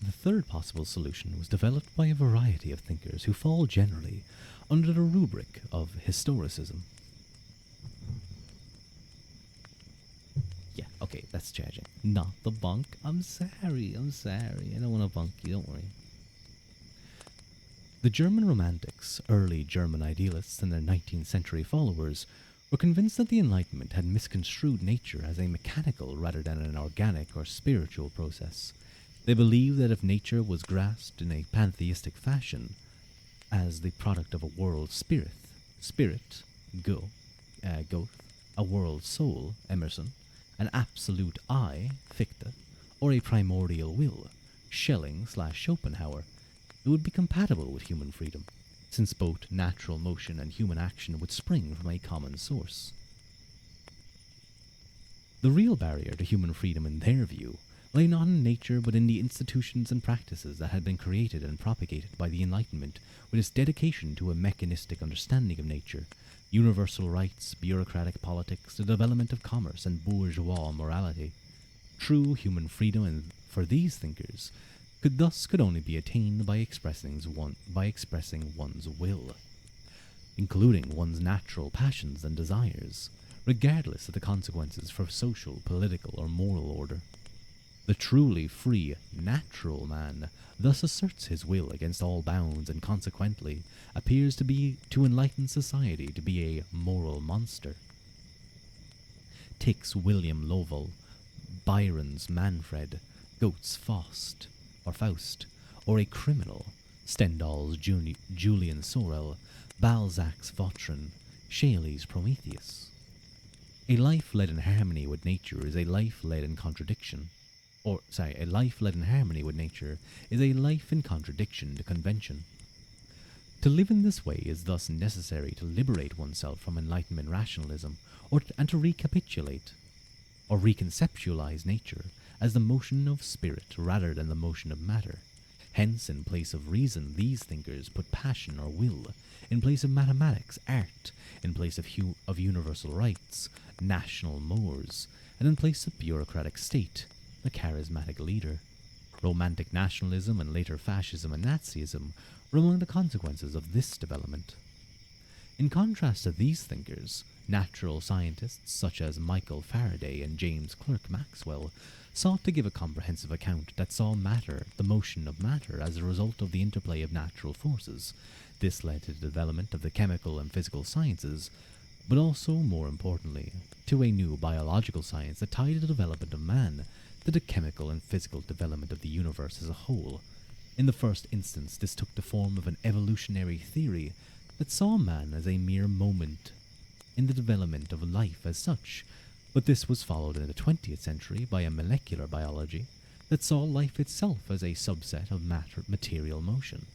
The third possible solution was developed by a variety of thinkers who fall generally under the rubric of historicism. Yeah, okay, that's charging. Not the bunk. I'm sorry. I don't want to bunk you, don't worry. The German Romantics, early German idealists and their 19th century followers, were convinced that the Enlightenment had misconstrued nature as a mechanical rather than an organic or spiritual process. They believed that if nature was grasped in a pantheistic fashion as the product of a world spirit, Goethe, a world soul, Emerson, an absolute I, Fichte, or a primordial will, Schelling/Schopenhauer, it would be compatible with human freedom, since both natural motion and human action would spring from a common source. The real barrier to human freedom in their view lay not in nature but in the institutions and practices that had been created and propagated by the Enlightenment with its dedication to a mechanistic understanding of nature, universal rights, bureaucratic politics, the development of commerce, and bourgeois morality. True human freedom, and for these thinkers, could only be attained by expressing one's will, including one's natural passions and desires, regardless of the consequences for social, political, or moral order. The truly free, natural man thus asserts his will against all bounds and consequently appears to enlightened society to be a moral monster. Tick's William Lovell, Byron's Manfred, Goethe's Faust, or a criminal, Stendhal's Julian Sorel, Balzac's Vautrin, Shelley's Prometheus. A life led in harmony with nature is a life led in contradiction. A life led in harmony with nature is a life in contradiction to convention. To live in this way is thus necessary to liberate oneself from Enlightenment rationalism and to recapitulate or reconceptualize nature as the motion of spirit rather than the motion of matter. Hence, in place of reason, these thinkers put passion or will, in place of mathematics, art, in place of universal rights, national mores, and in place of bureaucratic state, the charismatic leader. Romantic nationalism and later fascism and Nazism were among the consequences of this development. In contrast to these thinkers, natural scientists such as Michael Faraday and James Clerk Maxwell sought to give a comprehensive account that saw matter, the motion of matter, as a result of the interplay of natural forces. This led to the development of the chemical and physical sciences, but also, more importantly, to a new biological science that tied the development of man to the chemical and physical development of the universe as a whole. In the first instance, this took the form of an evolutionary theory that saw man as a mere moment in the development of life as such, but this was followed in the 20th century by a molecular biology that saw life itself as a subset of material motion.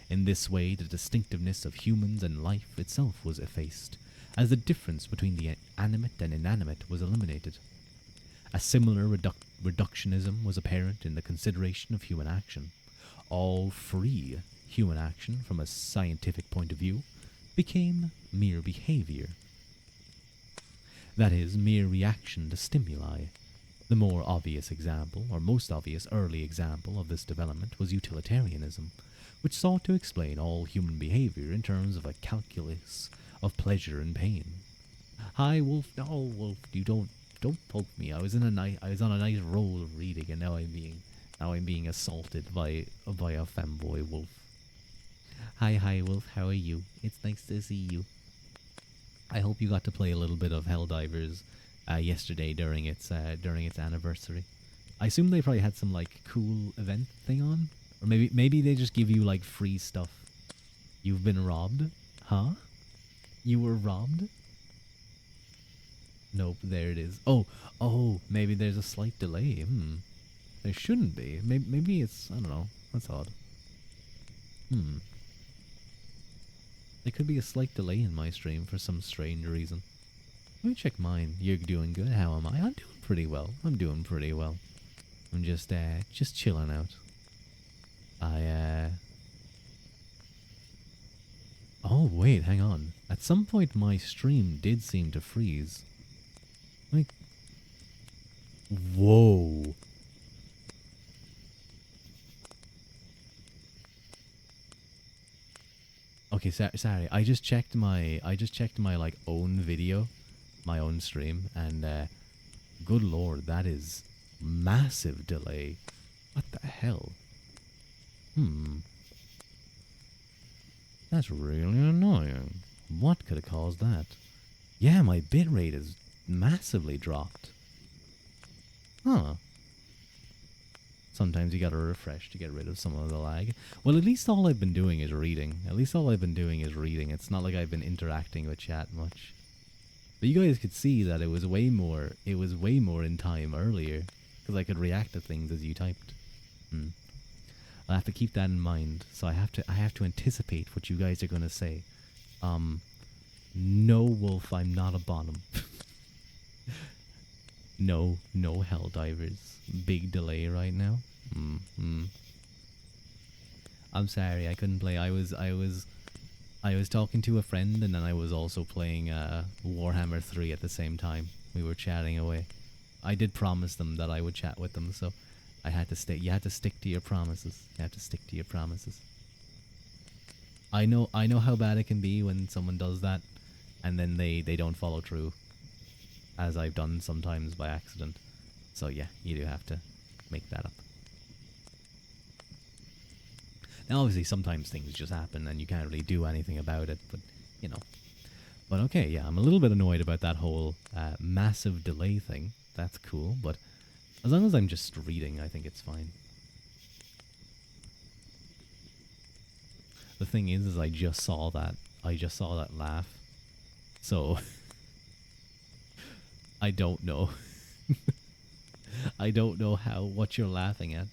In this way, the distinctiveness of humans and life itself was effaced, as the difference between the animate and inanimate was eliminated. A similar reductionism was apparent in the consideration of human action. All free human action, from a scientific point of view, became mere behavior. That is, mere reaction to stimuli. The more obvious example, or most obvious early example of this development was utilitarianism, which sought to explain all human behavior in terms of a calculus of pleasure and pain. Hi, Wolf. No, Wolf, you don't poke me. I was on a nice roll of reading, and now I'm being assaulted by a femboy wolf. Hi, Wolf. How are you? It's nice to see you. I hope you got to play a little bit of Helldivers yesterday during its anniversary. I assume they probably had some like cool event thing on, Or maybe they just give you like free stuff. You've been robbed? Huh? You were robbed? Nope, there it is. Oh, maybe there's a slight delay. There shouldn't be. Maybe it's, I don't know. That's odd. There could be a slight delay in my stream for some strange reason. Let me check mine. You're doing good. How am I? I'm doing pretty well. I'm just chilling out. Oh, wait, hang on. At some point my stream did seem to freeze. Like, whoa. Okay, sorry. I just checked my like own video, my own stream, and good lord, that is massive delay. What the hell? That's really annoying. What could have caused that? Yeah, my bitrate is massively dropped. Huh. Sometimes you gotta refresh to get rid of some of the lag. Well, at least all I've been doing is reading. It's not like I've been interacting with chat much. But you guys could see that it was way more in time earlier, because I could react to things as you typed. I'll have to keep that in mind. So I have to anticipate what you guys are gonna say. No, Wolf, I'm not a bottom. No Helldivers. Big delay right now. I'm sorry, I couldn't play. I was talking to a friend, and then I was also playing Warhammer 3 at the same time. We were chatting away. I did promise them that I would chat with them, so I had to stay. You had to stick to your promises. I know how bad it can be when someone does that, and then they don't follow through, as I've done sometimes by accident. So yeah, you do have to make that up. Now obviously sometimes things just happen and you can't really do anything about it, but you know. But okay, yeah, I'm a little bit annoyed about that whole massive delay thing. That's cool, but as long as I'm just reading, I think it's fine. The thing is I just saw that laugh. So I don't know. I don't know what you're laughing at.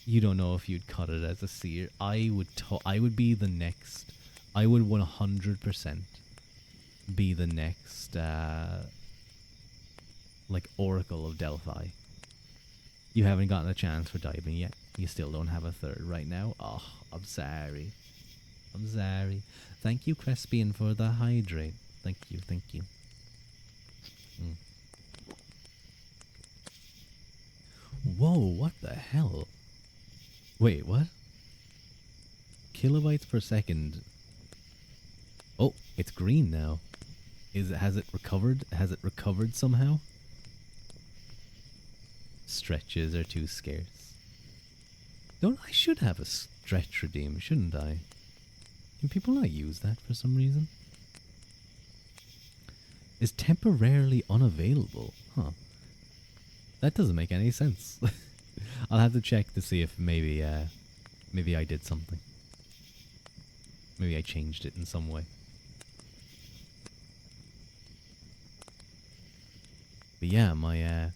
You don't know if you'd cut it as a seer. I would be the next. I would 100% be the next like Oracle of Delphi. You haven't gotten a chance for diving yet. You still don't have a third right now. Oh, I'm sorry. Thank you, Crespian, for the hydrate. Thank you. Whoa, what the hell? Wait, what? Kilobytes per second. Oh, it's green now. Has it recovered? Has it recovered somehow? Stretches are too scarce. I should have a stretch redeem, shouldn't I? Can people not use that for some reason? Is temporarily unavailable. Huh. That doesn't make any sense. I'll have to check to see if maybe I did something. Maybe I changed it in some way. But yeah, my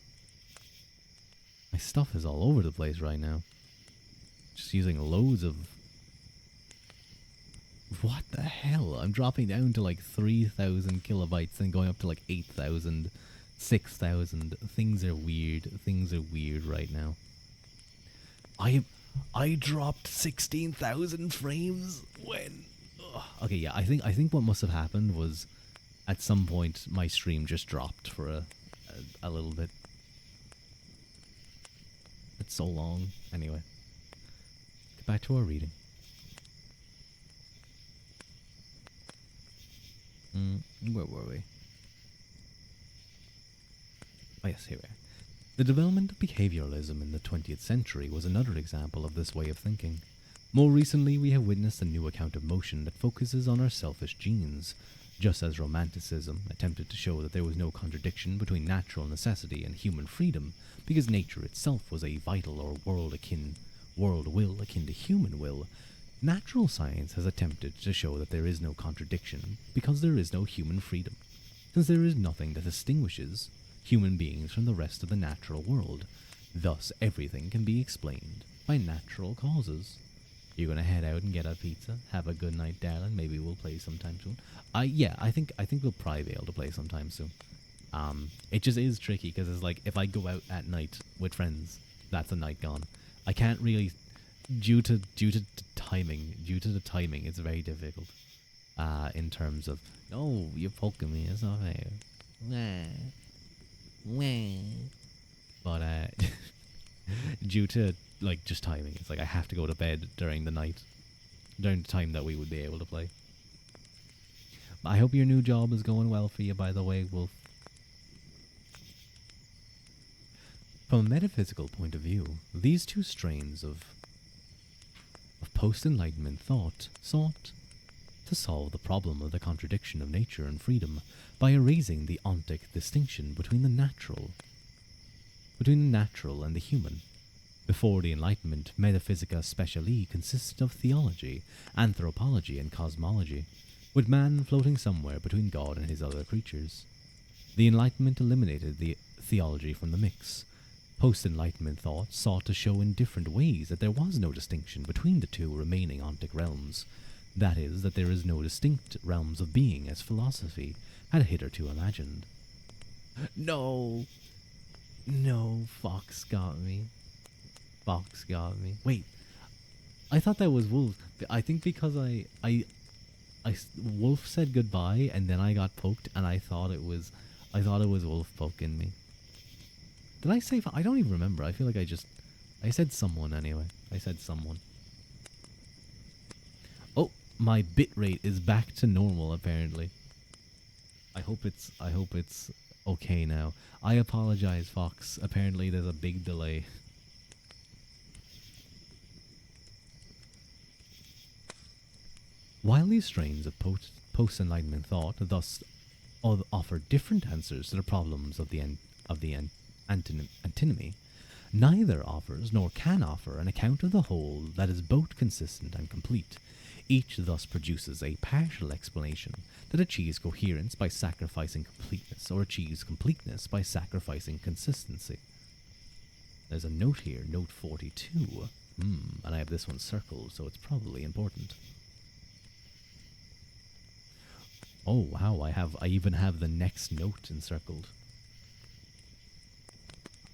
stuff is all over the place right now. Just using loads of... What the hell? I'm dropping down to like 3,000 kilobytes and going up to like 8,000, 6,000. Things are weird right now. I dropped 16,000 frames when... Ugh. Okay, yeah, I think what must have happened was at some point my stream just dropped for a little bit. It's so long. Anyway, get back to our reading. Where were we? Oh yes, here we are. The development of behavioralism in the 20th century was another example of this way of thinking. More recently, we have witnessed a new account of motion that focuses on our selfish genes. just as Romanticism attempted to show that there was no contradiction between natural necessity and human freedom, because nature itself was a vital or world will akin to human will. Natural science has attempted to show that there is no contradiction because there is no human freedom, since there is nothing that distinguishes human beings from the rest of the natural world. Thus, everything can be explained by natural causes. You're gonna head out and get a pizza. Have a good night, darling. Maybe we'll play sometime soon. I think we'll probably be able to play sometime soon. It just is tricky because it's like if I go out at night with friends, that's a night gone. I can't really, due to the timing, it's very difficult. In terms of no, you're poking me. It's not fair. But due to like just timing, it's like I have to go to bed during the night, during the time that we would be able to play. I hope your new job is going well for you, by the way, Wolf. From a metaphysical point of view, these two strains of post-Enlightenment thought sought to solve the problem of the contradiction of nature and freedom by erasing the ontic distinction between the natural and the human. Before the Enlightenment, Metaphysica Speciali consisted of theology, anthropology, and cosmology, with man floating somewhere between God and his other creatures. The Enlightenment eliminated the theology from the mix. Post-Enlightenment thought sought to show in different ways that there was no distinction between the two remaining ontic realms. That is, that there is no distinct realms of being as philosophy had hitherto imagined. No! No, Fox got me. Fox got me. Wait, I thought that was Wolf. I think because Wolf said goodbye and then I got poked and I thought it was Wolf poking me. Did I say? I don't even remember. I feel like I said someone anyway. I said someone. Oh, my bitrate is back to normal apparently. I hope it's okay now. I apologize, Fox. Apparently there's a big delay. While these strains of post-Enlightenment thought thus offer different answers to the problems of the antinomy, neither offers nor can offer an account of the whole that is both consistent and complete. Each thus produces a partial explanation that achieves coherence by sacrificing completeness, or achieves completeness by sacrificing consistency. There's a note here, note 42, and I have this one circled, so it's probably important. Oh wow, I even have the next note encircled.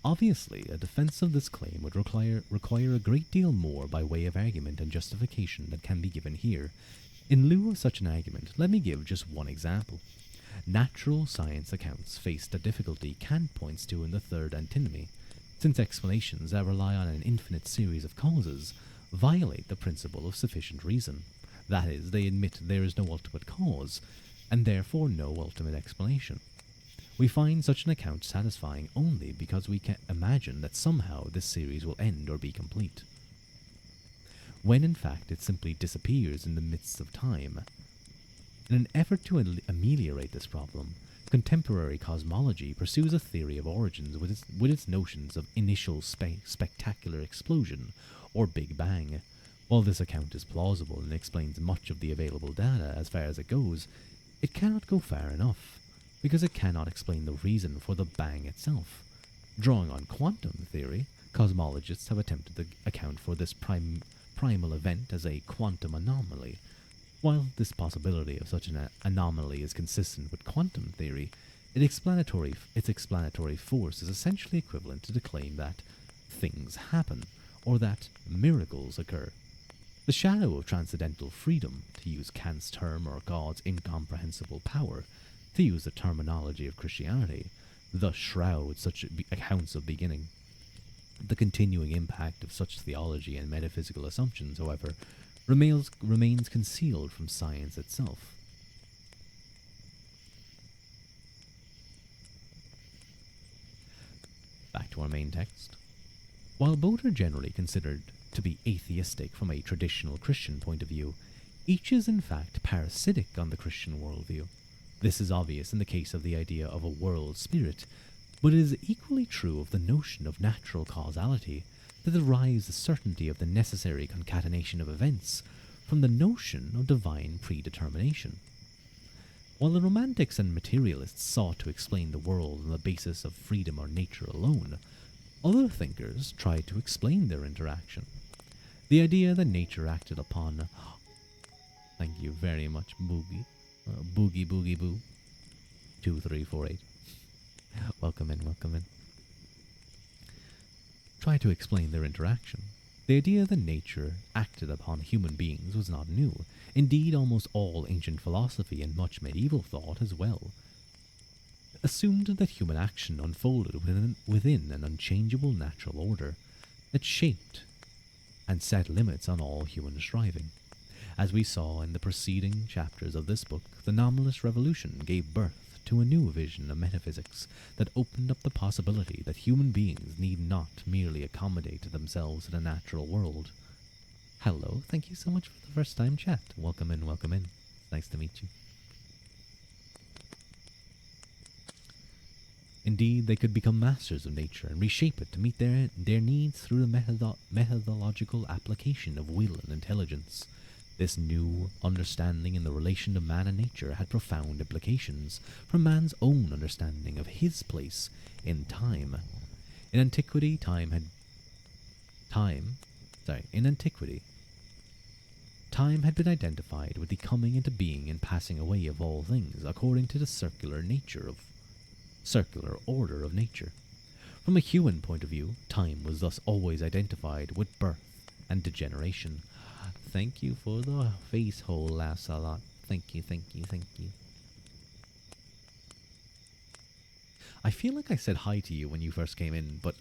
Obviously, a defense of this claim would require a great deal more by way of argument and justification than can be given here. In lieu of such an argument, let me give just one example. Natural science accounts face the difficulty Kant points to in the third antinomy, since explanations that rely on an infinite series of causes violate the principle of sufficient reason. That is, they admit there is no ultimate cause, and therefore no ultimate explanation. We find such an account satisfying only because we can imagine that somehow this series will end or be complete, when in fact it simply disappears in the midst of time. In an effort to ameliorate this problem, contemporary cosmology pursues a theory of origins with its notions of initial spectacular explosion, or Big Bang. While this account is plausible and explains much of the available data as far as it goes, it cannot go far enough, because it cannot explain the reason for the bang itself. Drawing on quantum theory, cosmologists have attempted to account for this primal event as a quantum anomaly. While this possibility of such an anomaly is consistent with quantum theory, its explanatory force is essentially equivalent to the claim that things happen, or that miracles occur. The shadow of transcendental freedom, to use Kant's term, or God's incomprehensible power, to use the terminology of Christianity, thus shrouds such accounts of beginning. The continuing impact of such theology and metaphysical assumptions, however, remains concealed from science itself. Back to our main text. While both are generally considered to be atheistic from a traditional Christian point of view, each is in fact parasitic on the Christian worldview. This is obvious in the case of the idea of a world spirit, but it is equally true of the notion of natural causality that derives the certainty of the necessary concatenation of events from the notion of divine predetermination. While the Romantics and Materialists sought to explain the world on the basis of freedom or nature alone, other thinkers tried to explain their interaction. The idea that nature acted upon. Thank you very much, Boogie. Boogie Boogie Boo. 2348. Welcome in, welcome in. Try to explain their interaction. The idea that nature acted upon human beings was not new. Indeed, almost all ancient philosophy and much medieval thought as well assumed that human action unfolded within an unchangeable natural order that shaped and set limits on all human striving. As we saw in the preceding chapters of this book, the nominalist revolution gave birth to a new vision of metaphysics that opened up the possibility that human beings need not merely accommodate themselves to the natural world. Hello, thank you so much for the first time chat. Welcome in, welcome in. It's nice to meet you. Indeed, they could become masters of nature and reshape it to meet their needs through the methodological application of will and intelligence. This new understanding in the relation of man and nature had profound implications for man's own understanding of his place in time. In antiquity, time had been identified with the coming into being and passing away of all things according to the circular order of nature. From a human point of view, time was thus always identified with birth and degeneration. Thank you for the face hole, laughs a lot. Thank you, thank you, thank you. I feel like I said hi to you when you first came in, but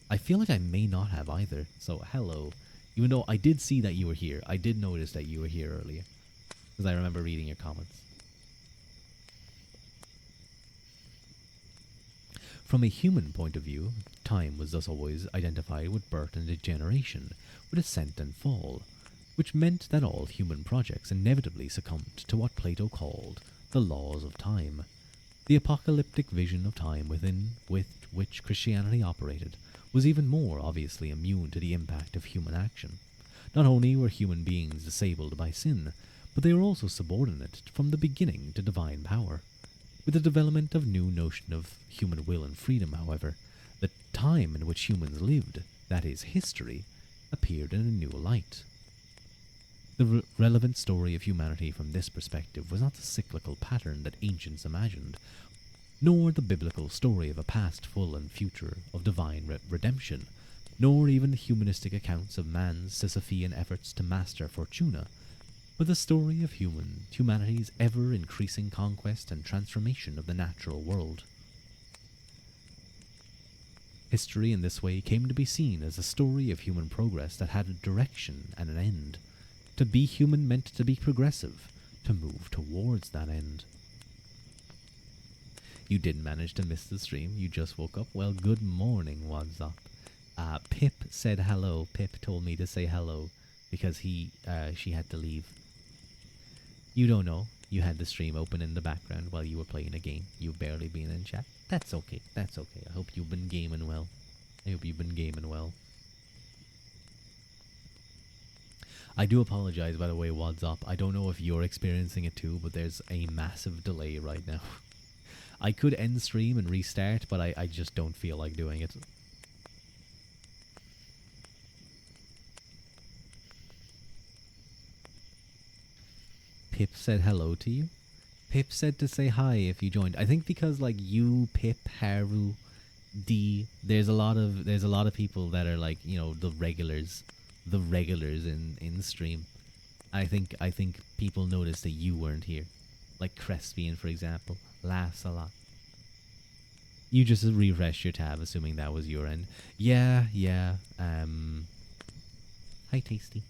I feel like I may not have either. So, hello. Even though I did see that you were here. I did notice that you were here earlier. Because I remember reading your comments. From a human point of view, time was thus always identified with birth and degeneration, with ascent and fall, which meant that all human projects inevitably succumbed to what Plato called the laws of time. The apocalyptic vision of time with which Christianity operated was even more obviously immune to the impact of human action. Not only were human beings disabled by sin, but they were also subordinate from the beginning to divine power. With the development of new notion of human will and freedom, however, the time in which humans lived, that is, history, appeared in a new light. The relevant story of humanity from this perspective was not the cyclical pattern that ancients imagined, nor the biblical story of a past full and future of divine redemption, nor even the humanistic accounts of man's Sisyphean efforts to master Fortuna, but the story of humanity's ever-increasing conquest and transformation of the natural world. History in this way came to be seen as a story of human progress that had a direction and an end. To be human meant to be progressive, to move towards that end. You didn't manage to miss the stream, you just woke up? Well, good morning, what's up? Pip said hello. Pip told me to say hello because she had to leave. You don't know, you had the stream open in the background while you were playing a game. You've barely been in chat. That's okay, that's okay. I hope you've been gaming well. I do apologize, by the way, what's up? I don't know if you're experiencing it too, but there's a massive delay right now. I could end stream and restart, but I just don't feel like doing it. Pip said hello to you. Pip said to say hi if you joined. I think because like you, Pip, Haru, D, there's a lot of people that are like, you know, the regulars in stream. I think people noticed that you weren't here. Like Crespian, for example, laughs a lot. You just refreshed your tab, assuming that was your end. Yeah. Hi, Tasty.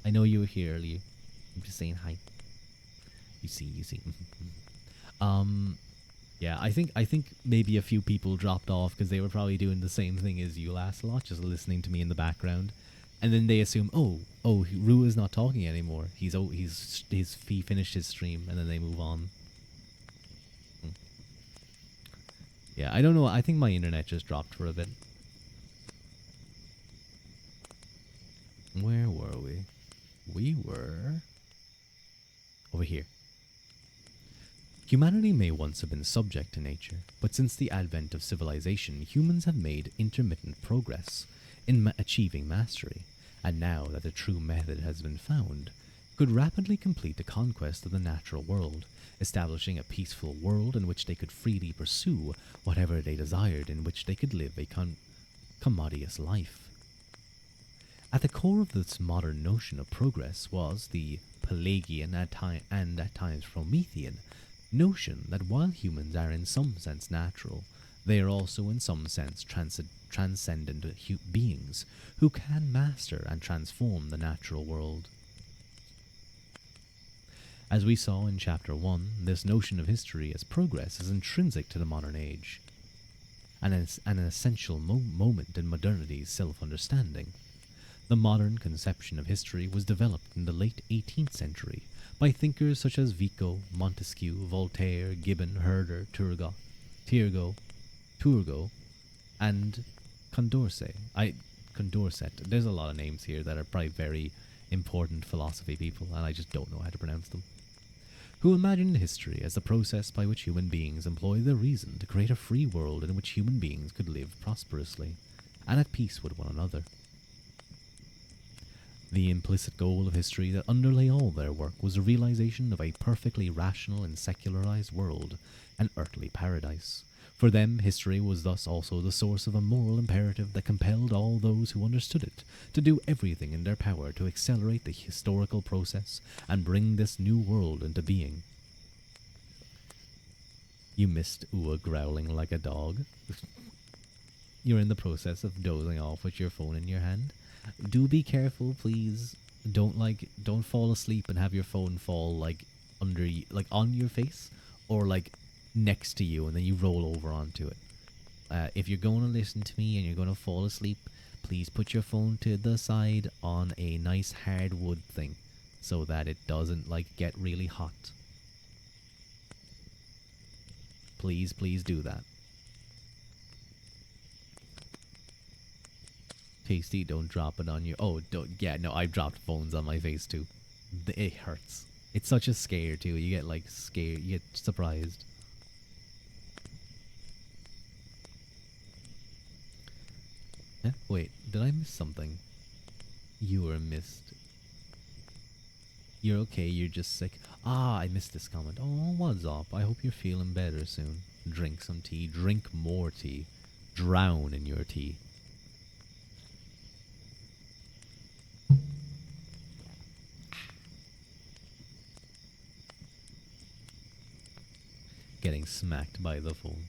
I know you were here earlier. I'm just saying hi. You see. Yeah, I think maybe a few people dropped off because they were probably doing the same thing as you last lot, just listening to me in the background. And then they assume, oh, Ru is not talking anymore. He finished his stream, and then they move on. Hmm. Yeah, I don't know. I think my internet just dropped for a bit. Where were we? We were over here. Humanity may once have been subject to nature, but since the advent of civilization, humans have made intermittent progress in achieving mastery, and now that the true method has been found, could rapidly complete the conquest of the natural world, establishing a peaceful world in which they could freely pursue whatever they desired, in which they could live a commodious life. At the core of this modern notion of progress was the Pelagian and at times Promethean notion that while humans are in some sense natural, they are also in some sense transcendent beings who can master and transform the natural world. As we saw in Chapter 1, this notion of history as progress is intrinsic to the modern age, and is an essential moment in modernity's self-understanding. The modern conception of history was developed in the late 18th century by thinkers such as Vico, Montesquieu, Voltaire, Gibbon, Herder, Turgot, and Condorcet. There's a lot of names here that are probably very important philosophy people, and I just don't know how to pronounce them. Who imagined history as the process by which human beings employ their reason to create a free world in which human beings could live prosperously and at peace with one another. The implicit goal of history that underlay all their work was the realization of a perfectly rational and secularized world, an earthly paradise. For them, history was thus also the source of a moral imperative that compelled all those who understood it to do everything in their power to accelerate the historical process and bring this new world into being. You missed Ua growling like a dog. You're in the process of dozing off with your phone in your hand. Do be careful, please. Don't fall asleep and have your phone fall like under you, like on your face, or like next to you, and then you roll over onto it. If you're going to listen to me and you're going to fall asleep, please put your phone to the side on a nice hardwood thing, so that it doesn't like get really hot. Please do that. Tasty, don't drop it on your... Oh, don't... Yeah, no, I've dropped phones on my face, too. It hurts. It's such a scare, too. You get, like, scared. You get surprised. Wait, did I miss something? You were missed. You're okay, you're just sick. I missed this comment. Oh, what's up? I hope you're feeling better soon. Drink some tea. Drink more tea. Drown in your tea. Getting smacked by the phone.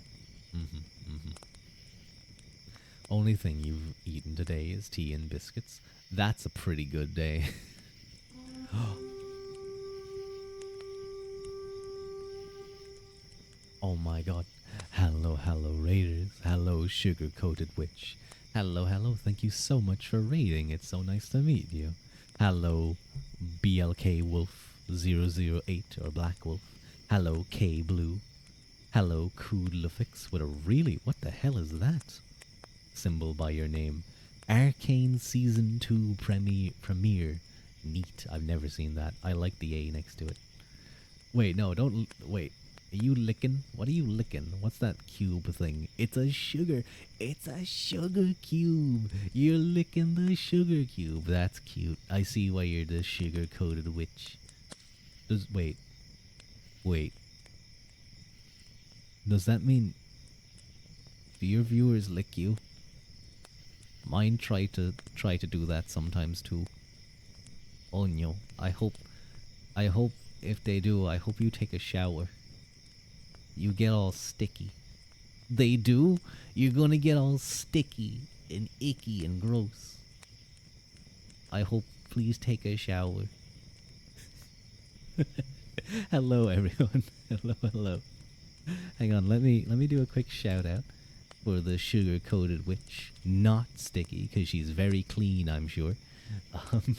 Only thing you've eaten today is tea and biscuits. That's a pretty good day. Oh my god. Hello, raiders. Hello, sugar-coated witch. Hello, thank you so much for raiding. It's so nice to meet you. Hello, BLK Wolf 008 or Black Wolf. Hello, K Blue. Hello, Koodlefix with a really... What the hell is that? Symbol by your name. Arcane Season 2 premiere. Neat. I've never seen that. I like the A next to it. Wait, no, don't... Wait. Are you licking? What are you licking? What's that cube thing? It's a sugar. It's a sugar cube. You're licking the sugar cube. That's cute. I see why you're the sugar-coated witch. Wait. Does that mean... Do your viewers lick you? Mine try to do that sometimes too. Oh no. I hope if they do, I hope you take a shower. You get all sticky. They do? You're gonna get all sticky and icky and gross. I hope, please take a shower. Hello everyone. Hello. Hang on, let me do a quick shout out for the sugar-coated witch. Not sticky, because she's very clean, I'm sure. Um,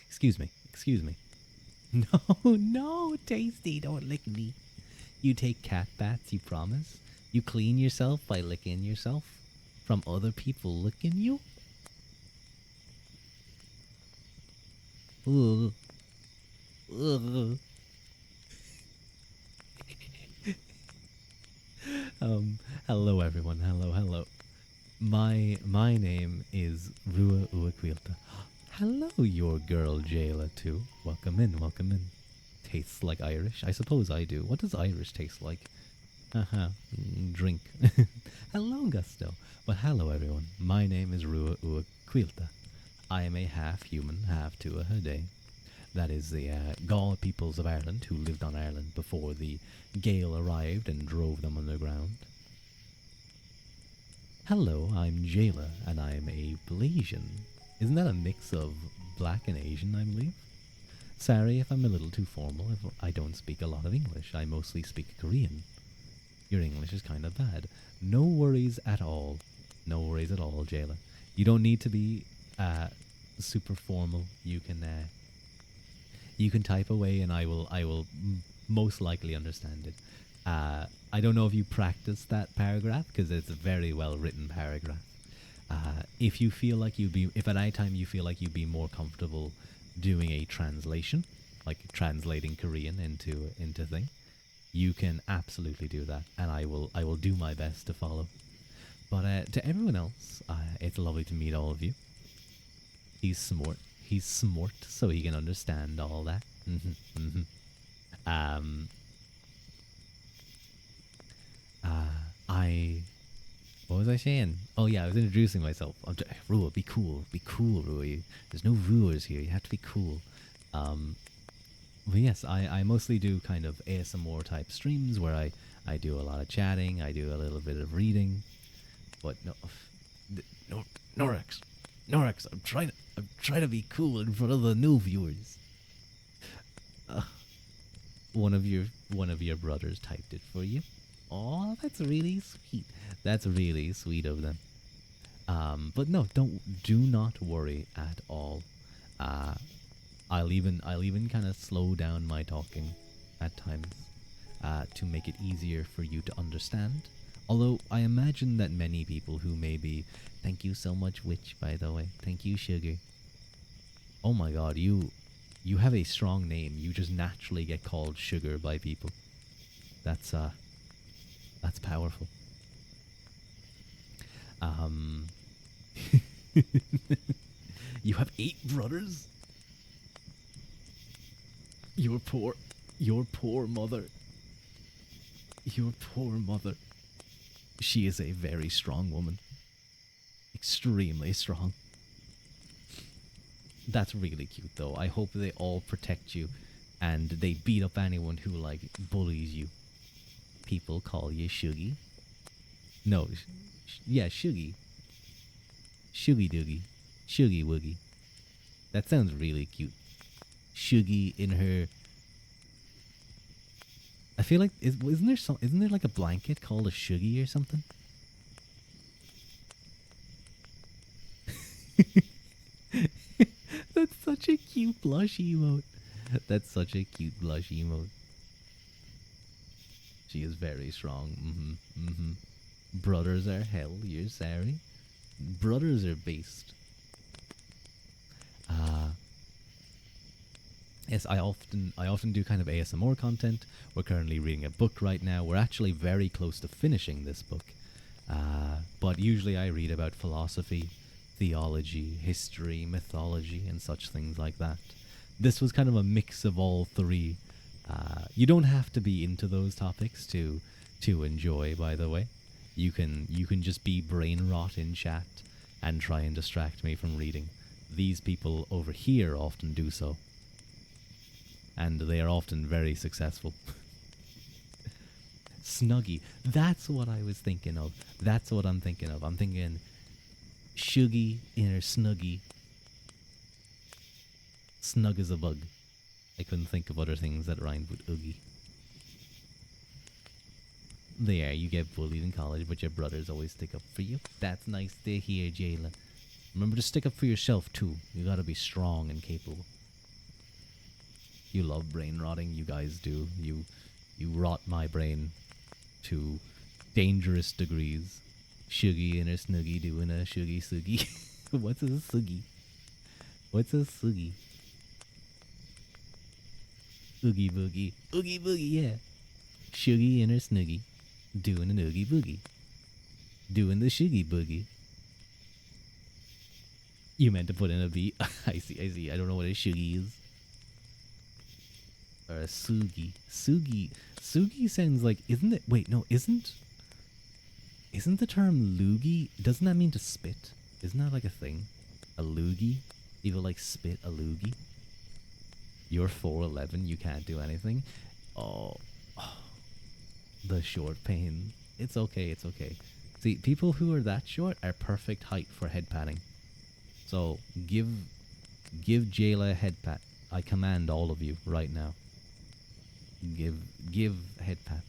excuse me. Excuse me. No, no, Tasty, don't lick me. You take cat baths, you promise? You clean yourself by licking yourself? From other people licking you? Ugh. Ugh. Hello everyone. Hello, hello. My name is Rua Uaquilta. Hello, your girl Jayla too. Welcome in, welcome in. Tastes like Irish? I suppose I do. What does Irish taste like? Haha, drink. Hello, Gusto. But hello, everyone. My name is Rua Uaquilta. I am a half human, half Tuatha. That is the Gaul peoples of Ireland who lived on Ireland before the Gael arrived and drove them underground. Hello, I'm Jayla, and I'm a Blasian. Isn't that a mix of black and Asian, I believe? Sorry if I'm a little too formal. If I don't speak a lot of English. I mostly speak Korean. Your English is kind of bad. No worries at all. No worries at all, Jayla. You don't need to be super formal. You can type away, and I will most likely understand it. I don't know if you practiced that paragraph because it's a very well written paragraph. If you feel like if at any time you feel like you'd be more comfortable doing a translation, like translating Korean into thing, you can absolutely do that, and I will do my best to follow. But to everyone else, it's lovely to meet all of you. He's smart. He's smart, so he can understand all that. Um, I. What was I saying? Oh yeah, I was introducing myself. Rua, be cool, Rua. There's no Ruas here. You have to be cool. But yes, I mostly do kind of ASMR type streams where I do a lot of chatting. I do a little bit of reading. But no, Norex, I'm trying to be cool in front of the new viewers. Uh, one of your brothers typed it for you. Oh, that's really sweet. That's really sweet of them. But no, do not worry at all. Uh, I'll even kind of slow down my talking at times to make it easier for you to understand. Although I imagine that many people who maybe, thank you so much, Witch, by the way, thank you, Sugar. Oh my God, you have a strong name. You just naturally get called Sugar by people. That's powerful. Um, you have 8 brothers. Your poor mother. Your poor mother. She is a very strong woman. Extremely strong. That's really cute, though. I hope they all protect you and they beat up anyone who, like, bullies you. People call you Shuggy. No, yeah, Shuggy. Shuggy Doogie. Shuggy Woogie. That sounds really cute. Shuggy in her. I feel like isn't there like a blanket called a Shuggy or something? That's such a cute blush emote. That's such a cute blush emote. She is very strong. Brothers are hell. You're sorry. Brothers are based. Yes, I often do kind of ASMR content. We're currently reading a book right now. We're actually very close to finishing this book. But usually I read about philosophy, theology, history, mythology, and such things like that. This was kind of a mix of all three. You don't have to be into those topics to enjoy, by the way. You can just be brain rot in chat and try and distract me from reading. These people over here often do so. And they are often very successful. Snuggy. That's what I was thinking of. That's what I'm thinking of. I'm thinking Shuggy in her Snuggy. Snug as a bug. I couldn't think of other things that rhymed with Oogie. There, you get bullied in college, but your brothers always stick up for you. That's nice to hear, Jayla. Remember to stick up for yourself, too. You gotta be strong and capable. You love brain rotting, you guys do. You rot my brain to dangerous degrees. Shuggy and her snuggy doing a shuggy suggy. What's a suggy? What's a suggy? Oogie boogie. Oogie boogie, yeah. Shuggy and her snuggy doing an oogie boogie. Doing the shuggy boogie. You meant to put in a beat. I see. I don't know what a shuggy is. Or a sugi. Sugi sounds like, isn't it? Wait, no, isn't the term loogie? Doesn't that mean to spit? Isn't that like a thing? A loogie? People like spit a loogie? You're 4'11", you can't do anything. Oh, the short pain. It's okay. See, people who are that short are perfect height for head patting. So give Jayla a head pat. I command all of you right now. Give head pat.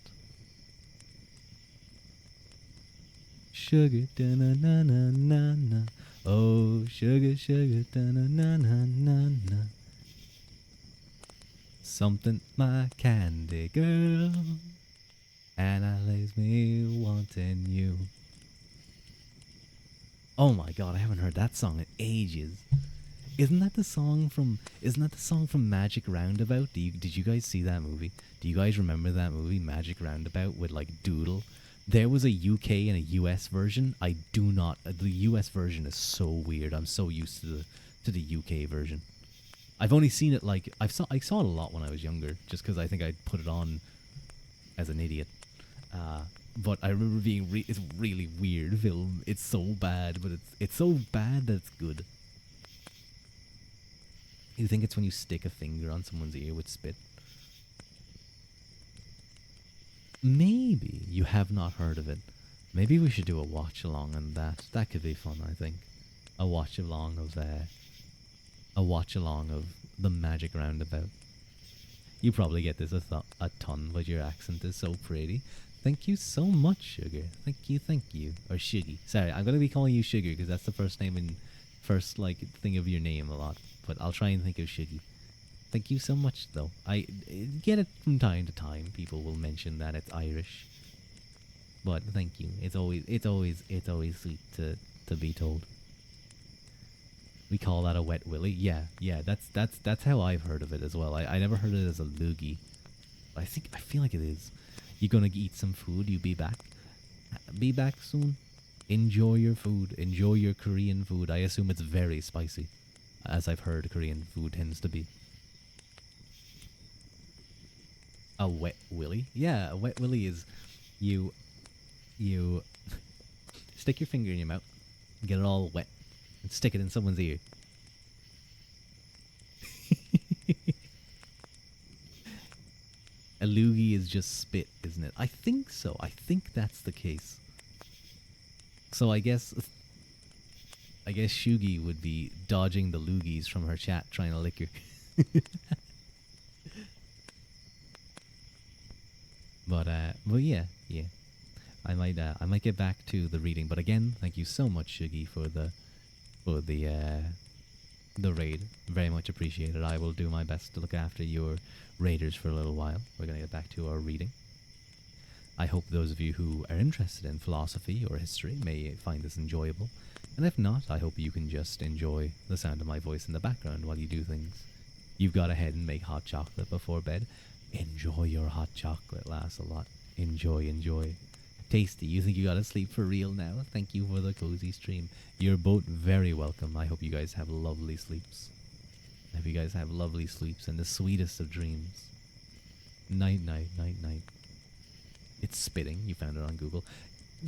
Sugar da na na na na na. Oh, sugar da na na na na na. Something my candy girl, and I leaves me wanting you. Oh my god, I haven't heard that song in ages. Isn't that the song from Magic Roundabout? Did you guys see that movie? Do you guys remember that movie, Magic Roundabout, with like Doodle? There was a UK and a US version. I do not. The US version is so weird. I'm so used to the UK version. I've only seen it like I saw it a lot when I was younger, just because I think I put it on as an idiot. But I remember being it's really weird film. It's so bad, but it's so bad that it's good. You think it's when you stick a finger on someone's ear with spit? Maybe you have not heard of it. Maybe we should do a watch along on that. That could be fun, I think. A watch along of the Magic Roundabout. You probably get this a ton, but your accent is so pretty. Thank you so much, Sugar. Thank you. Or Shiggy. Sorry, I'm gonna be calling you Sugar because that's the first name and first like thing of your name a lot. But I'll try and think of Shiggy. Thank you so much, though. I get it from time to time. People will mention that it's Irish. But thank you. It's always sweet to be told. We call that a wet willy. Yeah. That's how I've heard of it as well. I never heard it as a loogie. I feel like it is. You're gonna eat some food. You be back. Be back soon. Enjoy your food. Enjoy your Korean food. I assume it's very spicy, as I've heard Korean food tends to be. A wet willy? Yeah, a wet willy is you stick your finger in your mouth, get it all wet, and stick it in someone's ear. A loogie is just spit, isn't it? I think so. I think that's the case. So I guess Shugi would be dodging the loogies from her chat, trying to lick her. But yeah. I might get back to the reading, but again, thank you so much, Shugi, for the raid. Very much appreciated. I will do my best to look after your raiders for a little while. We're gonna get back to our reading. I hope those of you who are interested in philosophy or history may find this enjoyable, and if not, I hope you can just enjoy the sound of my voice in the background while you do things. You've got to head and make hot chocolate before bed. Enjoy your hot chocolate, lass, a lot. Enjoy. Tasty, you think you gotta sleep for real now? Thank you for the cozy stream. You're both very welcome. I hope you guys have lovely sleeps. I hope you guys have lovely sleeps and the sweetest of dreams. Night. It's spitting. You found it on Google.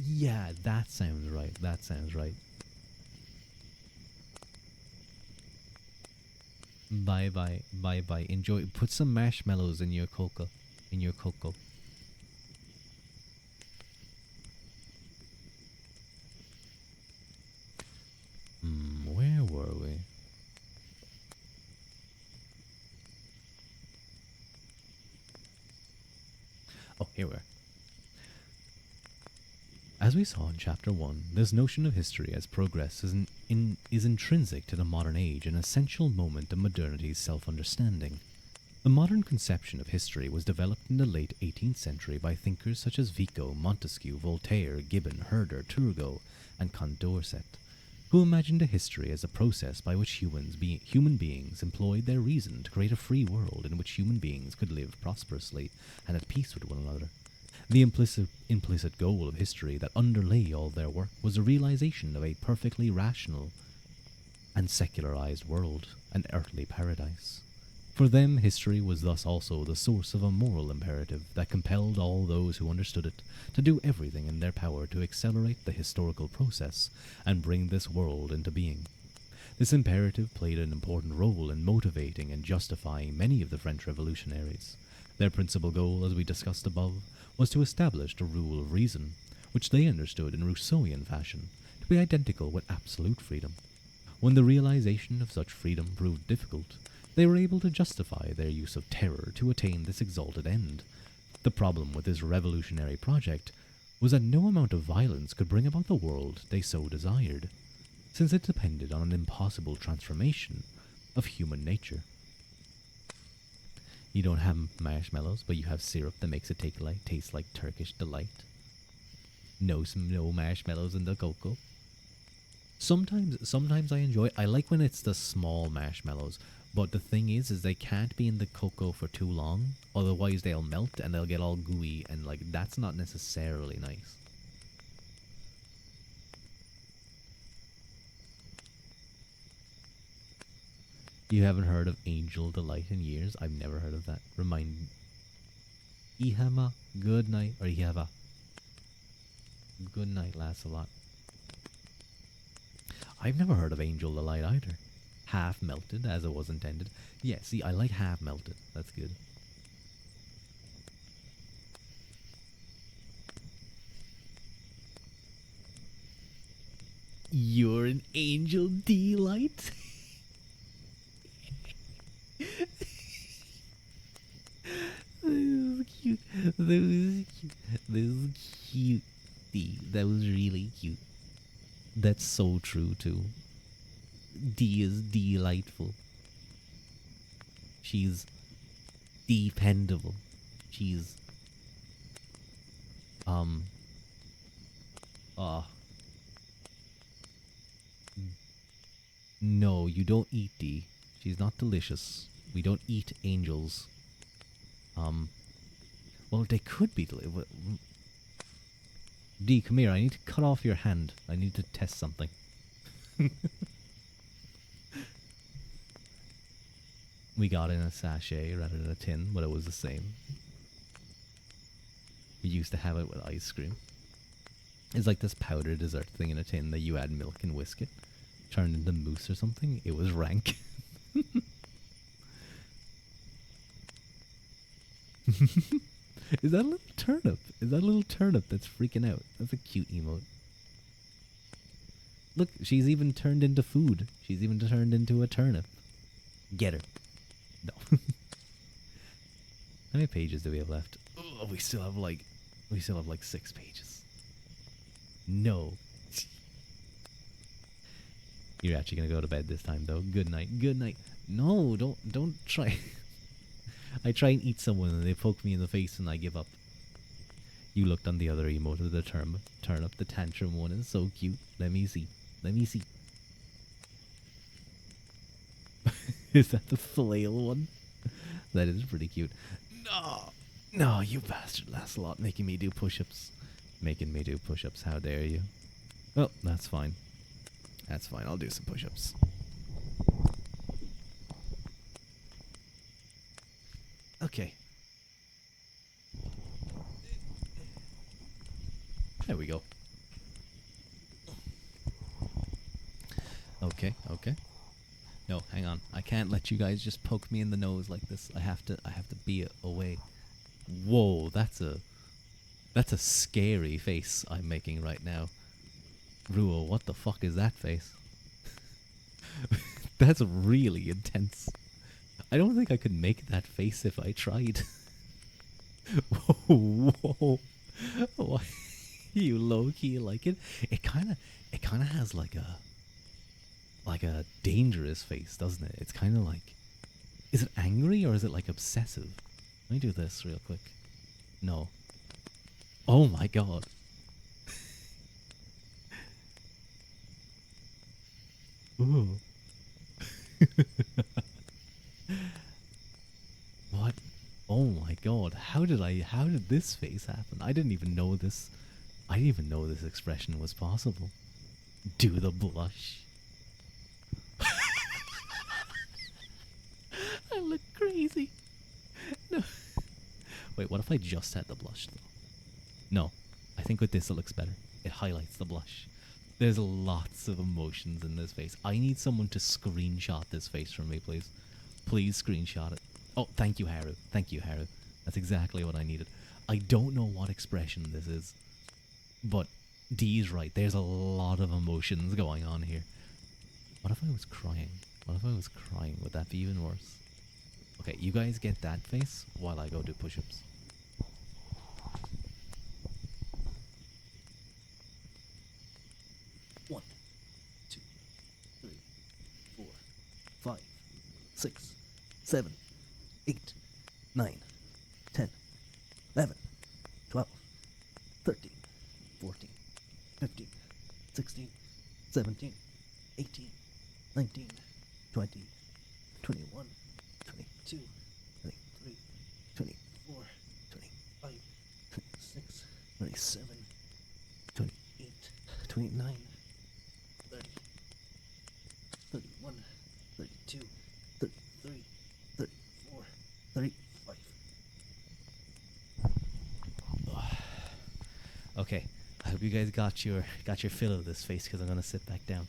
Yeah, that sounds right. Bye. Enjoy. Put some marshmallows in your cocoa. Where were we? Oh, here we are. As we saw in Chapter 1, this notion of history as progress is intrinsic to the modern age, an essential moment of modernity's self-understanding. The modern conception of history was developed in the late 18th century by thinkers such as Vico, Montesquieu, Voltaire, Gibbon, Herder, Turgot, and Condorcet, who imagined a history as a process by which human beings employed their reason to create a free world in which human beings could live prosperously and at peace with one another. The implicit goal of history that underlay all their work was a realization of a perfectly rational and secularized world, an earthly paradise. For them, history was thus also the source of a moral imperative that compelled all those who understood it to do everything in their power to accelerate the historical process and bring this world into being. This imperative played an important role in motivating and justifying many of the French revolutionaries. Their principal goal, as we discussed above, was to establish the rule of reason, which they understood in Rousseauian fashion to be identical with absolute freedom. When the realization of such freedom proved difficult, they were able to justify their use of terror to attain this exalted end. The problem with this revolutionary project was that no amount of violence could bring about the world they so desired, since it depended on an impossible transformation of human nature. You don't have marshmallows, but you have syrup that makes it taste like Turkish delight. No marshmallows in the cocoa. Sometimes I like when it's the small marshmallows, but the thing is they can't be in the cocoa for too long, otherwise they'll melt and they'll get all gooey, and that's not necessarily nice. You haven't heard of Angel Delight in years? I've never heard of that. Remind Ihama, good night, or Ihava. Good night lasts a lot. I've never heard of Angel Delight either. Half melted as it was intended. Yeah, see, I like half melted. That's good. You're an Angel Delight? This was cute. This was cute. That was really cute. That's so true too. D is delightful. She's dependable. She's no, you don't eat D. She's not delicious. We don't eat angels. Well, they could be D, come here. I need to cut off your hand. I need to test something. We got it in a sachet rather than a tin, but it was the same. We used to have it with ice cream. It's like this powder dessert thing in a tin that you add milk and whisk it. Turned into mousse or something. It was rank. Is that a little turnip? Is that a little turnip that's freaking out? That's a cute emote. Look, she's even turned into food. She's even turned into a turnip. Get her. No. How many pages do we have left? Oh, we still have like 6 pages. No. You're actually gonna go to bed this time though. Good night. Good night. No, don't try. I try and eat someone and they poke me in the face and I give up. You looked on the other emote of the turnip. The tantrum one is so cute. Let me see. Let me see. Is that the flail one? That is pretty cute. No, no, you bastard, Lancelot, making me do push-ups. Making me do push-ups. How dare you? Oh, that's fine. That's fine. I'll do some push-ups. Okay. There we go. Okay, okay. No, hang on. I can't let you guys just poke me in the nose like this. I have to be away. Whoa, that's a scary face I'm making right now. Ruo, what the fuck is that face? That's really intense. I don't think I could make that face if I tried. Whoa, whoa. Why? You low key like it. It kind of has like a dangerous face, doesn't it? It's kind of like, is it angry or is it like obsessive? Let me do this real quick. No. Oh my god. Ooh. What? Oh my god. How did this face happen? I didn't even know this. I didn't even know this expression was possible. Do the blush. I look crazy. No. Wait, what if I just had the blush though? No. I think with this it looks better. It highlights the blush. There's lots of emotions in this face. I need someone to screenshot this face for me, please. Please screenshot it. Oh, thank you, Haru. Thank you, Haru. That's exactly what I needed. I don't know what expression this is, but Dee's right. There's a lot of emotions going on here. What if I was crying? What if I was crying? Would that be even worse? Okay, you guys get that face while I go do push-ups. One, two, three, 4, 5, 6, 7, 8, 9, 10, 11, 12, 13, 14, 15, 16, 17, 18, 19, 20, 21, 22, 23, 24, 25, 26, 27, 28, 29, 30, 31, 32, 33, 34, 35. Okay, I hope you guys got your fill of this face because I'm gonna sit back down.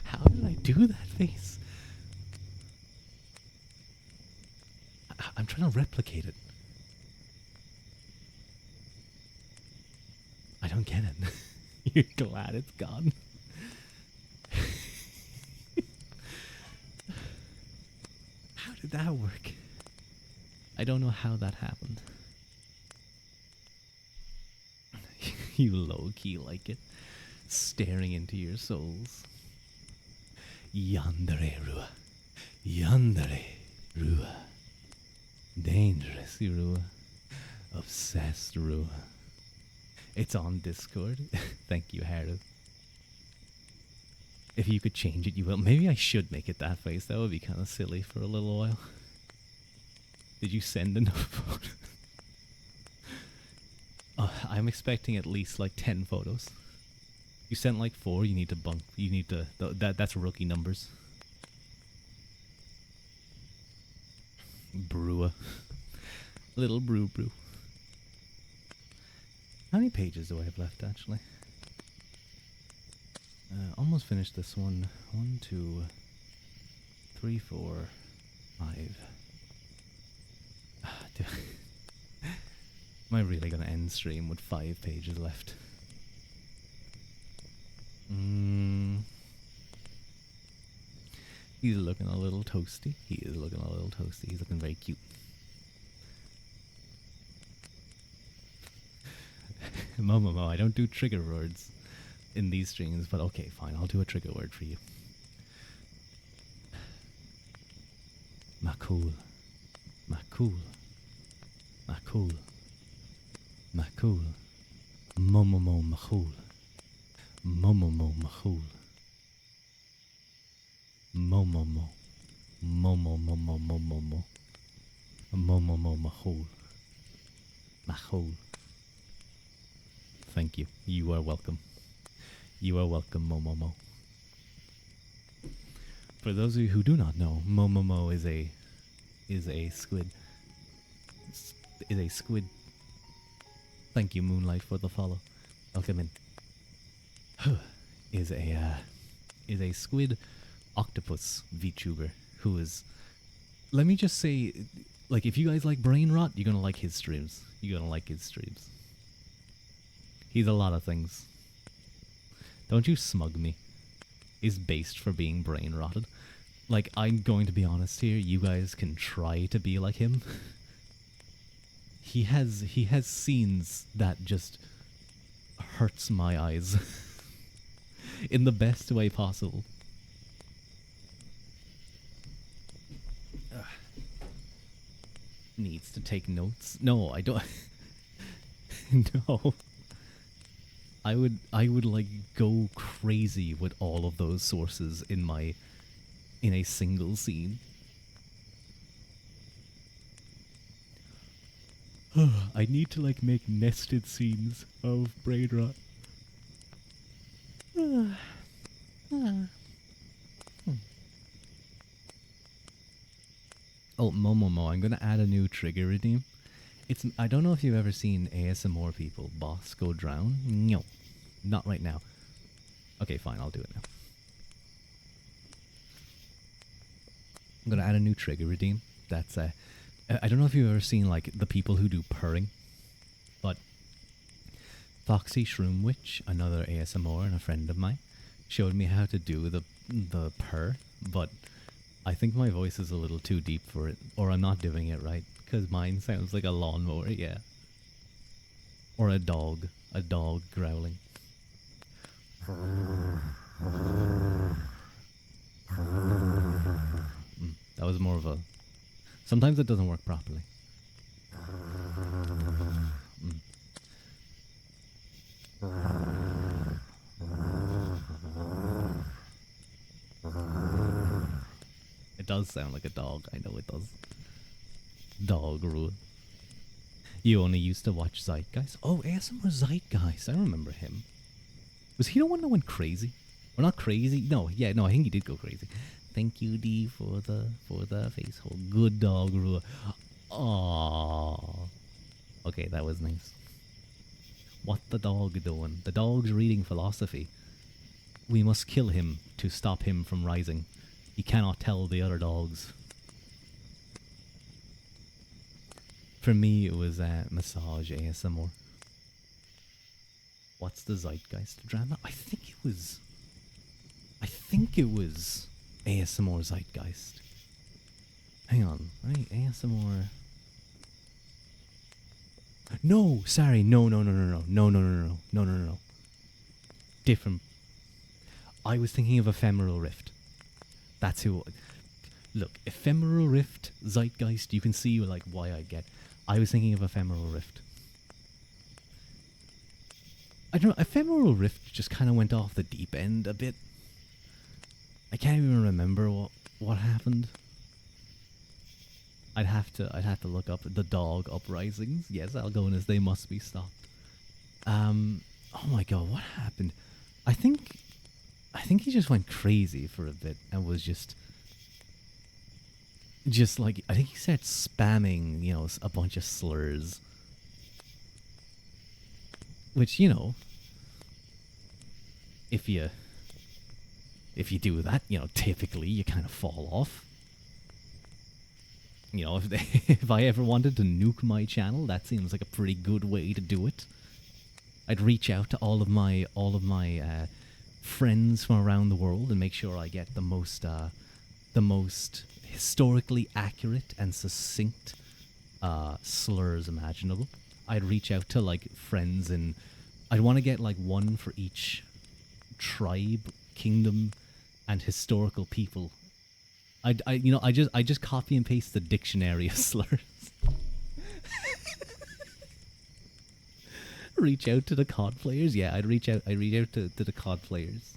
How did I do that face? I'm trying to replicate it. I don't get it. You're glad it's gone? How did that work? I don't know how that happened. You low-key like it. Staring into your souls. Yandere Rua. Yandere Rua. Dangerous Rua. Obsessed Rua. It's on Discord. Thank you, Haru. If you could change it, you will. Maybe I should make it that face. That would be kind of silly for a little while. Did you send enough photos? I'm expecting at least like 10 photos. You sent like 4. You need to bunk. You need to. That's rookie numbers. Brewer. Little brew. How many pages do I have left, actually? Almost finished this one. 1, 2, 3, 4, 5. Am I really going to end stream with 5 pages left? He's looking a little toasty. He is looking a little toasty. He's looking very cute. Momomo, I don't do trigger words in these streams, but okay, fine. I'll do a trigger word for you. Makul. Makul. Makul. Makul. Momomo makul. Momomo makul. Momomo. Momomo. Momomo mahul. Mahul. Thank you. You are welcome. You are welcome, Momomo. For those of you who do not know, Momomo is a squid. Is a squid. Thank you, Moonlight, for the follow. Welcome in. Is a squid octopus VTuber who is, let me just say, like, if you guys like brain rot, you're gonna like his streams. You're gonna like his streams. He's a lot of things. Don't you smug me. He's based for being brain rotted. like, I'm going to be honest here. You guys can try to be like him. He has scenes that just hurts my eyes in the best way possible. Ugh. Needs to take notes. No, I don't. No. I would like go crazy with all of those sources in a single scene. I need to like make nested scenes of brain rot. Oh, Momomo, I'm gonna add a new trigger redeem. I don't know if you've ever seen ASMR people boss go drown. No, not right now. Okay, fine, I'll do it now. I'm gonna add a new trigger redeem. That's I don't know if you've ever seen like the people who do purring, but Foxy Shroom Witch, another ASMR and a friend of mine, showed me how to do the purr, but I think my voice is a little too deep for it, or I'm not doing it right, because mine sounds like a lawnmower, yeah. Or a dog growling. That was more of a... Sometimes it doesn't work properly. It does sound like a dog, I know it does. Dog Ruadh. You only used to watch Zeitgeist? Oh, ASMR Zeitgeist, I remember him. Was he the one that went crazy? Or not crazy? No, yeah, no, I think he did go crazy. Thank you, D, for the face hole. Good dog, Ruadh. Aww. Okay, that was nice. What the dog doing? The dog's reading philosophy. We must kill him to stop him from rising. He cannot tell the other dogs. For me, it was massage ASMR. What's the Zeitgeist drama? I think it was ASMR Zeitgeist. Hang on, right? ASMR. No, sorry, no. Different. I was thinking of Ephemeral Rift. That's who. Look, Ephemeral Rift, Zeitgeist. You can see like why I get. I was thinking of Ephemeral Rift. I don't know. Ephemeral Rift just kind of went off the deep end a bit. I can't even remember what happened. I'd have to look up the dog uprisings. Yes, Algonas, they must be stopped. Oh my god, what happened? I think he just went crazy for a bit and was just like, I think he started spamming, you know, a bunch of slurs. Which, you know, if you do that, you know, typically you kind of fall off. You know, if I ever wanted to nuke my channel, that seems like a pretty good way to do it. I'd reach out to all of my friends from around the world and make sure I get the most historically accurate and succinct slurs imaginable. I'd reach out to like friends and I'd want to get like one for each tribe, kingdom, and historical people. I just copy and paste the dictionary of slurs. Reach out to the COD players. Yeah, I'd reach out to the COD players.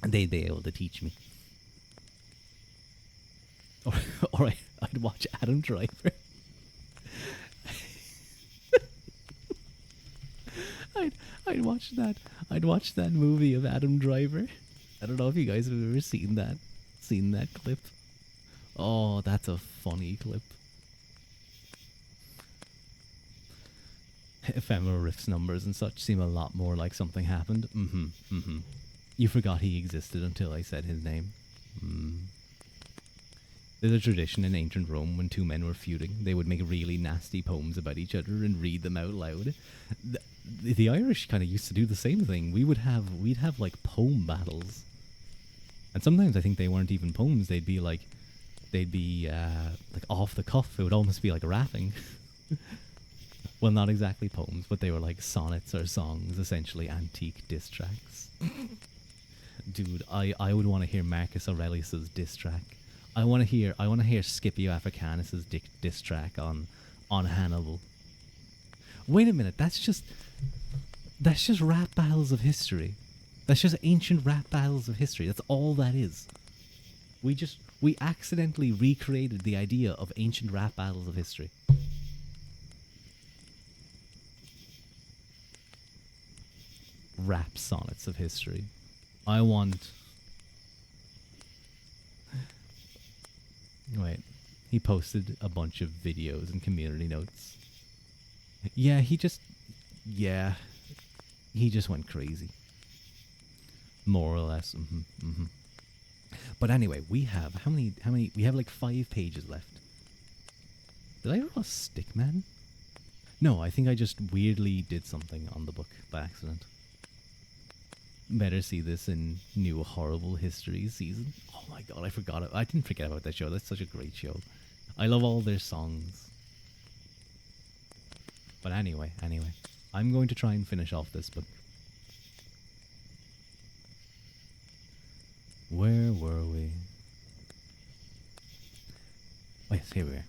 And they'd be able to teach me. Or I'd watch Adam Driver. I'd watch that. I'd watch that movie of Adam Driver. I don't know if you guys have ever seen that clip. Oh, that's a funny clip. Ephemeral Rift's numbers and such seem a lot more like something happened. You forgot he existed until I said his name. There's a tradition in ancient Rome when two men were feuding, they would make really nasty poems about each other and read them out loud. The Irish kind of used to do the same thing. We'd have like poem battles. And sometimes I think they weren't even poems. They'd be like off the cuff. It would almost be like rapping. Well, not exactly poems, but they were like sonnets or songs, essentially antique diss tracks. Dude, I would want to hear Marcus Aurelius's diss track. I want to hear Scipio Africanus's diss track on Hannibal. Wait a minute, that's just rap battles of history. That's just ancient rap battles of history. That's all that is. We accidentally recreated the idea of ancient rap battles of history. Rap sonnets of history. I want. Wait. He posted a bunch of videos and community notes. Yeah, he just. Yeah. He just went crazy. More or less. But anyway, we have. How many? We have like 5 pages left. Did I roll a stick, man? No, I think I just weirdly did something on the book by accident. Better see this in New Horrible History season. Oh my god, I forgot it. I didn't forget about that show. That's such a great show. I love all their songs. But anyway, I'm going to try and finish off this book. Where were we? Oh yes, here we are.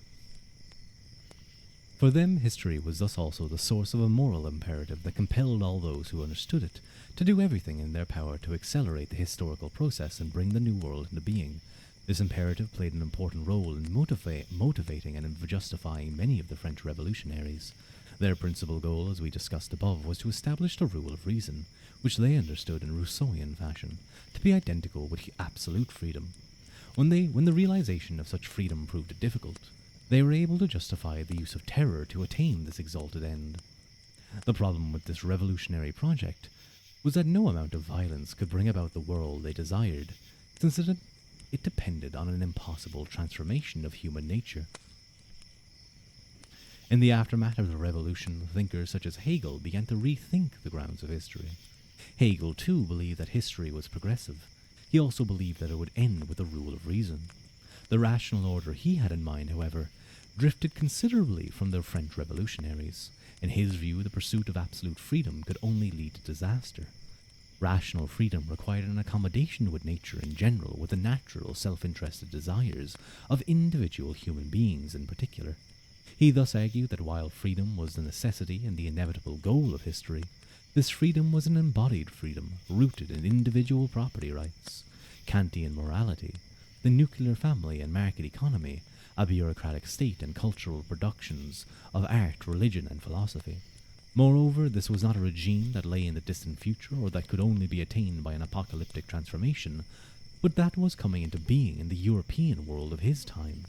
For them, history was thus also the source of a moral imperative that compelled all those who understood it to do everything in their power to accelerate the historical process and bring the new world into being. This imperative played an important role in motivating and justifying many of the French revolutionaries. Their principal goal, as we discussed above, was to establish the rule of reason, which they understood in Rousseauian fashion, to be identical with absolute freedom. When the realization of such freedom proved difficult, they were able to justify the use of terror to attain this exalted end. The problem with this revolutionary project was that no amount of violence could bring about the world they desired, since it depended on an impossible transformation of human nature. In the aftermath of the revolution, thinkers such as Hegel began to rethink the grounds of history. Hegel, too, believed that history was progressive. He also believed that it would end with the rule of reason. The rational order he had in mind, however, drifted considerably from the French revolutionaries. In his view, the pursuit of absolute freedom could only lead to disaster. Rational freedom required an accommodation with nature in general, with the natural, self-interested desires of individual human beings in particular. He thus argued that while freedom was the necessity and the inevitable goal of history, this freedom was an embodied freedom, rooted in individual property rights, Kantian morality, the nuclear family and market economy, a bureaucratic state and cultural productions of art, religion, and philosophy. Moreover, this was not a regime that lay in the distant future or that could only be attained by an apocalyptic transformation, but that was coming into being in the European world of his time.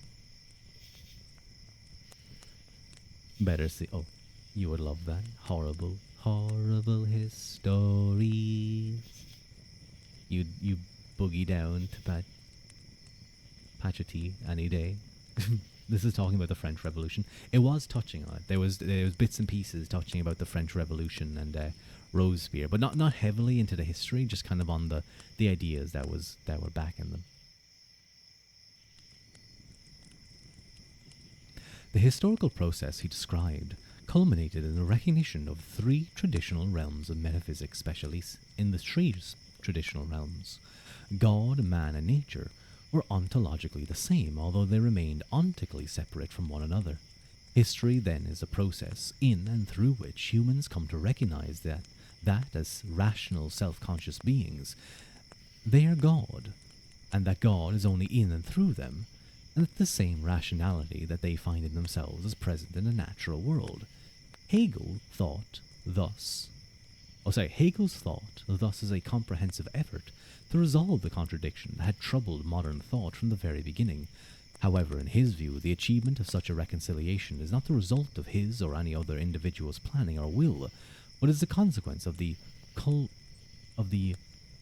Better see. Oh, you would love that. Horrible, horrible histories. You boogie down to Pachati any day. This is talking about the French Revolution. It was touching on it. There was bits and pieces touching about the French Revolution and Robespierre, but not heavily into the history, just kind of on the ideas that were backing them. The historical process he described culminated in the recognition of 3 traditional realms of metaphysics, especially in the 3 traditional realms. God, man, and nature were ontologically the same, although they remained ontically separate from one another. History, then, is a process in and through which humans come to recognize that as rational, self-conscious beings, they are God, and that God is only in and through them, and that the same rationality that they find in themselves is present in the natural world. Hegel's thought thus is a comprehensive effort to resolve the contradiction that had troubled modern thought from the very beginning. However, in his view, the achievement of such a reconciliation is not the result of his or any other individual's planning or will, but is the consequence of the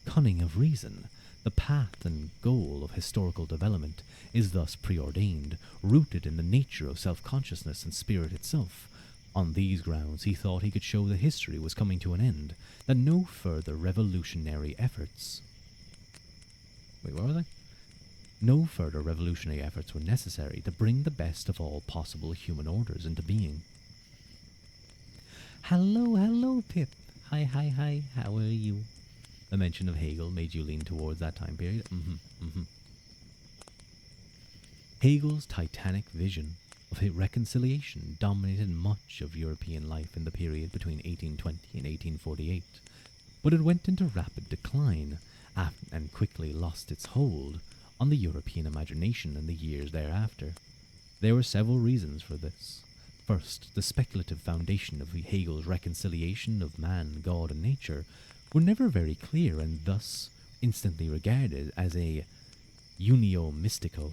cunning of reason. The path and goal of historical development is thus preordained, rooted in the nature of self-consciousness and spirit itself. On these grounds, he thought he could show that history was coming to an end, that no further revolutionary efforts... Wait, where was I? No further revolutionary efforts were necessary to bring the best of all possible human orders into being. Hello, hello, Pip. Hi, hi, hi. How are you? The mention of Hegel made you lean towards that time period. Hegel's titanic vision of reconciliation dominated much of European life in the period between 1820 and 1848, but it went into rapid decline and quickly lost its hold on the European imagination in the years thereafter. There were several reasons for this. First, the speculative foundation of Hegel's reconciliation of man, God, and nature were never very clear and thus instantly regarded as a unio mystico.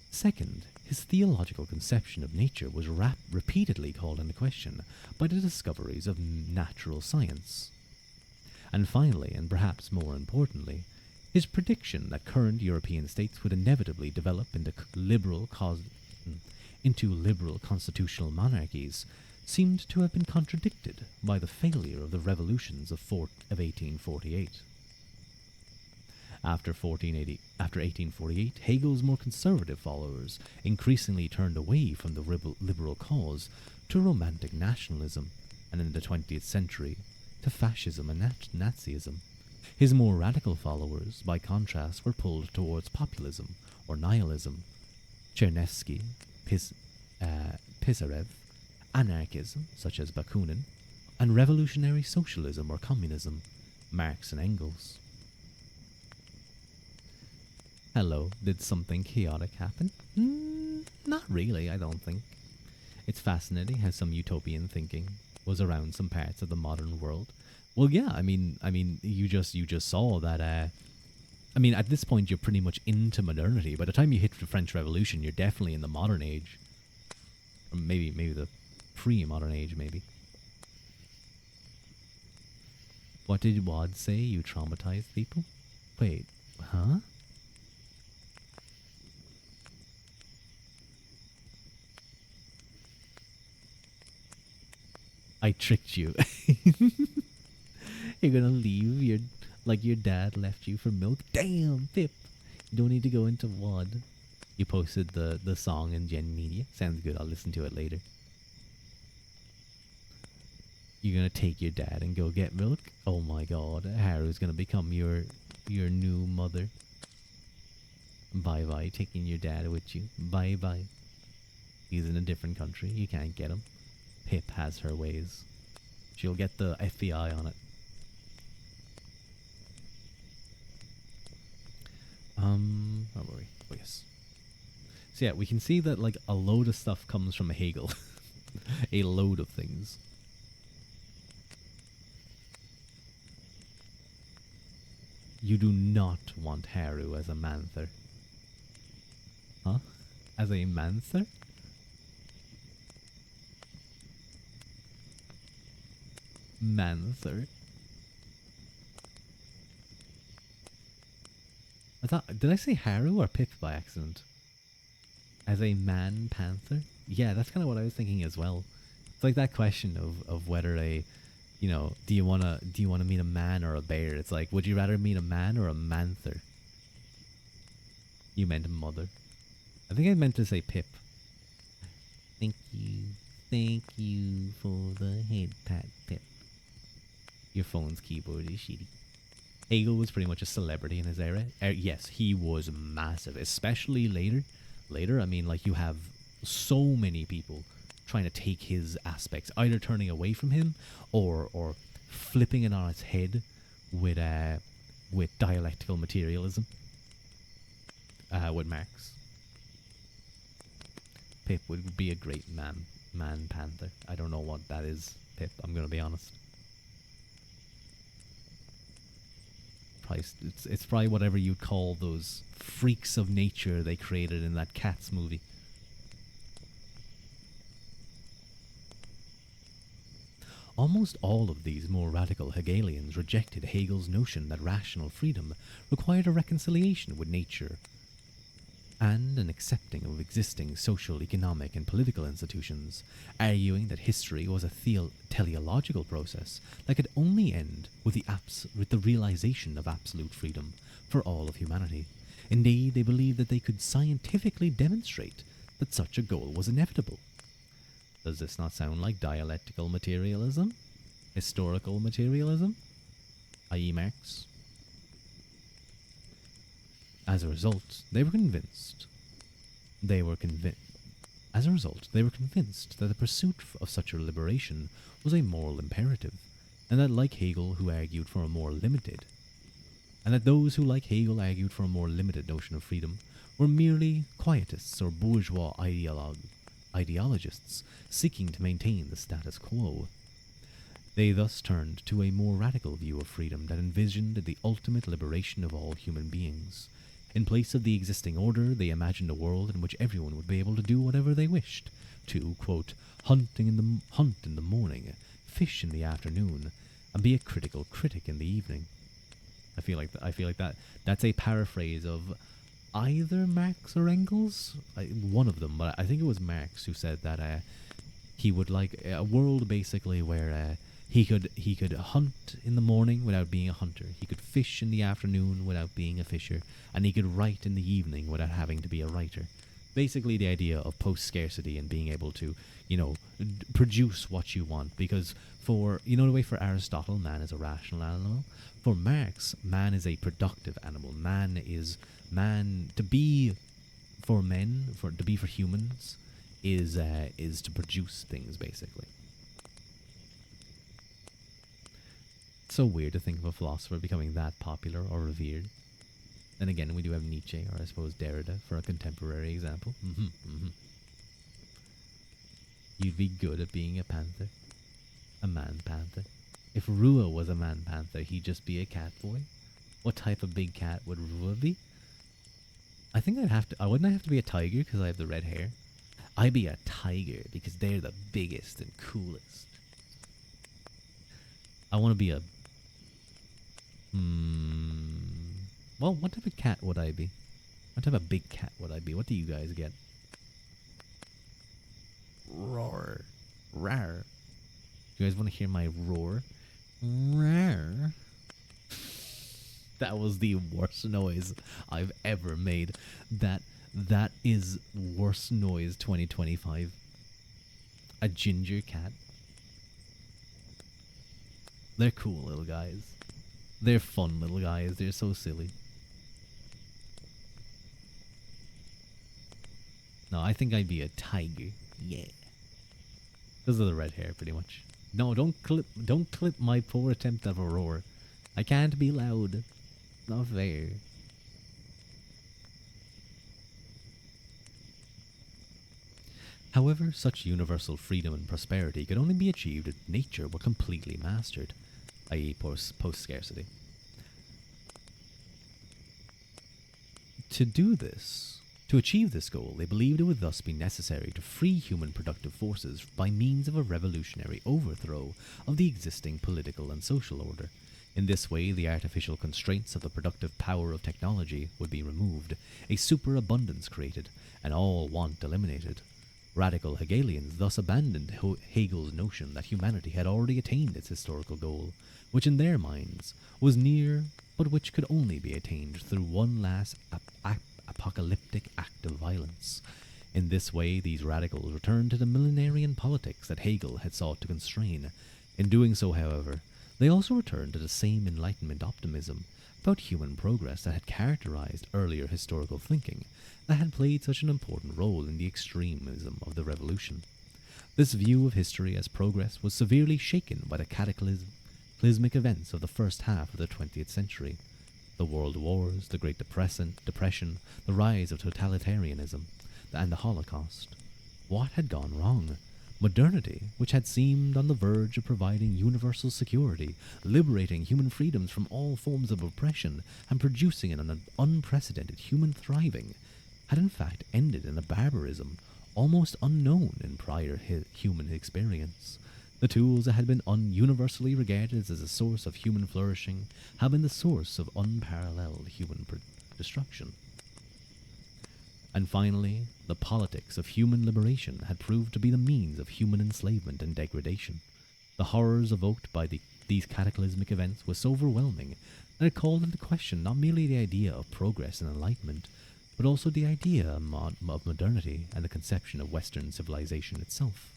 Second, his theological conception of nature was repeatedly called into question by the discoveries of natural science. And finally, and perhaps more importantly, his prediction that current European states would inevitably develop into liberal constitutional monarchies seemed to have been contradicted by the failure of the revolutions of 1848. After 1848, Hegel's more conservative followers increasingly turned away from the liberal cause to romantic nationalism, and in the 20th century, to fascism and Nazism. His more radical followers, by contrast, were pulled towards populism or nihilism, Chernevsky, Pisarev, anarchism, such as Bakunin, and revolutionary socialism or communism, Marx and Engels. Hello, did something chaotic happen? Not really, I don't think. It's fascinating how some utopian thinking was around some parts of the modern world. Well, yeah, I mean, you just saw that. At this point, you're pretty much into modernity. By the time you hit the French Revolution, you're definitely in the modern age, or maybe the pre-modern age, maybe. What did Ruadh say? You traumatized people? Wait, huh? I tricked you. You're gonna leave your dad left you for milk? Damn, Pip. You don't need to go into Ruadh. You posted the song in Gen Media. Sounds good, I'll listen to it later. You're gonna take your dad and go get milk? Oh my god, Haru's gonna become your new mother. Bye bye, taking your dad with you. Bye bye. He's in a different country, you can't get him. Pip has her ways. She'll get the FBI on it. Where were we? Oh, yes. So yeah, we can see that like a load of stuff comes from Hegel. A load of things. You do not want Haru as a manther. Huh? As a manther? Manther? Did I say Haru or Pip by accident? As a man panther? Yeah, that's kind of what I was thinking as well. It's like that question of whether do you wanna meet a man or a bear? It's like, would you rather meet a man or a manther? You meant mother. I think I meant to say Pip. Thank you for the head pat, Pip. Your phone's keyboard is shitty. Hegel was pretty much a celebrity in his era. Yes, he was massive, especially later. I mean, like, you have so many people trying to take his aspects, either turning away from him or flipping it on its head with dialectical materialism. With Marx. Pip would be a great man panther. I don't know what that is, Pip, I'm gonna be honest. It's probably whatever you'd call those freaks of nature they created in that Cats movie. Almost all of these more radical Hegelians rejected Hegel's notion that rational freedom required a reconciliation with nature and an accepting of existing social, economic, and political institutions, arguing that history was a teleological process that could only end with the realization of absolute freedom for all of humanity. Indeed, they believed that they could scientifically demonstrate that such a goal was inevitable. Does this not sound like dialectical materialism? Historical materialism? I.e. Marx? As a result, they were convinced that the pursuit of such a liberation was a moral imperative, and that like Hegel, who argued for a more limited, and that those who like Hegel argued for a more limited notion of freedom were merely quietists or bourgeois ideologists seeking to maintain the status quo. They thus turned to a more radical view of freedom that envisioned the ultimate liberation of all human beings. In place of the existing order, they imagined a world in which everyone would be able to do whatever they wished, to, quote, hunt in the morning, fish in the afternoon, and be a critical critic in the evening. I feel like that's a paraphrase of either Marx or Engels, one of them, but I think it was Marx who said that he would like a world basically where he could hunt in the morning without being a hunter. He could fish in the afternoon without being a fisher, and he could write in the evening without having to be a writer. Basically, the idea of post-scarcity and being able to, produce what you want. Because the way for Aristotle, man is a rational animal. For Marx, man is a productive animal. To be for humans, is to produce things basically. It's so weird to think of a philosopher becoming that popular or revered. Then again, we do have Nietzsche, or I suppose Derrida, for a contemporary example. You'd be good at being a panther. A man panther. If Ruadh was a man panther, he'd just be a cat boy. What type of big cat would Ruadh be? I think I wouldn't have to be a tiger because I have the red hair. I'd be a tiger because they're the biggest and coolest. I want to be a... Well, what type of cat would I be? What type of big cat would I be? What do you guys get? Roar. Rawr. You guys want to hear my roar? Rawr. That was the worst noise I've ever made. That is worst noise 2025. A ginger cat. They're cool little guys. They're fun little guys. They're so silly. No, I think I'd be a tiger. Yeah. Because of the red hair, pretty much. No, don't clip my poor attempt at a roar. I can't be loud. Not fair. However, such universal freedom and prosperity could only be achieved if nature were completely mastered, i.e. post-scarcity. To achieve this goal, they believed it would thus be necessary to free human productive forces by means of a revolutionary overthrow of the existing political and social order. In this way, the artificial constraints of the productive power of technology would be removed, a superabundance created, and all want eliminated. Radical Hegelians thus abandoned Hegel's notion that humanity had already attained its historical goal, which in their minds was near, but which could only be attained through one last apocalyptic act of violence. In this way, these radicals returned to the millenarian politics that Hegel had sought to constrain. In doing so, however, they also returned to the same Enlightenment optimism about human progress that had characterized earlier historical thinking, that had played such an important role in the extremism of the revolution. This view of history as progress was severely shaken by the cataclysmic events of the first half of the 20th century. The world wars, the Great Depression, the rise of totalitarianism, and the Holocaust. What had gone wrong? Modernity, which had seemed on the verge of providing universal security, liberating human freedoms from all forms of oppression, and producing an unprecedented human thriving, had in fact ended in a barbarism almost unknown in prior human experience. The tools that had been universally regarded as a source of human flourishing have been the source of unparalleled human destruction. And finally, the politics of human liberation had proved to be the means of human enslavement and degradation. The horrors evoked by these cataclysmic events were so overwhelming that it called into question not merely the idea of progress and enlightenment, but also the idea of modernity and the conception of Western civilization itself.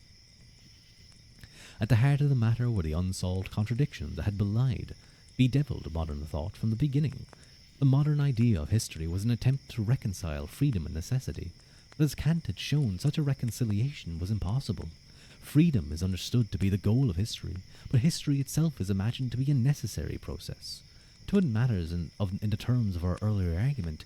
At the heart of the matter were the unsolved contradictions that had bedeviled modern thought from the beginning. The modern idea of history was an attempt to reconcile freedom and necessity, but as Kant had shown, such a reconciliation was impossible. Freedom is understood to be the goal of history, but history itself is imagined to be a necessary process. To put matters in the terms of our earlier argument,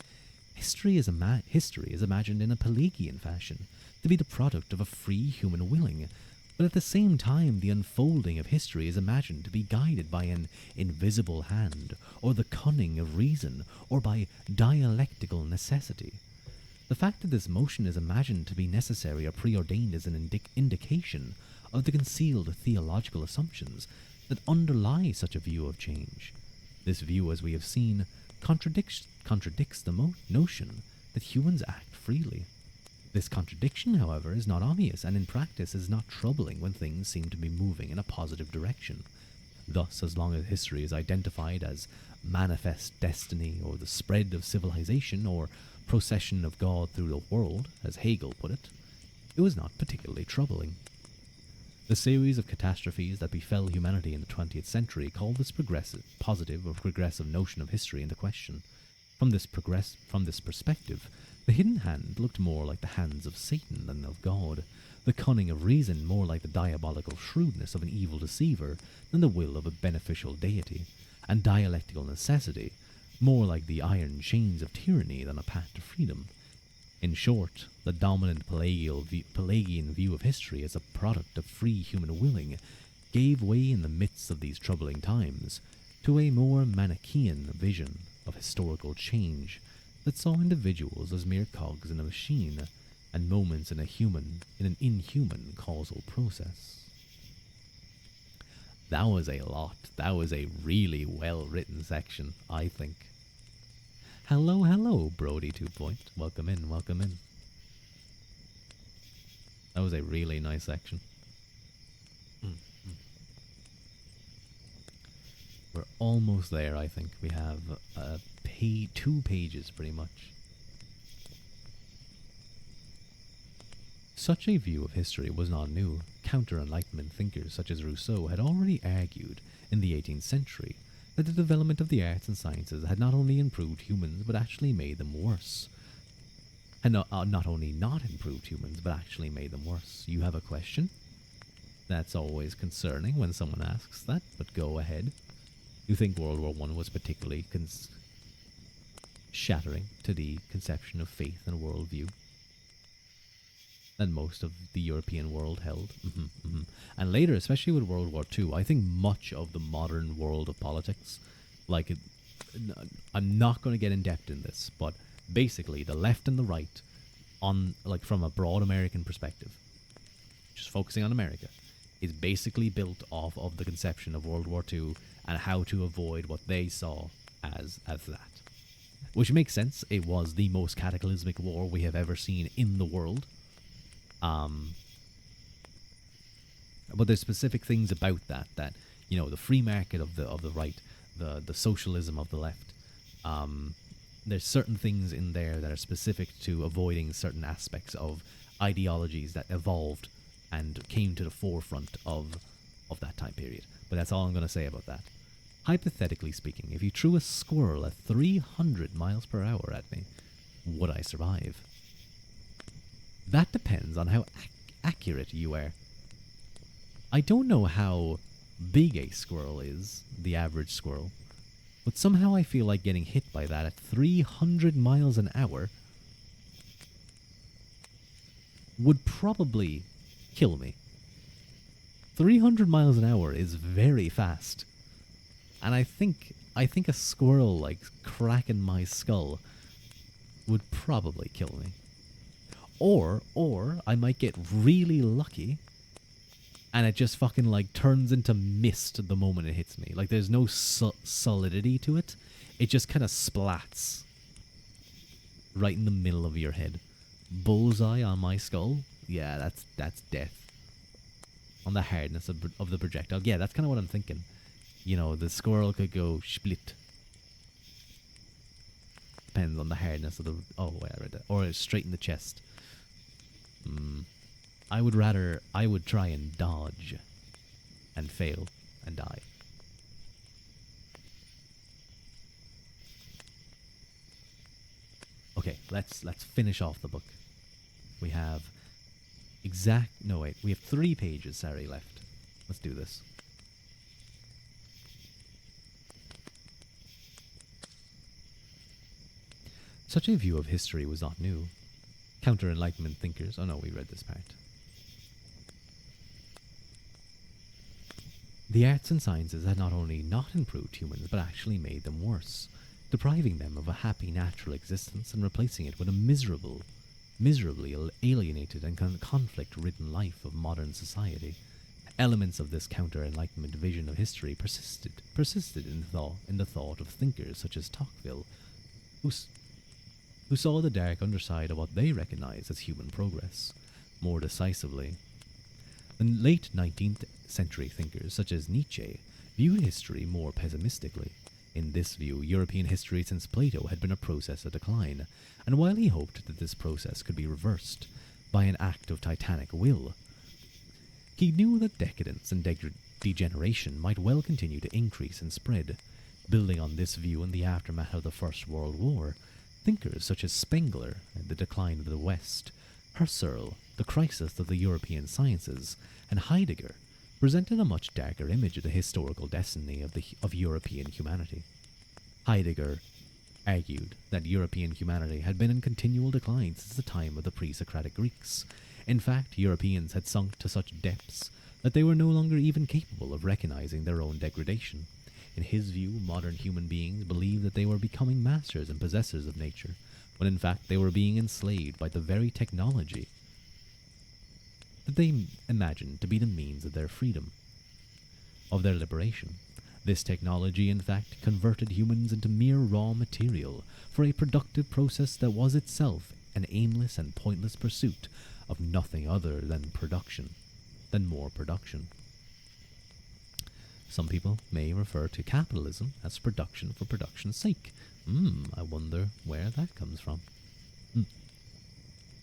history is imagined in a Pelagian fashion, to be the product of a free human willing, but at the same time the unfolding of history is imagined to be guided by an invisible hand, or the cunning of reason, or by dialectical necessity. The fact that this motion is imagined to be necessary or preordained is an indication of the concealed theological assumptions that underlie such a view of change. This view, as we have seen, contradicts the notion that humans act freely. This contradiction, however, is not obvious, and in practice is not troubling when things seem to be moving in a positive direction. Thus, as long as history is identified as manifest destiny, or the spread of civilization, or procession of God through the world, as Hegel put it was not particularly troubling. The series of catastrophes that befell humanity in the 20th century called this positive or progressive notion of history into question. From this perspective, the hidden hand looked more like the hands of Satan than of God, the cunning of reason more like the diabolical shrewdness of an evil deceiver than the will of a beneficial deity, and dialectical necessity more like the iron chains of tyranny than a path to freedom. In short, the dominant Pelagian view of history as a product of free human willing gave way in the midst of these troubling times to a more Manichaean vision of historical change that saw individuals as mere cogs in a machine and moments in an inhuman causal process. That was a lot. That was a really well written section, I think. Hello, Brody 2 Point. Welcome in. That was a really nice section. We're almost there, I think. We have 2 pages, pretty much. Such a view of history was not new. Counter-Enlightenment thinkers such as Rousseau had already argued in the 18th century that the development of the arts and sciences had not only improved humans, but actually made them worse. And not only not improved humans, but actually made them worse. You have a question? That's always concerning when someone asks that, but go ahead. You think World War I was particularly shattering to the conception of faith and worldview that most of the European world held. And later, especially with World War II, I think much of the modern world of politics, I'm not going to get in depth in this, but basically the left and the right, from a broad American perspective, just focusing on America, is basically built off of the conception of World War II and how to avoid what they saw as that. Which makes sense. It was the most cataclysmic war we have ever seen in the world. But there's specific things about that, the free market of the right, the socialism of the left. There's certain things in there that are specific to avoiding certain aspects of ideologies that evolved and came to the forefront of that time period. But that's all I'm going to say about that. Hypothetically speaking, if you threw a squirrel at 300 miles per hour at me, would I survive? That depends on how accurate you are. I don't know how big a squirrel is, the average squirrel, but somehow I feel like getting hit by that at 300 miles an hour would probably kill me. 300 miles an hour is very fast. And I think a squirrel cracking my skull would probably kill me. Or I might get really lucky and it just fucking turns into mist the moment it hits me. There's no solidity to it. It just kind of splats right in the middle of your head. bullseye on my skull, yeah, that's death. On the hardness of the projectile, yeah, that's kind of what I'm thinking. You know, the squirrel could go split. Depends on the hardness of the. Oh, wait, I read that. Or straight in the chest. I would try and dodge, and fail, and die. Okay, let's finish off the book. We have we have 3 pages, sorry, left. Let's do this. Such a view of history was not new. Counter-Enlightenment thinkers... Oh no, we read this part. The arts and sciences had not only not improved humans, but actually made them worse, depriving them of a happy natural existence and replacing it with a miserably alienated and conflict-ridden life of modern society. Elements of this counter-Enlightenment vision of history persisted in the thought of thinkers such as Tocqueville, who saw the dark underside of what they recognized as human progress. More decisively, the late 19th century thinkers such as Nietzsche viewed history more pessimistically. In this view, European history since Plato had been a process of decline, and while he hoped that this process could be reversed by an act of titanic will, he knew that decadence and degeneration might well continue to increase and spread. Building on this view in the aftermath of the First World War, thinkers such as Spengler and the decline of the West, Husserl, the crisis of the European sciences, and Heidegger presented a much darker image of the historical destiny of European humanity. Heidegger argued that European humanity had been in continual decline since the time of the pre-Socratic Greeks. In fact, Europeans had sunk to such depths that they were no longer even capable of recognizing their own degradation. In his view, modern human beings believed that they were becoming masters and possessors of nature, when in fact they were being enslaved by the very technology that they imagined to be the means of their freedom, of their liberation. This technology, in fact, converted humans into mere raw material for a productive process that was itself an aimless and pointless pursuit of nothing other than more production. Some people may refer to capitalism as production for production's sake. I wonder where that comes from.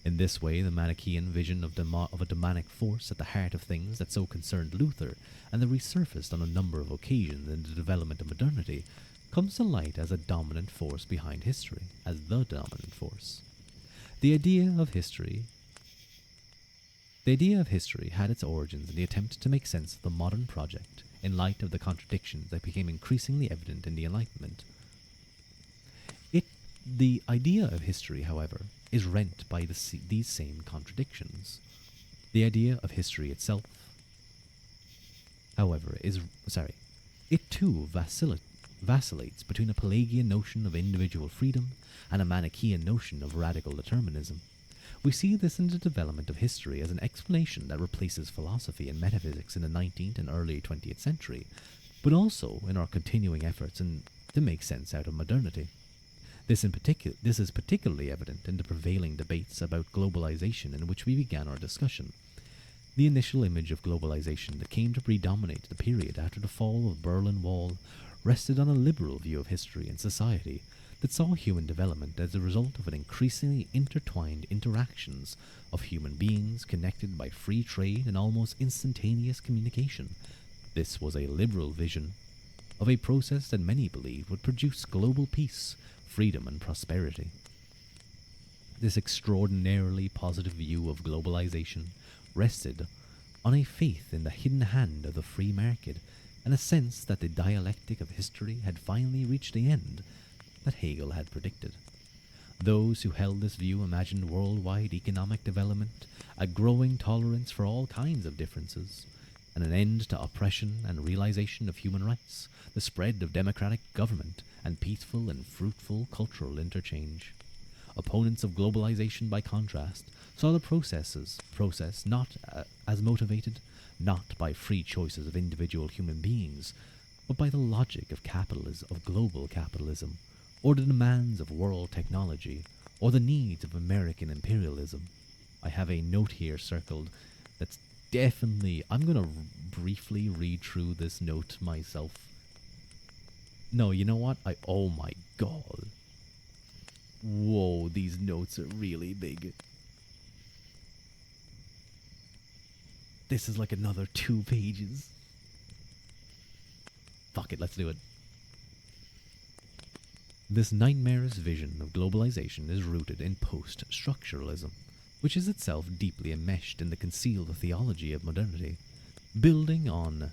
In this way, the Manichaean vision of a demonic force at the heart of things that so concerned Luther, and that resurfaced on a number of occasions in the development of modernity, comes to light as a dominant force behind history, as the dominant force. The idea of history had its origins in the attempt to make sense of the modern project in light of the contradictions that became increasingly evident in the Enlightenment. The idea of history, however, is rent by these same contradictions. The idea of history itself, however, it too vacillates between a Pelagian notion of individual freedom and a Manichaean notion of radical determinism. We see this in the development of history as an explanation that replaces philosophy and metaphysics in the 19th and early 20th century, but also in our continuing efforts to make sense out of modernity. This is particularly evident in the prevailing debates about globalization in which we began our discussion. The initial image of globalization that came to predominate the period after the fall of the Berlin Wall rested on a liberal view of history and society that saw human development as a result of an increasingly intertwined interactions of human beings connected by free trade and almost instantaneous communication. This was a liberal vision of a process that many believed would produce global peace, freedom, and prosperity. This extraordinarily positive view of globalization rested on a faith in the hidden hand of the free market and a sense that the dialectic of history had finally reached the end that Hegel had predicted. Those who held this view imagined worldwide economic development, a growing tolerance for all kinds of differences, and an end to oppression and realization of human rights, the spread of democratic government, and peaceful and fruitful cultural interchange. Opponents of globalization, by contrast, saw the process not as motivated, not by free choices of individual human beings, but by the logic of global capitalism, or the demands of world technology, or the needs of American imperialism. I have a note here circled that's definitely. I'm going to briefly read through this note myself. No, you know what? Oh my god. Whoa, these notes are really big. This is like another 2 pages. Fuck it, let's do it. This nightmarish vision of globalization is rooted in post-structuralism, which is itself deeply enmeshed in the concealed theology of modernity, building on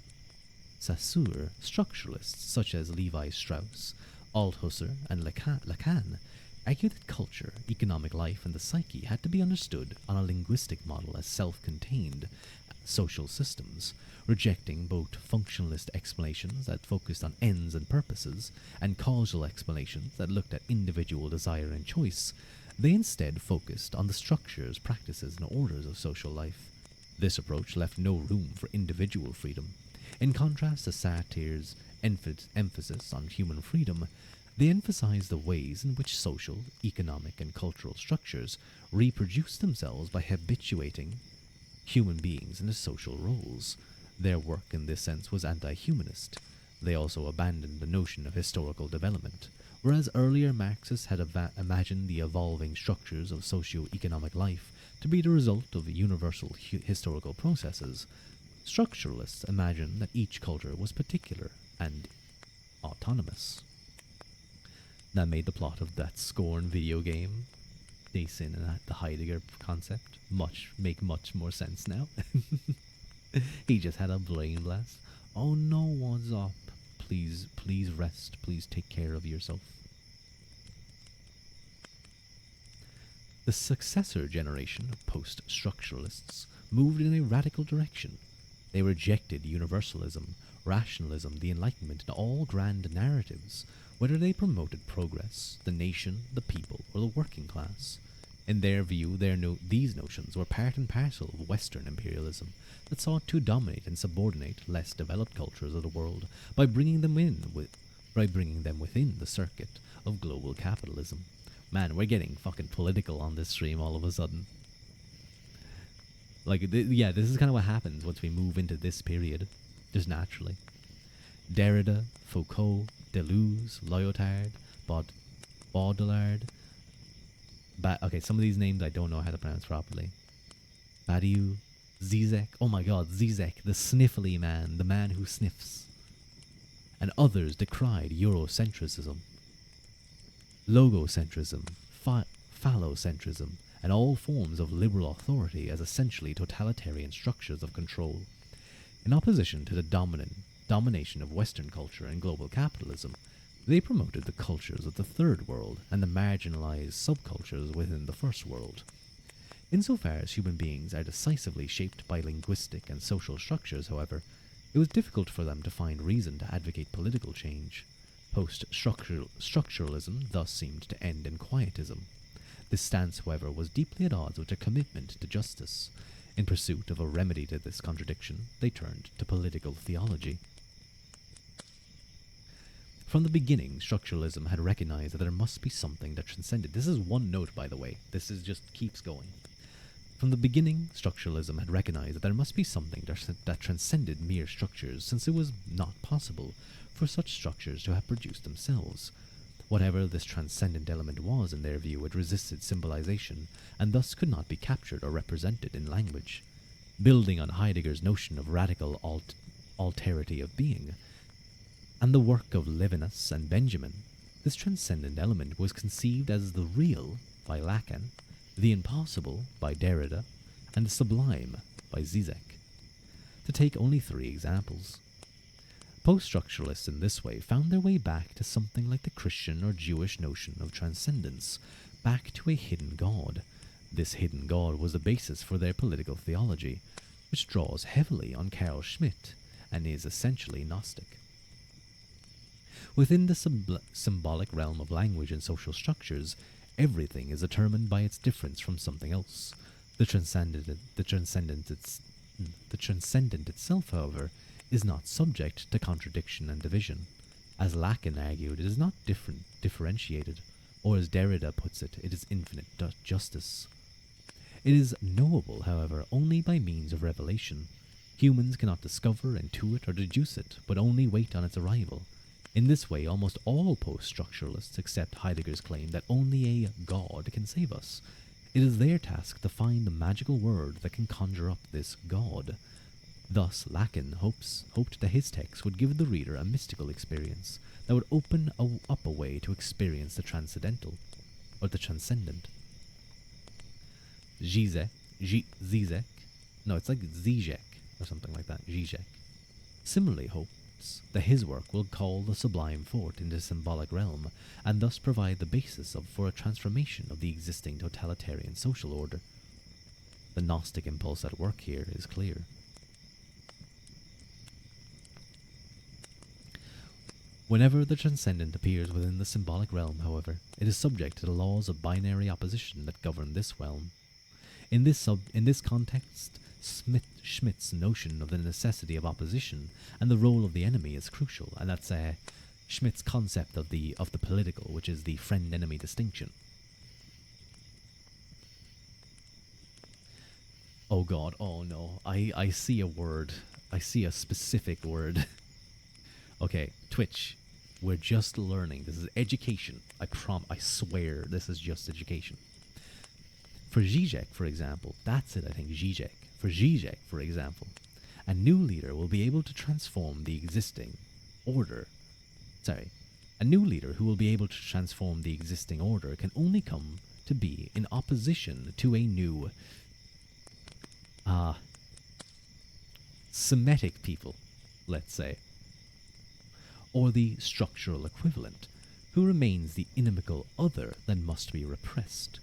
Saussure. Structuralists such as Levi Strauss, Althusser, and Lacan argue that culture, economic life, and the psyche had to be understood on a linguistic model as self-contained social systems, rejecting both functionalist explanations that focused on ends and purposes and causal explanations that looked at individual desire and choice. They instead focused on the structures, practices, and orders of social life. This approach left no room for individual freedom. In contrast to Sartre's emphasis on human freedom, they emphasized the ways in which social, economic, and cultural structures reproduce themselves by habituating human beings into social roles. Their work in this sense was anti-humanist. They also abandoned the notion of historical development. Whereas earlier Marxists had imagined the evolving structures of socio-economic life to be the result of universal historical processes, structuralists imagined that each culture was particular and autonomous. That made the plot of that Scorn video game, Jason and the Heidegger concept, make much more sense now. He just had a brain blast. Oh no, what's up? Please rest. Please take care of yourself. The successor generation of post-structuralists moved in a radical direction. They rejected universalism, rationalism, the Enlightenment, and all grand narratives, whether they promoted progress, the nation, the people, or the working class. In their view, these notions were part and parcel of Western imperialism that sought to dominate and subordinate less developed cultures of the world by bringing them within the circuit of global capitalism. Man, we're getting fucking political on this stream all of a sudden. This is kind of what happens once we move into this period, just naturally. Derrida, Foucault, Deleuze, Lyotard, Baudrillard. Okay, some of these names I don't know how to pronounce properly. Badiou, Zizek. Oh my god, Zizek, the sniffly man, the man who sniffs. And others decried Eurocentrism, logocentrism, phallocentrism, and all forms of liberal authority as essentially totalitarian structures of control. In opposition to the domination of Western culture and global capitalism, they promoted the cultures of the Third World and the marginalized subcultures within the First World. Insofar as human beings are decisively shaped by linguistic and social structures, however, it was difficult for them to find reason to advocate political change. Post-structuralism thus seemed to end in quietism. This stance, however, was deeply at odds with their commitment to justice. In pursuit of a remedy to this contradiction, they turned to political theology. From the beginning, structuralism had recognized that there must be something that transcended. This is one note, by the way. This is just keeps going. From the beginning, structuralism had recognized that there must be something that transcended mere structures, since it was not possible for such structures to have produced themselves. Whatever this transcendent element was, in their view, it resisted symbolization, and thus could not be captured or represented in language. Building on Heidegger's notion of radical alterity of being, and the work of Levinas and Benjamin, this transcendent element was conceived as the real by Lacan, the impossible by Derrida, and the sublime by Zizek. To take only 3 examples. Post-structuralists in this way found their way back to something like the Christian or Jewish notion of transcendence, back to a hidden God. This hidden God was the basis for their political theology, which draws heavily on Carl Schmitt and is essentially Gnostic. Within the symbolic realm of language and social structures, everything is determined by its difference from something else. The transcendent itself, however, is not subject to contradiction and division. As Lacan argued, it is not differentiated. or as Derrida puts it, it is infinite justice. It is knowable, however, only by means of revelation. Humans cannot discover, intuit, or deduce it, but only wait on its arrival. In this way, almost all post-structuralists accept Heidegger's claim that only a God can save us. It is their task to find the magical word that can conjure up this God. Thus, Lacan hoped that his text would give the reader a mystical experience that would open up a way to experience the transcendental, or the transcendent. Zizek, no, it's like Zizek, or something like that, Zizek, similarly hopes that his work will call the sublime forth into the symbolic realm, and thus provide the basis for a transformation of the existing totalitarian social order. The Gnostic impulse at work here is clear. Whenever the transcendent appears within the symbolic realm, however, it is subject to the laws of binary opposition that govern this realm. In this context, Schmidt's notion of the necessity of opposition and the role of the enemy is crucial, and that's Schmidt's concept of the political, which is the friend-enemy distinction. Oh God! Oh no! I see a word. I see a specific word. Okay, Twitch. We're just learning. This is education. I swear this is just education. For Zizek, for example, that's it, I think, Zizek. For Zizek, for example, a new leader will be able to transform the existing order. A new leader who will be able to transform the existing order can only come to be in opposition to a new, Semitic people, let's say, or the structural equivalent, who remains the inimical other that must be repressed.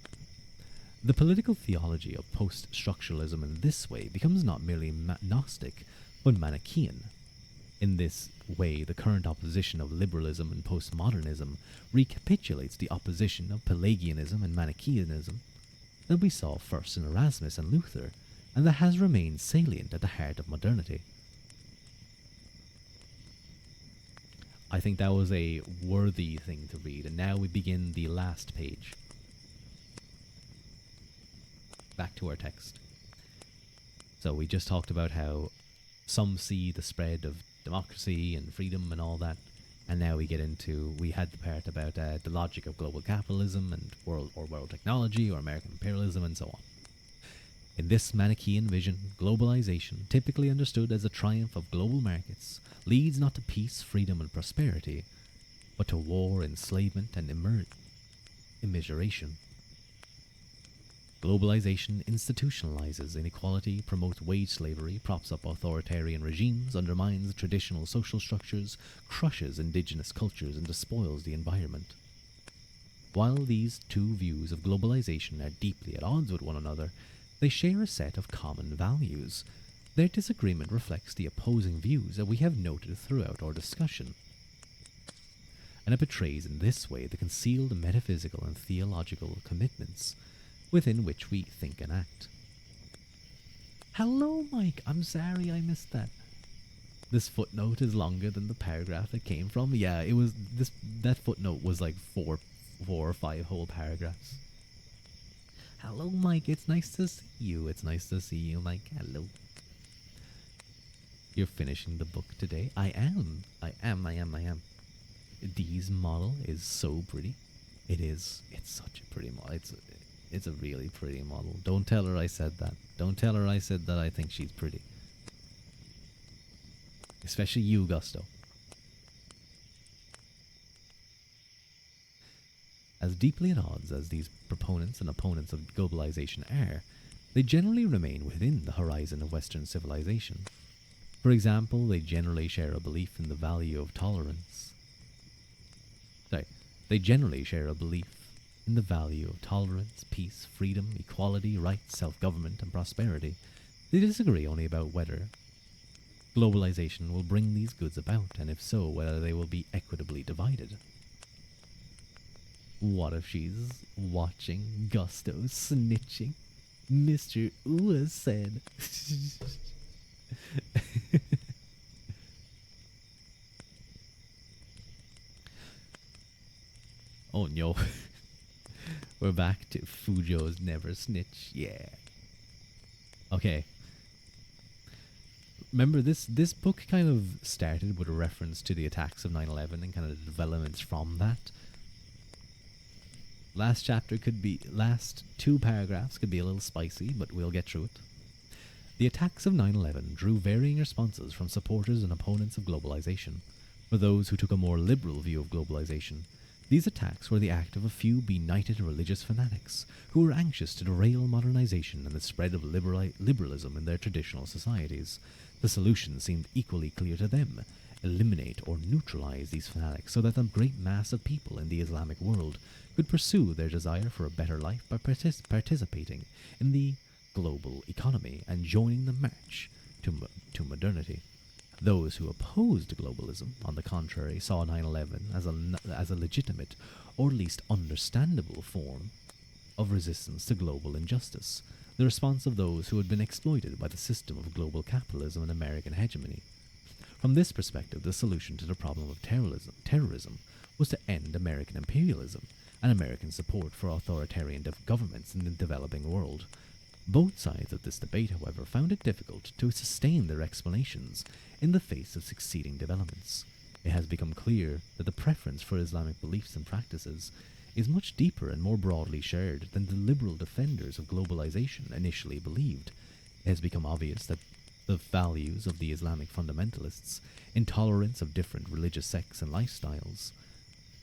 The political theology of post-structuralism in this way becomes not merely Gnostic, but Manichaean. In this way, the current opposition of liberalism and postmodernism recapitulates the opposition of Pelagianism and Manichaeanism that we saw first in Erasmus and Luther, and that has remained salient at the heart of modernity. I think that was a worthy thing to read, and now we begin the last page. Back to our text. So we just talked about how some see the spread of democracy and freedom and all that, and now we had the part about the logic of global capitalism and world technology or American imperialism and so on. In this Manichaean vision, globalization, typically understood as a triumph of global markets, leads not to peace, freedom, and prosperity, but to war, enslavement, and immiseration. Globalization institutionalizes inequality, promotes wage slavery, props up authoritarian regimes, undermines traditional social structures, crushes indigenous cultures, and despoils the environment. While these two views of globalization are deeply at odds with one another, they share a set of common values. Their disagreement reflects the opposing views that we have noted throughout our discussion, and it betrays in this way the concealed metaphysical and theological commitments within which we think and act. Hello, Mike. I'm sorry I missed that. This footnote is longer than the paragraph it came from. Yeah, it was that footnote was like four or five whole paragraphs. Hello, Mike. It's nice to see you. It's nice to see you, Mike. Hello. You're finishing the book today? I am. Dee's model is so pretty. It is. It's such a pretty model. It's a really pretty model. Don't tell her I said that. Don't tell her I said that I think she's pretty. Especially you, Gusto. As deeply at odds as these proponents and opponents of globalization are, they generally remain within the horizon of Western civilization. For example, they generally share a belief in the value of tolerance. They generally share a belief in the value of tolerance, peace, freedom, equality, rights, self-government, and prosperity. They disagree only about whether globalization will bring these goods about, and if so, whether they will be equitably divided. What if she's watching Gusto snitching? Mr. Ua said. Oh no. We're back to Fujo's Never Snitch. Yeah. Okay. Remember, this book kind of started with a reference to the attacks of 9/11 and kind of the developments from that. Last two paragraphs could be a little spicy, but we'll get through it. The attacks of 9/11 drew varying responses from supporters and opponents of globalization. For those who took a more liberal view of globalization, these attacks were the act of a few benighted religious fanatics who were anxious to derail modernization and the spread of liberalism in their traditional societies. The solution seemed equally clear to them: eliminate or neutralize these fanatics so that the great mass of people in the Islamic world could pursue their desire for a better life by participating in the global economy and joining the march to modernity. Those who opposed globalism, on the contrary, saw 9/11 as a legitimate, or at least understandable, form of resistance to global injustice, the response of those who had been exploited by the system of global capitalism and American hegemony. From this perspective, the solution to the problem of terrorism was to end American imperialism and American support for authoritarian governments in the developing world. Both sides of this debate, however, found it difficult to sustain their explanations in the face of succeeding developments. It has become clear that the preference for Islamic beliefs and practices is much deeper and more broadly shared than the liberal defenders of globalization initially believed. It has become obvious that the values of the Islamic fundamentalists, intolerance of different religious sects and lifestyles,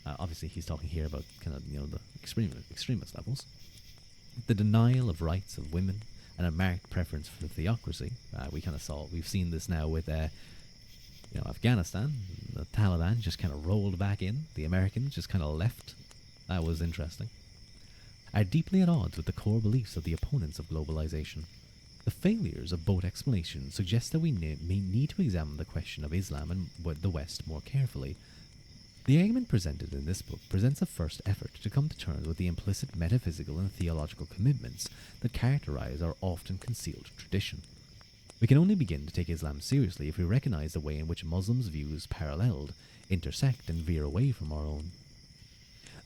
obviously he's talking here about kind of, the extremist levels, the denial of rights of women, and a marked preference for theocracy. We've seen this now with Afghanistan. The Taliban just kind of rolled back in. The Americans just kind of left. That was interesting. Are deeply at odds with the core beliefs of the opponents of globalization. The failures of both explanations suggest that we may need to examine the question of Islam and the West more carefully. The argument presented in this book presents a first effort to come to terms with the implicit metaphysical and theological commitments that characterize our often concealed tradition. We can only begin to take Islam seriously if we recognize the way in which Muslims' views paralleled, intersect, and veer away from our own.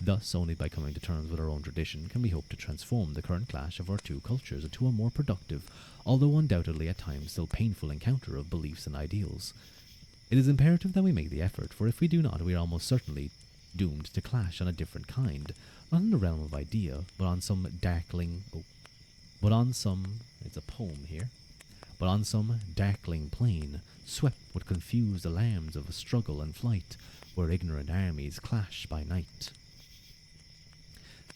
Thus, only by coming to terms with our own tradition can we hope to transform the current clash of our two cultures into a more productive, although undoubtedly at times still painful encounter of beliefs and ideals. It is imperative that we make the effort, for if we do not, we are almost certainly doomed to clash on a different kind, not in the realm of idea, but on some it's a poem here, but on some darkling plain, swept with confused alarms of a struggle and flight, where ignorant armies clash by night.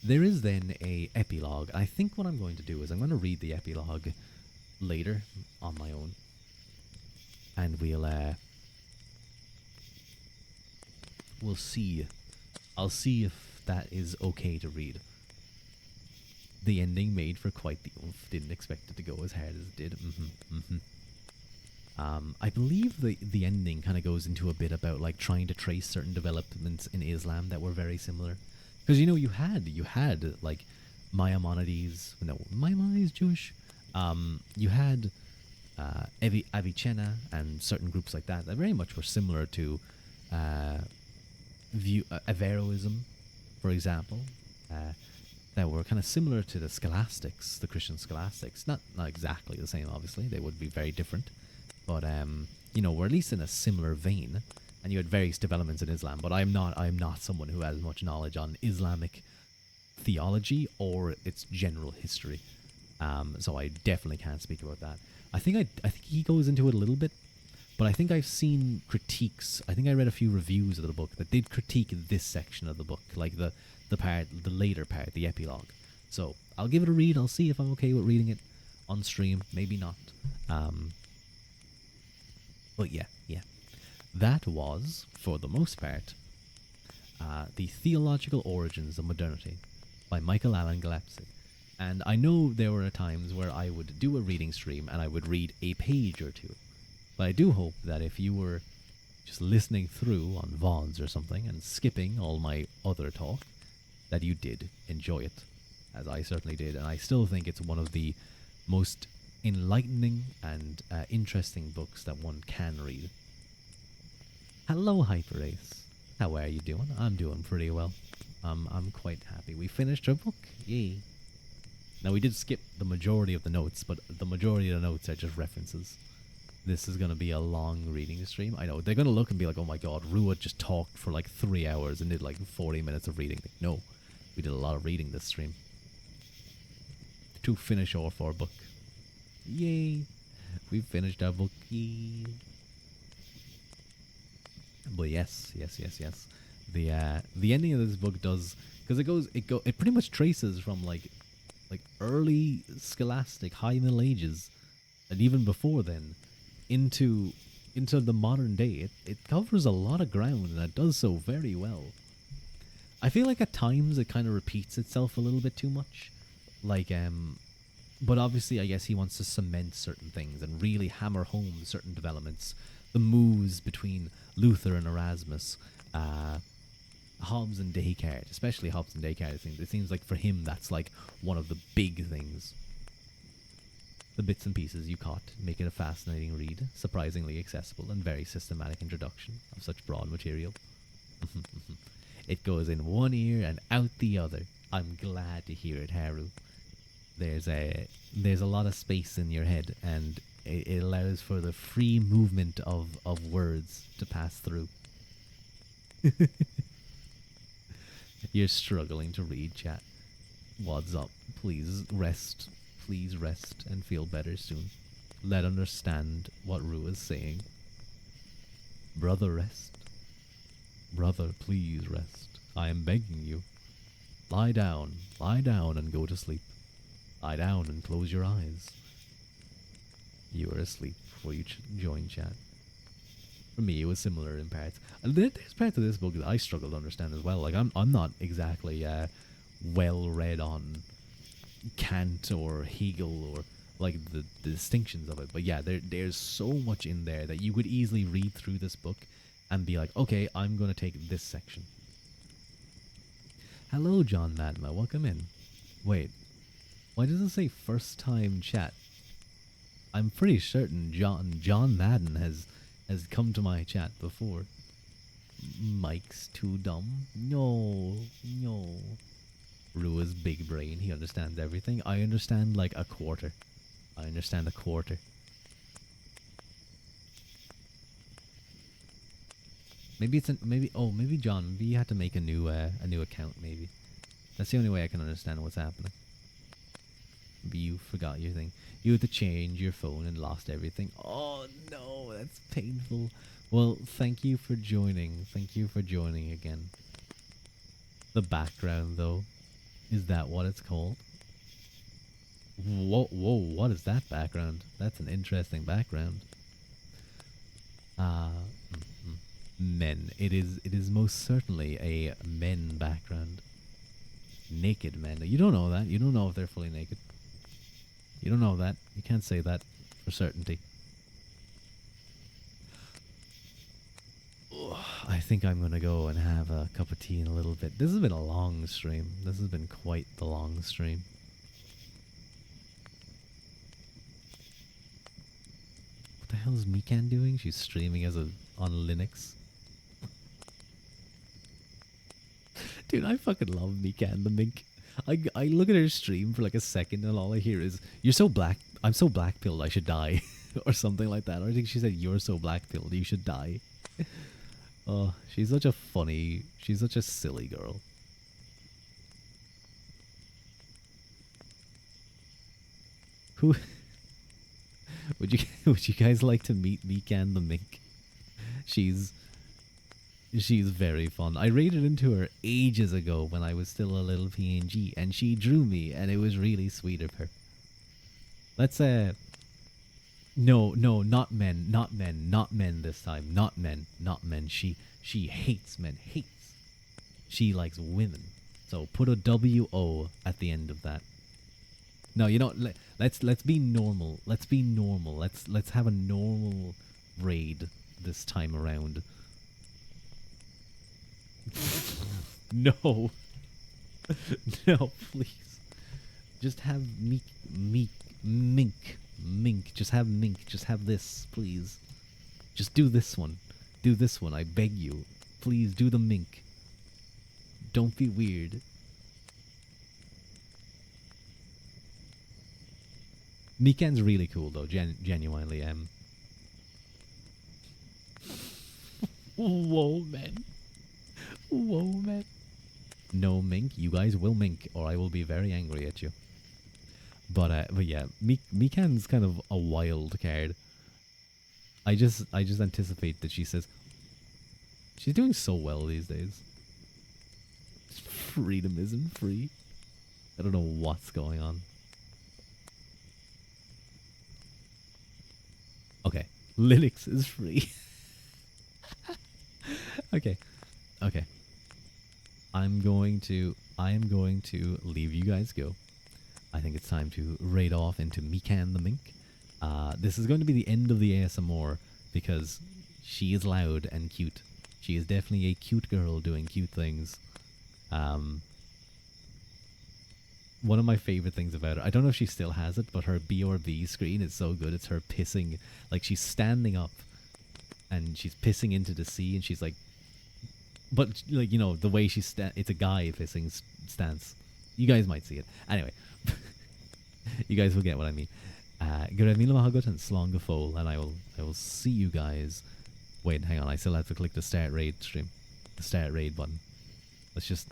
There is then a epilogue. I think what I'm going to do is I'm going to read the epilogue later on my own, and we'll see. I'll see if that is okay to read. The ending made for quite the oomph. Didn't expect it to go as hard as it did. I believe the ending kind of goes into a bit about like trying to trace certain developments in Islam that were very similar. Because you had like Maimonides. No, Maimonides Jewish. You had Avicenna and certain groups like that very much were similar to Averroism, for example, that were kind of similar to the scholastics, the Christian scholastics. Not exactly the same, obviously. They would be very different, but were at least in a similar vein. And you had various developments in Islam, but I'm not someone who has much knowledge on Islamic theology or its general history. So I definitely can't speak about that. I think he goes into it a little bit, but I think I've seen critiques. I think I read a few reviews of the book that did critique this section of the book, like the later part, the epilogue. So I'll give it a read. I'll see if I'm okay with reading it on stream. Maybe not. But yeah. That was, for the most part, The Theological Origins of Modernity by Michael Allen Gillespie. And I know there were times where I would do a reading stream and I would read a page or two. But I do hope that if you were just listening through on VODs or something and skipping all my other talk, that you did enjoy it, as I certainly did. And I still think it's one of the most enlightening and interesting books that one can read. Hello, Hyperace. How are you doing? I'm doing pretty well. I'm quite happy. We finished our book. Yay. Now, we did skip the majority of the notes, but the majority of the notes are just references. This is going to be a long reading stream. I know. They're going to look and be like, oh my god, Ruadh just talked for like 3 hours and did like 40 minutes of reading. Like, no, we did a lot of reading this stream. To finish off our book. Yay. We finished our book. Yay. But yes. The ending of this book does, because it pretty much traces from like early scholastic high middle ages, and even before then, into the modern day. It covers a lot of ground, and it does so very well. I feel like at times it kind of repeats itself a little bit too much, but obviously I guess he wants to cement certain things and really hammer home certain developments, the moves between Luther and Erasmus, Hobbes and Descartes, especially Hobbes and Descartes. It seems like for him that's like one of the big things. The bits and pieces you caught make it a fascinating read, surprisingly accessible and very systematic introduction of such broad material. It goes in one ear and out the other. I'm glad to hear it, Haru. There's a lot of space in your head, and it allows for the free movement of words to pass through. You're struggling to read, chat. What's up? Please rest and feel better soon. Let understand what Ru is saying. Brother, rest. Brother, please rest. I am begging you. Lie down and go to sleep. Lie down and close your eyes. You are asleep before you join chat. For me, it was similar in parts. And there's parts of this book that I struggle to understand as well. Like, I'm not exactly well read on Kant or Hegel or like the distinctions of it. But yeah, there's so much in there that you could easily read through this book and be like, okay, I'm going to take this section. Hello, John Madma. Welcome in. Wait, why does it say first time chat? I'm pretty certain John Madden has come to my chat before. Mike's too dumb. No. Rua's big brain. He understands everything. I understand like a quarter. Maybe John. Maybe you had to make a new account. Maybe that's the only way I can understand what's happening. Maybe you forgot your thing. You had to change your phone and lost everything. Oh no, that's painful. Well, thank you for joining. Thank you for joining again. The background, though, is that what it's called? Whoa, what is that background? That's an interesting background. Men. It is most certainly a men background. Naked men. You don't know that. You don't know if they're fully naked. You don't know that. You can't say that for certainty. I think I'm going to go and have a cup of tea in a little bit. This has been a long stream. This has been quite the long stream. What the hell is Mikan doing? She's streaming on Linux. Dude, I fucking love Mikan the mink. I look at her stream for like a second and all I hear is, "You're so black. I'm so black-pilled I should die." Or something like that. Or I think she said, "You're so black-pilled you should die." Oh, she's such a silly girl. Who would you guys like to meet Mikan the mink? She's very fun. I raided into her ages ago when I was still a little PNG, and she drew me, and it was really sweet of her. Let's no, not men this time. Not men. She hates men. She likes women. So put a WO at the end of that. No, you know, let's be normal. Let's be normal. Let's have a normal raid this time around. No. No, please. Just have Mink. Just have Mink. Just have this, please. Just do this one. I beg you. please do the mink. Don't be weird. Mikan's really cool though, genuinely. Whoa, man. Whoa, man. No mink, you guys will mink, or I will be very angry at you. But yeah, Mikan's kind of a wild card. I just anticipate that she says she's doing so well these days. Freedom isn't free. I don't know what's going on. Okay, Linux is free. Okay. I am going to leave you guys go. I think it's time to raid off into Mikan the Mink. This is going to be the end of the ASMR because she is loud and cute. She is definitely a cute girl doing cute things. One of my favorite things about her, I don't know if she still has it, but her BRB screen is so good. It's her pissing, like she's standing up and she's pissing into the sea, and she's like, but like, you know, the way she's it's a guy pissing stance. You guys might see it. Anyway, you guys will get what I mean. Gyda mila mahagot and slán go fóill, and I will see you guys. Wait, hang on, I still have to click the start raid stream. The start raid button. Let's just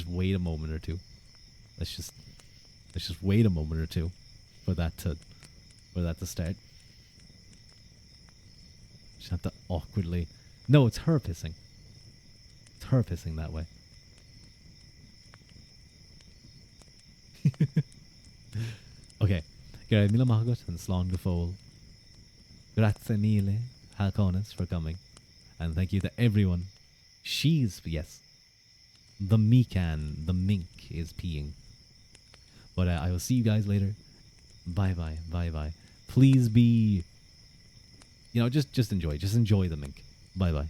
wait a moment or two. Let's just wait a moment or two for that to start. Just have to awkwardly. No, it's her pissing. It's her pissing that way. Okay. Gyda mila mahagot and slán go fóill. Grazie mille, Halcones, for coming. And thank you to everyone. Yes. The Mikan, the mink, is peeing. But I will see you guys later. Bye. Please be, just enjoy. Just enjoy the mink. Bye.